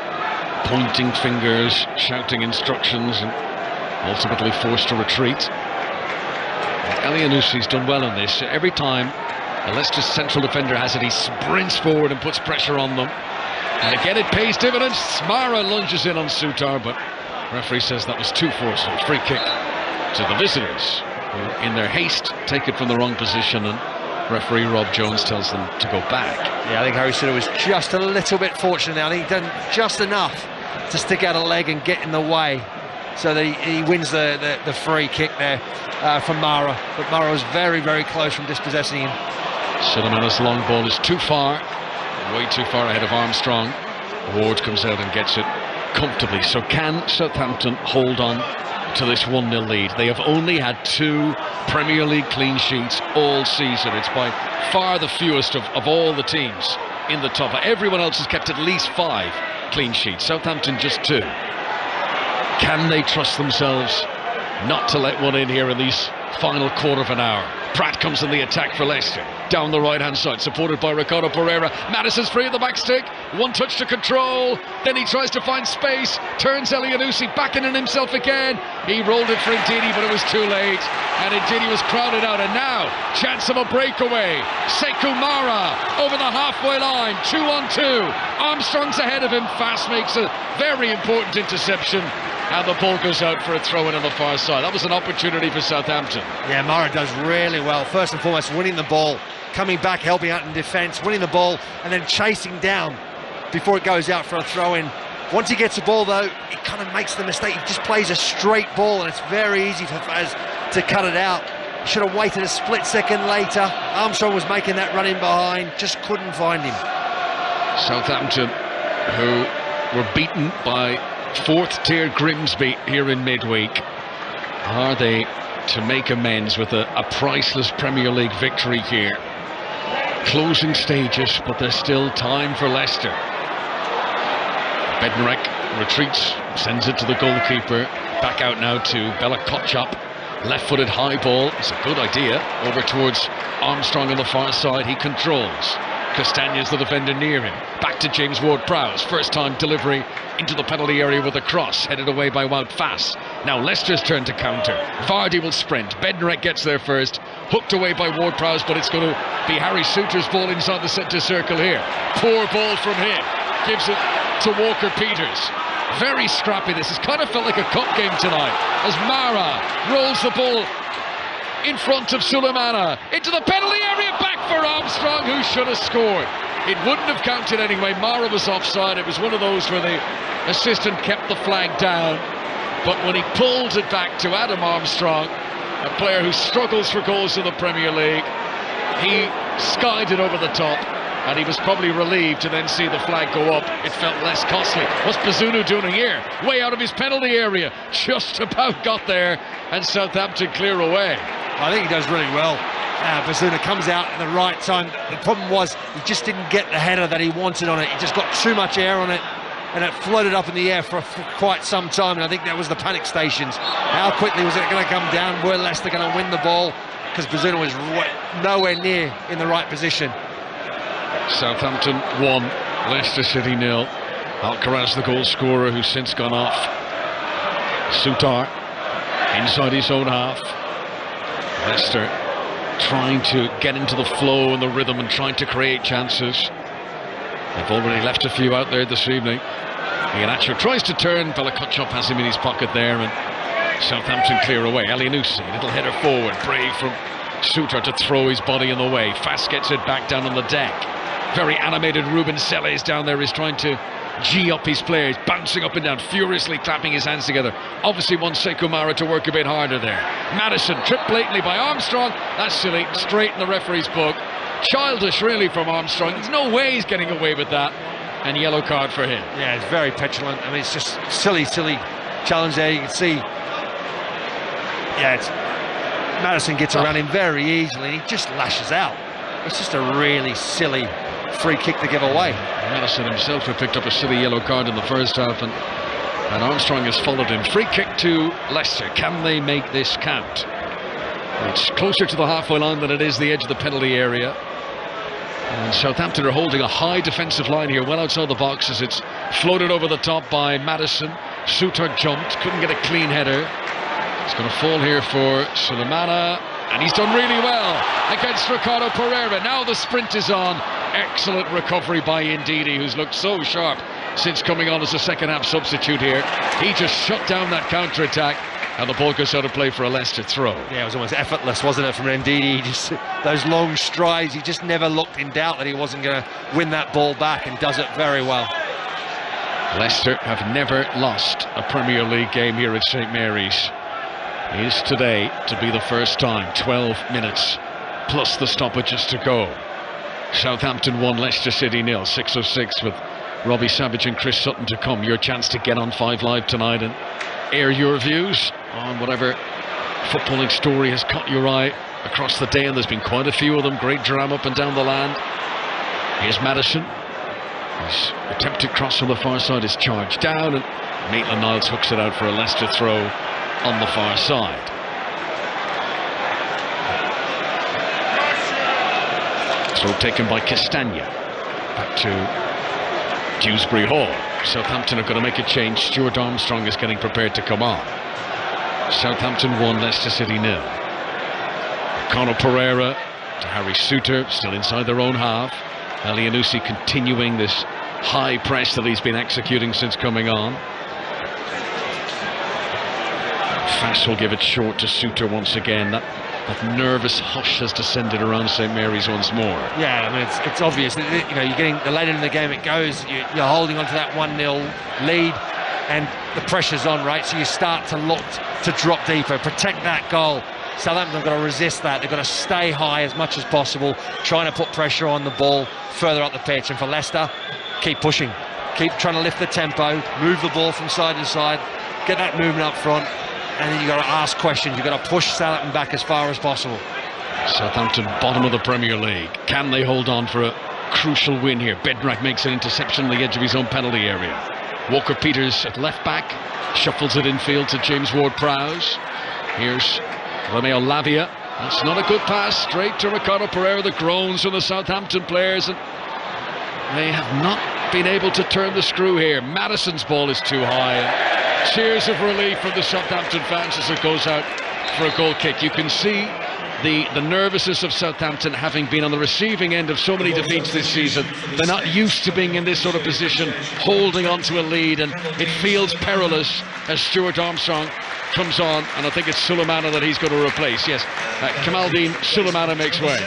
pointing fingers, shouting instructions, and ultimately forced to retreat. Elyounoussi done well on this. Every time a Leicester central defender has it, he sprints forward and puts pressure on them. And again, it pays dividends. Mara lunges in on Souttar, but referee says that was too forceful. Free kick to the visitors, who in their haste take it from the wrong position, and referee Rob Jones tells them to go back. Yeah, I think Harry Souttar was just a little bit fortunate now. I think he'd done just enough to stick out a leg and get in the way, so that he wins the free kick there from Mara. But Mara was very, very close from dispossessing him. Silamanis' long ball is too far, way too far ahead of Armstrong. Ward comes out and gets it comfortably. So can Southampton hold on to this 1-0 lead? They have only had 2 Premier League clean sheets all season. It's by far the fewest of all the teams in the top. Everyone else has kept at least 5 clean sheets. Southampton just 2. Can they trust themselves not to let one in here in these final quarter of an hour? Pratt comes in the attack for Leicester, down the right hand side, supported by Ricardo Pereira. Maddison's free at the back stick, one touch to control, then he tries to find space, turns Elyounoussi back in himself again. He rolled it for Ndidi, but it was too late, and Ndidi was crowded out. And now chance of a breakaway. Sekou Mara over the halfway line, 2-on-2. Armstrong's ahead of him. Faes makes a very important interception, and the ball goes out for a throw-in on the far side. That was an opportunity for Southampton. Yeah, Mara does really well. First and foremost, winning the ball, coming back, helping out in defence, winning the ball, and then chasing down before it goes out for a throw-in Once he gets the ball, though, he kind of makes the mistake. He just plays a straight ball, and it's very easy for Faz to cut it out. He should have waited a split second later. Armstrong was making that run in behind, just couldn't find him. Southampton, who were beaten by fourth-tier Grimsby here in midweek, are they to make amends with a priceless Premier League victory here? Closing stages, but there's still time for Leicester. Bednarek retreats, sends it to the goalkeeper. Back out now to Bella Kotchap. Left-footed high ball. It's a good idea. Over towards Armstrong on the far side. He controls. Castagne's the defender near him. Back to James Ward-Prowse. First time delivery into the penalty area with a cross. Headed away by Wout Faes. Now Leicester's turn to counter. Vardy will sprint. Bednarek gets there first. Hooked away by Ward-Prowse, but it's going to be Harry Souttar's ball inside the centre circle here. Poor ball from him. Gives it to Walker-Peters. Very scrappy this. It's kind of felt like a cup game tonight as Mara rolls the ball in front of Sulemana into the penalty area, back for Armstrong, who should have scored. It wouldn't have counted anyway. Mara was offside. It was one of those where the assistant kept the flag down, but when he pulled it back to Adam Armstrong, a player who struggles for goals in the Premier League, he skied it over the top. And he was probably relieved to then see the flag go up. It felt less costly. What's Bazunu doing here? Way out of his penalty area. Just about got there, and Southampton clear away. I think he does really well. Bazunu comes out at the right time. The problem was he just didn't get the header that he wanted on it. He just got too much air on it, and it floated up in the air for quite some time. And I think that was the panic stations. How quickly was it going to come down? Were Leicester going to win the ball? Because Bazunu was nowhere near in the right position. Southampton 1, Leicester City 0. Alcaraz the goal scorer, who's since gone off. Souttar inside his own half. Leicester trying to get into the flow and the rhythm and trying to create chances. They've already left a few out there this evening. Iheanacho tries to turn. Bella Kotchap has him in his pocket there, and Southampton clear away. Elyounoussi, little header forward, brave from Souttar to throw his body in the way. Faes gets it back down on the deck. Very animated Ruben Selles down there is trying to G up his players, bouncing up and down, furiously clapping his hands together. Obviously wants Sekou Mara to work a bit harder there. Maddison tripped blatantly by Armstrong. That's silly, straight in the referee's book. Childish really from Armstrong. There's no way he's getting away with that. And yellow card for him. Yeah, it's very petulant. I mean, it's just silly challenge there. You can see, Maddison gets around him very easily and he just lashes out. It's just a really silly free kick to give away. Maddison himself had picked up a silly yellow card in the first half, and Armstrong has followed him. Free kick to Leicester. Can they make this count? It's closer to the halfway line than it is the edge of the penalty area. And Southampton are holding a high defensive line here, well outside the box, as it's floated over the top by Maddison. Souttar jumped, couldn't get a clean header. It's going to fall here for Sulemana, and he's done really well against Ricardo Pereira. Now the sprint is on. Excellent recovery by Ndidi, who's looked so sharp since coming on as a second half substitute here. He just shut down that counter-attack, and the ball goes out of play for a Leicester throw. Yeah, it was almost effortless, wasn't it, from Ndidi? Just those long strides, he just never looked in doubt that he wasn't going to win that ball back, and does it very well. Leicester have never lost a Premier League game here at St Mary's. It is today to be the first time. 12 minutes plus the stoppages to go. Southampton 1, Leicester City 0. 6:06 with Robbie Savage and Chris Sutton to come. Your chance to get on 5 Live tonight and air your views on whatever footballing story has caught your eye across the day, and there's been quite a few of them. Great drama up and down the land. Here's Maddison. His attempted cross on the far side is charged down, and Maitland-Niles hooks it out for a Leicester throw on the far side. Throw taken by Castagna. Back to Dewsbury Hall. Southampton are going to make a change. Stuart Armstrong is getting prepared to come on. Southampton 1, Leicester City 0. Ricardo Pereira to Harry Souttar, still inside their own half. Elyounoussi continuing this high press that he's been executing since coming on. Faes will give it short to Souttar once again. That That nervous hush has descended around St Mary's once more. Yeah, I mean, it's obvious. You know, you're getting the later in the game it goes, you're holding on to that 1-0 lead, and the pressure's on, right? So you start to look to drop deeper, protect that goal. Southampton have got to resist that. They've got to stay high as much as possible, trying to put pressure on the ball further up the pitch. And for Leicester, keep pushing, keep trying to lift the tempo, move the ball from side to side, get that movement up front. And then you've got to ask questions. You've got to push Southampton back as far as possible. Southampton, bottom of the Premier League. Can they hold on for a crucial win here? Bednarik makes an interception on the edge of his own penalty area. Walker-Peters at left back, shuffles it infield to James Ward-Prowse. Here's Romeo Lavia. That's not a good pass. Straight to Ricardo Pereira. The groans from the Southampton players. And they have not been able to turn the screw here. Madison's ball is too high. Cheers of relief from the Southampton fans as it goes out for a goal kick. You can see the nervousness of Southampton, having been on the receiving end of so many defeats this season. They're not used to being in this sort of position, holding on to a lead, and it feels perilous as Stuart Armstrong comes on, and I think it's Sulemana that he's going to replace. Yes, Kamaldeen Sulemana makes way.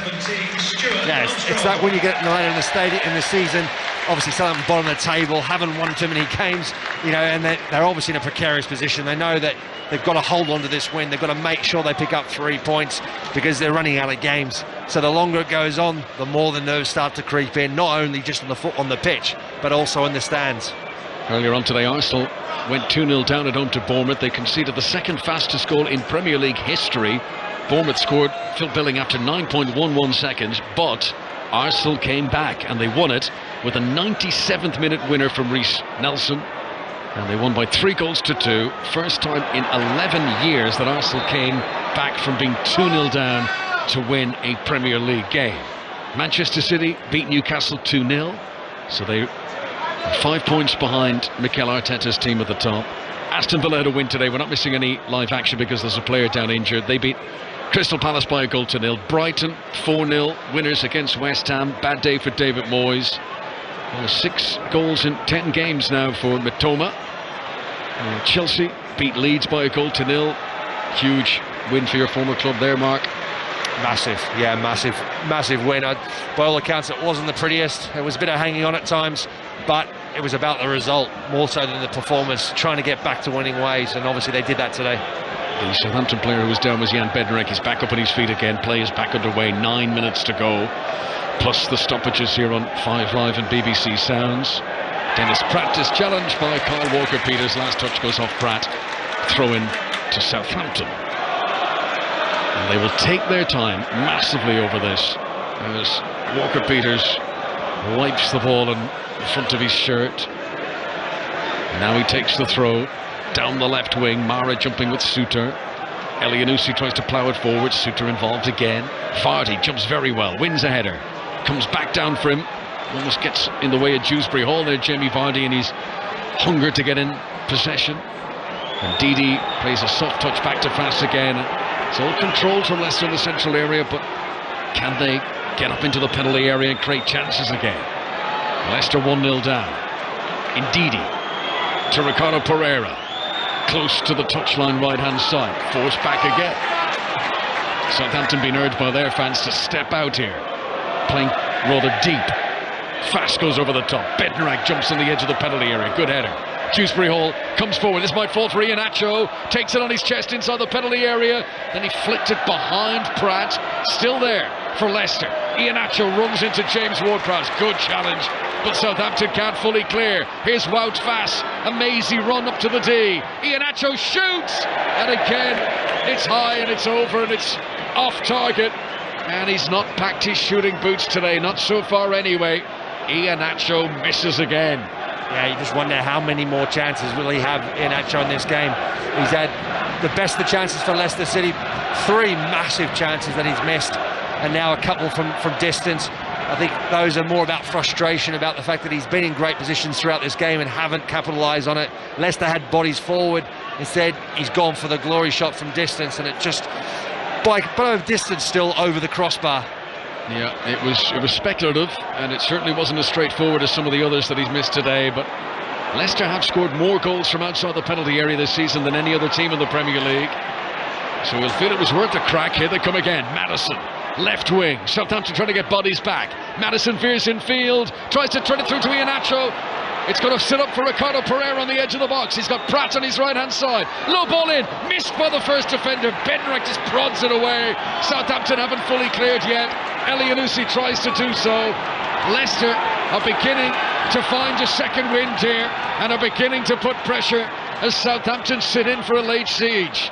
Yeah, it's that when you get later in the stadium in the season. Obviously, Southampton bottom of the table, haven't won too many games, you know, and they're obviously in a precarious position. They know that they've got to hold on to this win. They've got to make sure they pick up 3 points because they're running out of games. So the longer it goes on, the more the nerves start to creep in, not only just on the pitch, but also in the stands. Earlier on today, Arsenal went 2-0 down at home to Bournemouth. They conceded the second fastest goal in Premier League history. Bournemouth scored Phil Billing after 9.11 seconds, but Arsenal came back and they won it with a 97th minute winner from Reece Nelson, and they won by 3-2. First time in 11 years that Arsenal came back from being 2-0 down to win a Premier League game. Manchester City beat Newcastle 2-0, so they are 5 points behind Mikel Arteta's team at the top. Aston Villa had a win today. We're not missing any live action because there's a player down injured. They beat Crystal Palace by 1-0. Brighton 4-0 winners against West Ham. Bad day for David Moyes. 6 goals in 10 games now for Mitoma. Chelsea beat Leeds by 1-0. Huge win for your former club there, Mark. Massive win. By all accounts, it wasn't the prettiest. It was a bit of hanging on at times, but it was about the result more so than the performance, trying to get back to winning ways, and obviously they did that today. The Southampton player who was down was Jan Bednarik. He's back up on his feet again. Play is back underway. 9 minutes to go, plus the stoppages here on 5 Live and BBC Sounds. Dennis Pratt is challenged by Kyle Walker-Peters. Last touch goes off Pratt. Throw in to Southampton. And they will take their time massively over this as Walker-Peters wipes the ball in front of his shirt. Now he takes the throw down the left wing. Mara jumping with Suter. Elianusi tries to plough it forward. Suter involved again. Vardy jumps very well, wins a header, comes back down for him, almost gets in the way of Dewsbury Hall there, Jamie Vardy, and he's hunger to get in possession. And Didi plays a soft touch back to Fass again. It's all controlled from Leicester in the central area, but can they get up into the penalty area and create chances again? Leicester 1-0 down. Ndidi to Ricardo Pereira, close to the touchline right hand side, forced back again. Southampton being urged by their fans to step out here, playing rather deep. Fass goes over the top. Bednarik jumps on the edge of the penalty area. Good header. Dewsbury Hall comes forward. This might fall for Iheanacho. Takes it on his chest inside the penalty area. Then he flicked it behind Pratt. Still there for Leicester. Iheanacho runs into James Ward-Prowse. Good challenge, but Southampton can't fully clear. Here's Wout Fass. A mazy run up to the D. Iheanacho shoots, and again it's high and it's over and it's off target. And he's not packed his shooting boots today, not so far anyway. Iheanacho misses again. Yeah, you just wonder how many more chances will he have Iheanacho in this game. He's had the best of chances for Leicester City. 3 massive chances that he's missed, and now a couple from distance. I think those are more about frustration, about the fact that he's been in great positions throughout this game and haven't capitalised on it. Leicester had bodies forward. Instead, he's gone for the glory shot from distance, and it just, by distance, still over the crossbar. Yeah, it was speculative, and it certainly wasn't as straightforward as some of the others that he's missed today, but Leicester have scored more goals from outside the penalty area this season than any other team in the Premier League. So he'll feel it was worth a crack. Here they come again. Maddison, left wing. Southampton trying to get bodies back. Maddison veers in field, tries to turn it through to Iheanacho. It's going to sit up for Ricardo Pereira on the edge of the box. He's got Pratt on his right-hand side. Low ball in, missed by the first defender. Bednarek just prods it away. Southampton haven't fully cleared yet. Elyounoussi tries to do so. Leicester are beginning to find a second wind here and are beginning to put pressure as Southampton sit in for a late siege.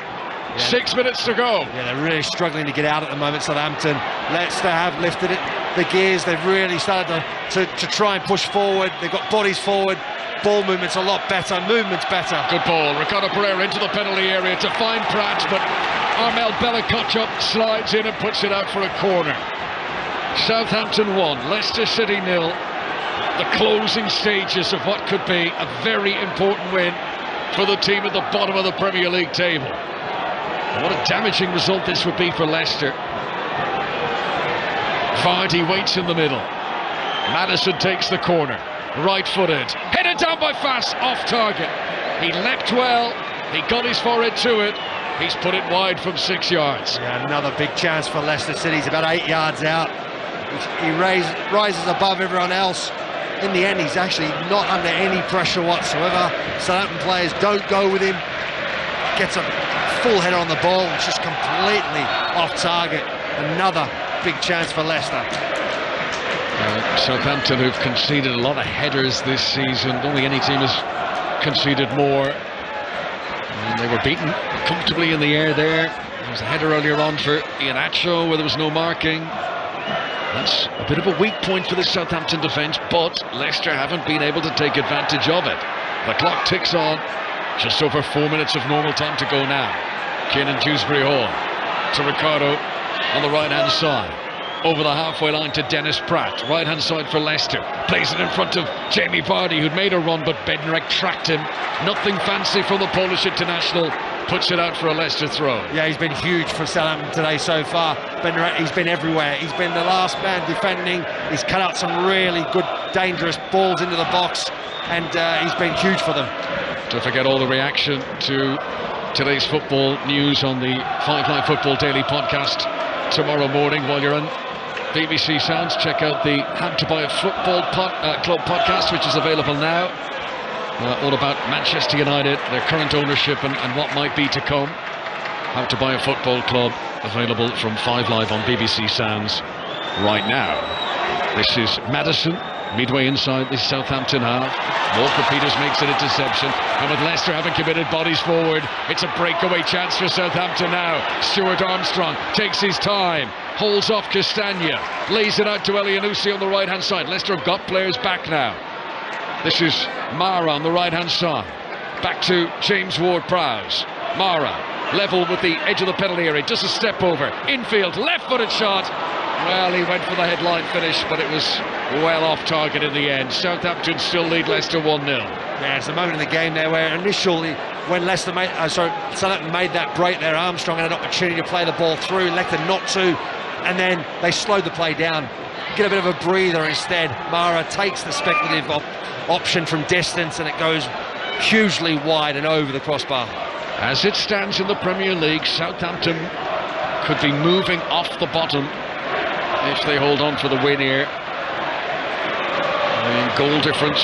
6 minutes to go. Yeah, they're really struggling to get out at the moment, Southampton. Leicester have lifted the gears. They've really started to try and push forward. They've got bodies forward. Ball movement's a lot better. Movement's better. Good ball. Ricardo Pereira into the penalty area to find Pratt, but Armel Bella-Kotchap slides in and puts it out for a corner. Southampton 1, Leicester City 0. The closing stages of what could be a very important win for the team at the bottom of the Premier League table. What a damaging result this would be for Leicester. Vardy waits in the middle. Maddison takes the corner. Right-footed. Headed down by Fass. Off target. He leapt well. He got his forehead to it. He's put it wide from 6 yards. Yeah, another big chance for Leicester City. He's about 8 yards out. He rises above everyone else. In the end, he's actually not under any pressure whatsoever. Southampton players don't go with him. Gets a full header on the ball. It's just completely off target. Another big chance for Leicester. Southampton, who've conceded a lot of headers this season. Don't think any team has conceded more. And they were beaten comfortably in the air there. There was a header earlier on for Iheanacho where there was no marking. That's a bit of a weak point for the Southampton defence, but Leicester haven't been able to take advantage of it. The clock ticks on. Just over 4 minutes of normal time to go now. Kiernan Dewsbury Hall to Ricardo on the right-hand side. Over the halfway line to Dennis Pratt. Right-hand side for Leicester. Plays it in front of Jamie Vardy, who'd made a run, but Bednarek tracked him. Nothing fancy from the Polish international. Puts it out for a Leicester throw. Yeah, he's been huge for Southampton today so far. Bednarek, he's been everywhere. He's been the last man defending. He's cut out some really good, dangerous balls into the box, and he's been huge for them. Don't forget all the reaction to today's football news on the 5 Live Football Daily podcast tomorrow morning. While you're on BBC Sounds, check out the How to Buy a Football Club podcast, which is available now. All about Manchester United, their current ownership and what might be to come. How to Buy a Football Club, available from 5 Live on BBC Sounds right now. This is Maddison, midway inside the Southampton half. Walker Peters makes an interception, and with Leicester having committed bodies forward, it's a breakaway chance for Southampton now. Stuart Armstrong takes his time, holds off Castagna, lays it out to Elyounoussi on the right-hand side. Leicester have got players back now. This is Mara on the right-hand side. Back to James Ward-Prowse. Mara, level with the edge of the penalty area, just a step over. Infield, left-footed shot. Well, he went for the headline finish, but it was well off target in the end. Southampton still lead Leicester 1-0. Yeah, it's a moment in the game there where initially, when Southampton made that break there, Armstrong had an opportunity to play the ball through, elected not to, and then they slowed the play down. Get a bit of a breather instead. Mara takes the speculative option from distance, and it goes hugely wide and over the crossbar. As it stands in the Premier League, Southampton could be moving off the bottom if they hold on for the win here. Goal difference,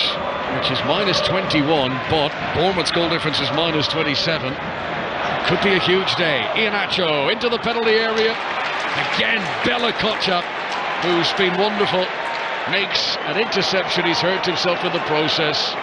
which is minus 21, but Bournemouth's goal difference is minus 27. Could be a huge day. Iheanacho into the penalty area. Again, Bella-Kotchap, who's been wonderful, makes an interception. He's hurt himself in the process,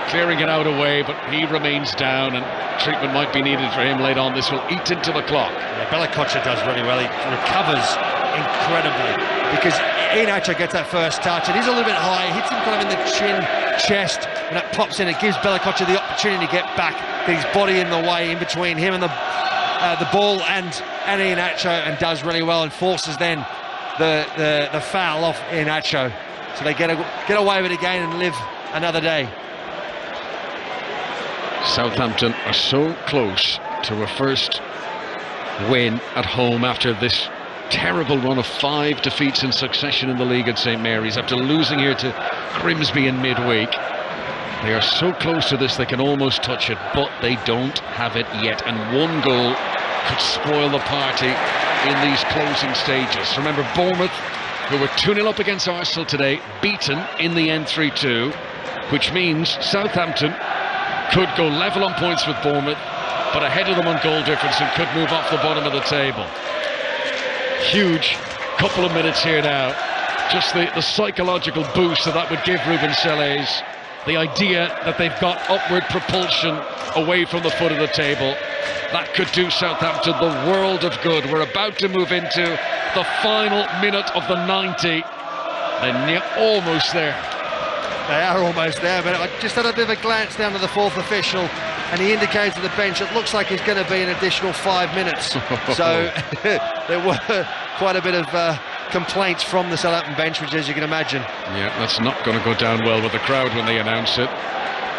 clearing it out away, but he remains down, and treatment might be needed for him late on. This will eat into the clock. Yeah, Bella-Kotchap does really well. He recovers incredibly, because Iheanacho gets that first touch, and he's a little bit high, hits him kind of in the chin, chest, and that pops in. It gives Bella-Kotchap the opportunity to get back, get his body in the way in between him and the ball and Iheanacho, and does really well, and forces then the foul off Iheanacho, so they get away with it again and live another day. Southampton are so close to a first win at home after this terrible run of 5 defeats in succession in the league at St Mary's, after losing here to Grimsby in midweek. They are so close to this they can almost touch it, but they don't have it yet, and 1 goal could spoil the party in these closing stages. Remember, Bournemouth, who were 2-0 up against Arsenal today, beaten in the end 3-2, which means Southampton could go level on points with Bournemouth, but ahead of them on goal difference and could move off the bottom of the table. Huge couple of minutes here now. Just the psychological boost that would give Ruben Selles. The idea that they've got upward propulsion away from the foot of the table. That could do Southampton the world of good. We're about to move into the final minute of the 90. They're almost there. They are almost there, but I just had a bit of a glance down to the fourth official, and he indicated to the bench it looks like it's going to be an additional 5 minutes. So there were quite a bit of complaints from the Southampton bench, which, as you can imagine. Yeah, that's not going to go down well with the crowd when they announce it.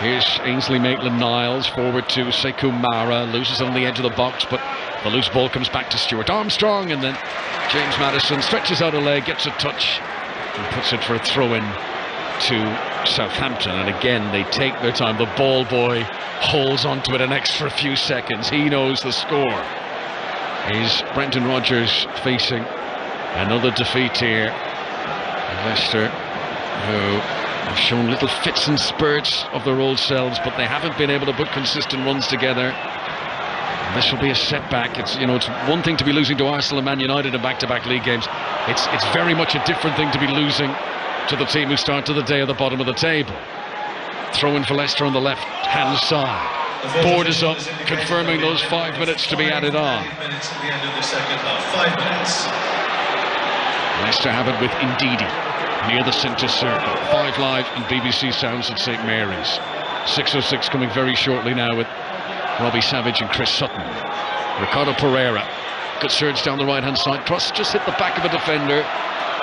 Here's Ainsley Maitland-Niles, forward to Sekou Mara, loses on the edge of the box, but the loose ball comes back to Stuart Armstrong, and then James Maddison stretches out a leg, gets a touch, and puts it for a throw-in to Southampton. And again, they take their time. The ball boy holds onto it an extra few seconds. He knows the score. Is Brendan Rodgers facing another defeat here? Leicester, who have shown little fits and spurts of their old selves, but they haven't been able to put consistent runs together. And this will be a setback. It's one thing to be losing to Arsenal and Man United in back-to-back league games. It's very much a different thing to be losing to the team who start to the day at the bottom of the table. Throw in for Leicester on the left-hand side. Board is up, confirming those 5 minutes to be added on. 5 minutes at the end of the second half. 5 minutes. Leicester have it with Ndidi near the centre circle. 5 Live and BBC Sounds at St Mary's. 6:06 coming very shortly now with Robbie Savage and Chris Sutton. Ricardo Pereira, good surge down the right-hand side. Cross just hit the back of a defender.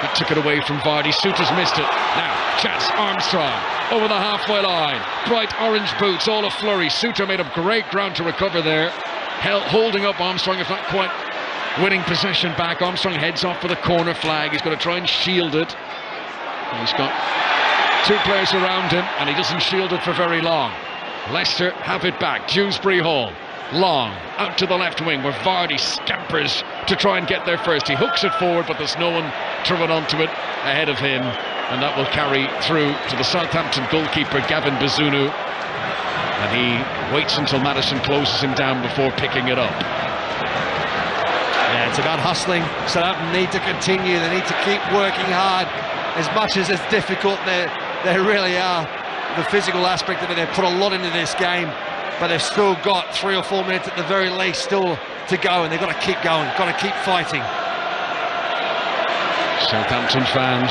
He took it away from Vardy. Souttar's missed it. Now, chance, Armstrong over the halfway line. Bright orange boots, all a flurry. Souttar made up great ground to recover there. Holding up Armstrong, if not quite winning possession back. Armstrong heads off with a corner flag. He's going to try and shield it. He's got 2 players around him, and he doesn't shield it for very long. Leicester have it back. Dewsbury Hall. Long out to the left wing where Vardy scampers to try and get there first. He hooks it forward, but there's no one to run onto it ahead of him, and that will carry through to the Southampton goalkeeper Gavin Bazunu, and he waits until Maddison closes him down before picking it up. Yeah, it's about hustling. Southampton need to continue. They need to keep working hard. As much as it's difficult, they really are. The physical aspect of it, they've put a lot into this game, but they've still got 3 or 4 minutes at the very least still to go, and they've got to keep going, got to keep fighting. Southampton fans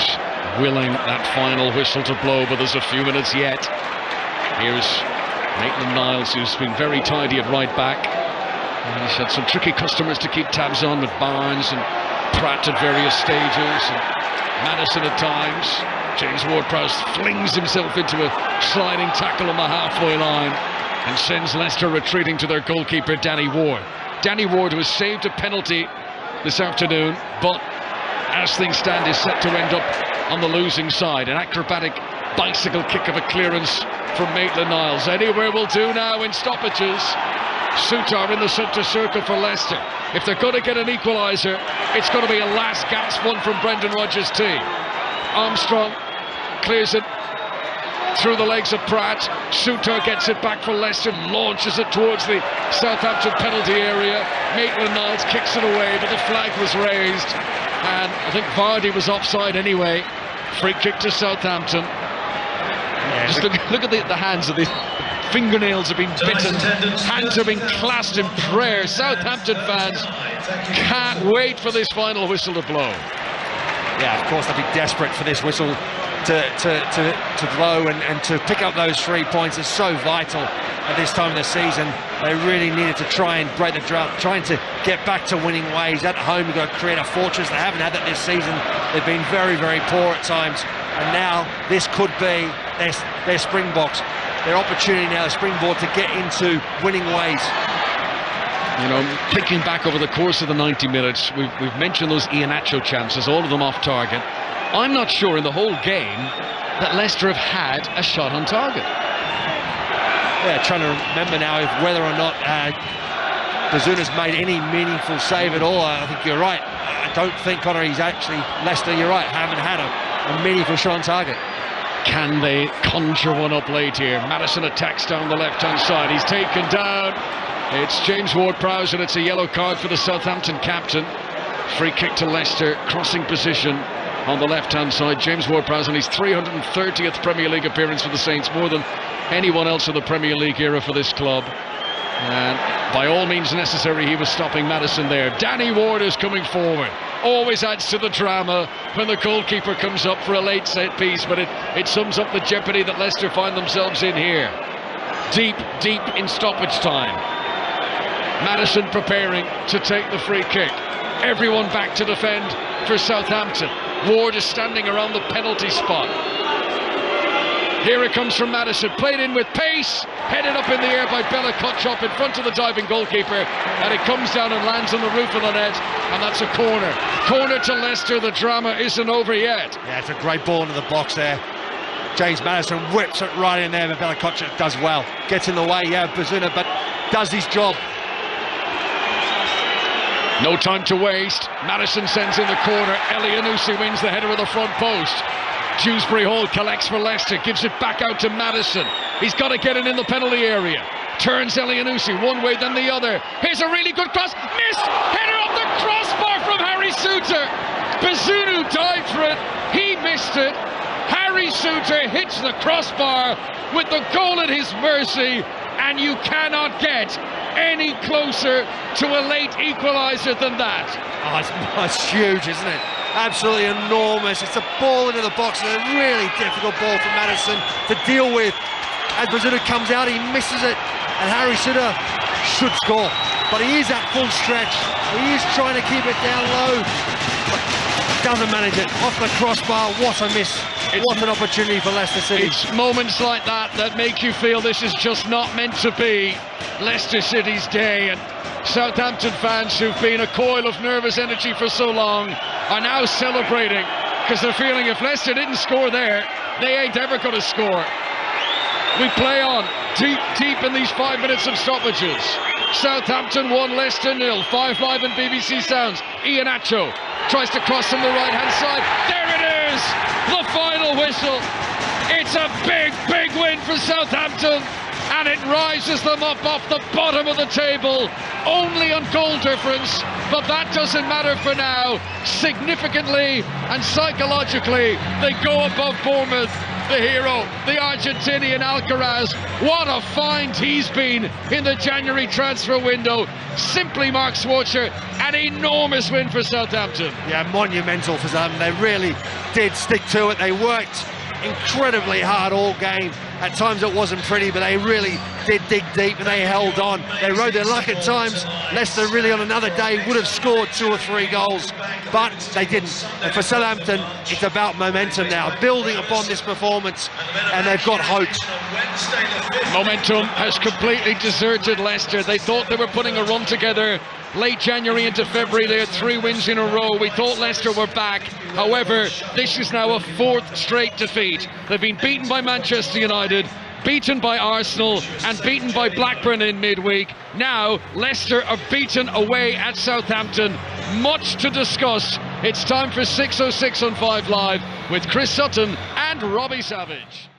willing that final whistle to blow, but there's a few minutes yet. Here's Maitland-Niles, who's been very tidy at right back. And he's had some tricky customers to keep tabs on with Barnes and Pratt at various stages, and Maddison at times. James Ward-Prowse flings himself into a sliding tackle on the halfway line and sends Leicester retreating to their goalkeeper Danny Ward. Danny Ward, who has saved a penalty this afternoon, but as things stand is set to end up on the losing side. An acrobatic bicycle kick of a clearance from Maitland-Niles. Anywhere will do now in stoppages. Souttar in the centre circle for Leicester. If they're going to get an equaliser, it's going to be a last gasp one from Brendan Rodgers' team. Armstrong clears it through the legs of Pratt. Souttar gets it back for Leicester, launches it towards the Southampton penalty area. Maitland-Niles kicks it away, but the flag was raised, and I think Vardy was offside anyway. Free kick to Southampton. Yeah, just look at the hands of these. Fingernails have been bitten, hands have been clasped in prayer. Southampton fans can't wait for this final whistle to blow. Yeah, of course they'll be desperate for this whistle to blow and to pick up those 3 points. Is so vital at this time of the season. They really needed to try and break the drought, trying to get back to winning ways. At home, you've got to create a fortress. They haven't had that this season. They've been very, very poor at times, and now this could be their springboks, their opportunity now, the springboard to get into winning ways. You know, thinking back over the course of the 90 minutes, we've mentioned those Iheanacho chances, all of them off target. I'm not sure in the whole game that Leicester have had a shot on target. Yeah, trying to remember now whether or not Bazuna's made any meaningful save at all. I think you're right. I don't think, Connor, he's actually, Leicester, you're right, haven't had a meaningful shot on target. Can they conjure one up late here? Maddison attacks down the left-hand side. He's taken down. It's James Ward-Prowse, and it's a yellow card for the Southampton captain. Free kick to Leicester, crossing position on the left-hand side. James Ward-Prowse on his 330th Premier League appearance for the Saints, more than anyone else in the Premier League era for this club. And by all means necessary, he was stopping Maddison there. Danny Ward is coming forward. Always adds to the drama when the goalkeeper comes up for a late set piece, but it sums up the jeopardy that Leicester find themselves in here. Deep in stoppage time. Maddison preparing to take the free kick. Everyone back to defend for Southampton. Ward is standing around the penalty spot. Here it comes from Maddison, played in with pace, headed up in the air by Bella Kotchop in front of the diving goalkeeper, and it comes down and lands on the roof of the net, and that's a corner. Corner to Leicester, the drama isn't over yet. Yeah, it's a great ball into the box there. James Maddison whips it right in there, but Bella Kotchop does well. Gets in the way, Bazuna, but does his job. No time to waste. Maddison sends in the corner. Elyounoussi wins the header of the front post. Dewsbury Hall collects for Leicester, gives it back out to Maddison. He's got to get it in the penalty area. Turns Elyounoussi one way, then the other. Here's a really good cross. Missed! Header off the crossbar from Harry Souttar. Bazunu dived for it. He missed it. Harry Souttar hits the crossbar with the goal at his mercy, and you cannot get any closer to a late equaliser than that. Oh, it's huge, isn't it? Absolutely enormous. It's a ball into the box, and a really difficult ball for Maddison to deal with. As Bazuna comes out, he misses it, and Harry Souttar should score. But he is at full stretch. He is trying to keep it down low. Doesn't manage it. Off the crossbar. What a miss. What an opportunity for Leicester City. It's moments like that that make you feel this is just not meant to be Leicester City's day. And Southampton fans who've been a coil of nervous energy for so long are now celebrating, because they're feeling if Leicester didn't score there, they ain't ever going to score. We play on deep in these 5 minutes of stoppages. Southampton 1, Leicester 0. 5 Live and BBC Sounds. Iheanacho tries to cross from the right hand side. There it is, the final whistle. It's a big win for Southampton, and it rises them up off the bottom of the table, only on goal difference, but that doesn't matter for now. Significantly and psychologically, they go above Bournemouth. The hero, the Argentinian Alcaraz, what a find he's been in the January transfer window. Simply, Mark Schwarzer, an enormous win for Southampton. Yeah, monumental for them. They really did stick to it. They worked incredibly hard all game. At times it wasn't pretty, but they really did dig deep and they held on. They rode their luck at times. Leicester really on another day would have scored 2 or 3 goals, but they didn't. And for Southampton, it's about momentum now, building upon this performance, and they've got hope. Momentum has completely deserted Leicester. They thought they were putting a run together late January into February. They had 3 wins in a row. We thought Leicester were back. However, this is now a 4th straight defeat. They've been beaten by Manchester United, beaten by Arsenal, and beaten by Blackburn in midweek. Now Leicester are beaten away at Southampton. Much to discuss. It's time for 606 on 5 Live with Chris Sutton and Robbie Savage.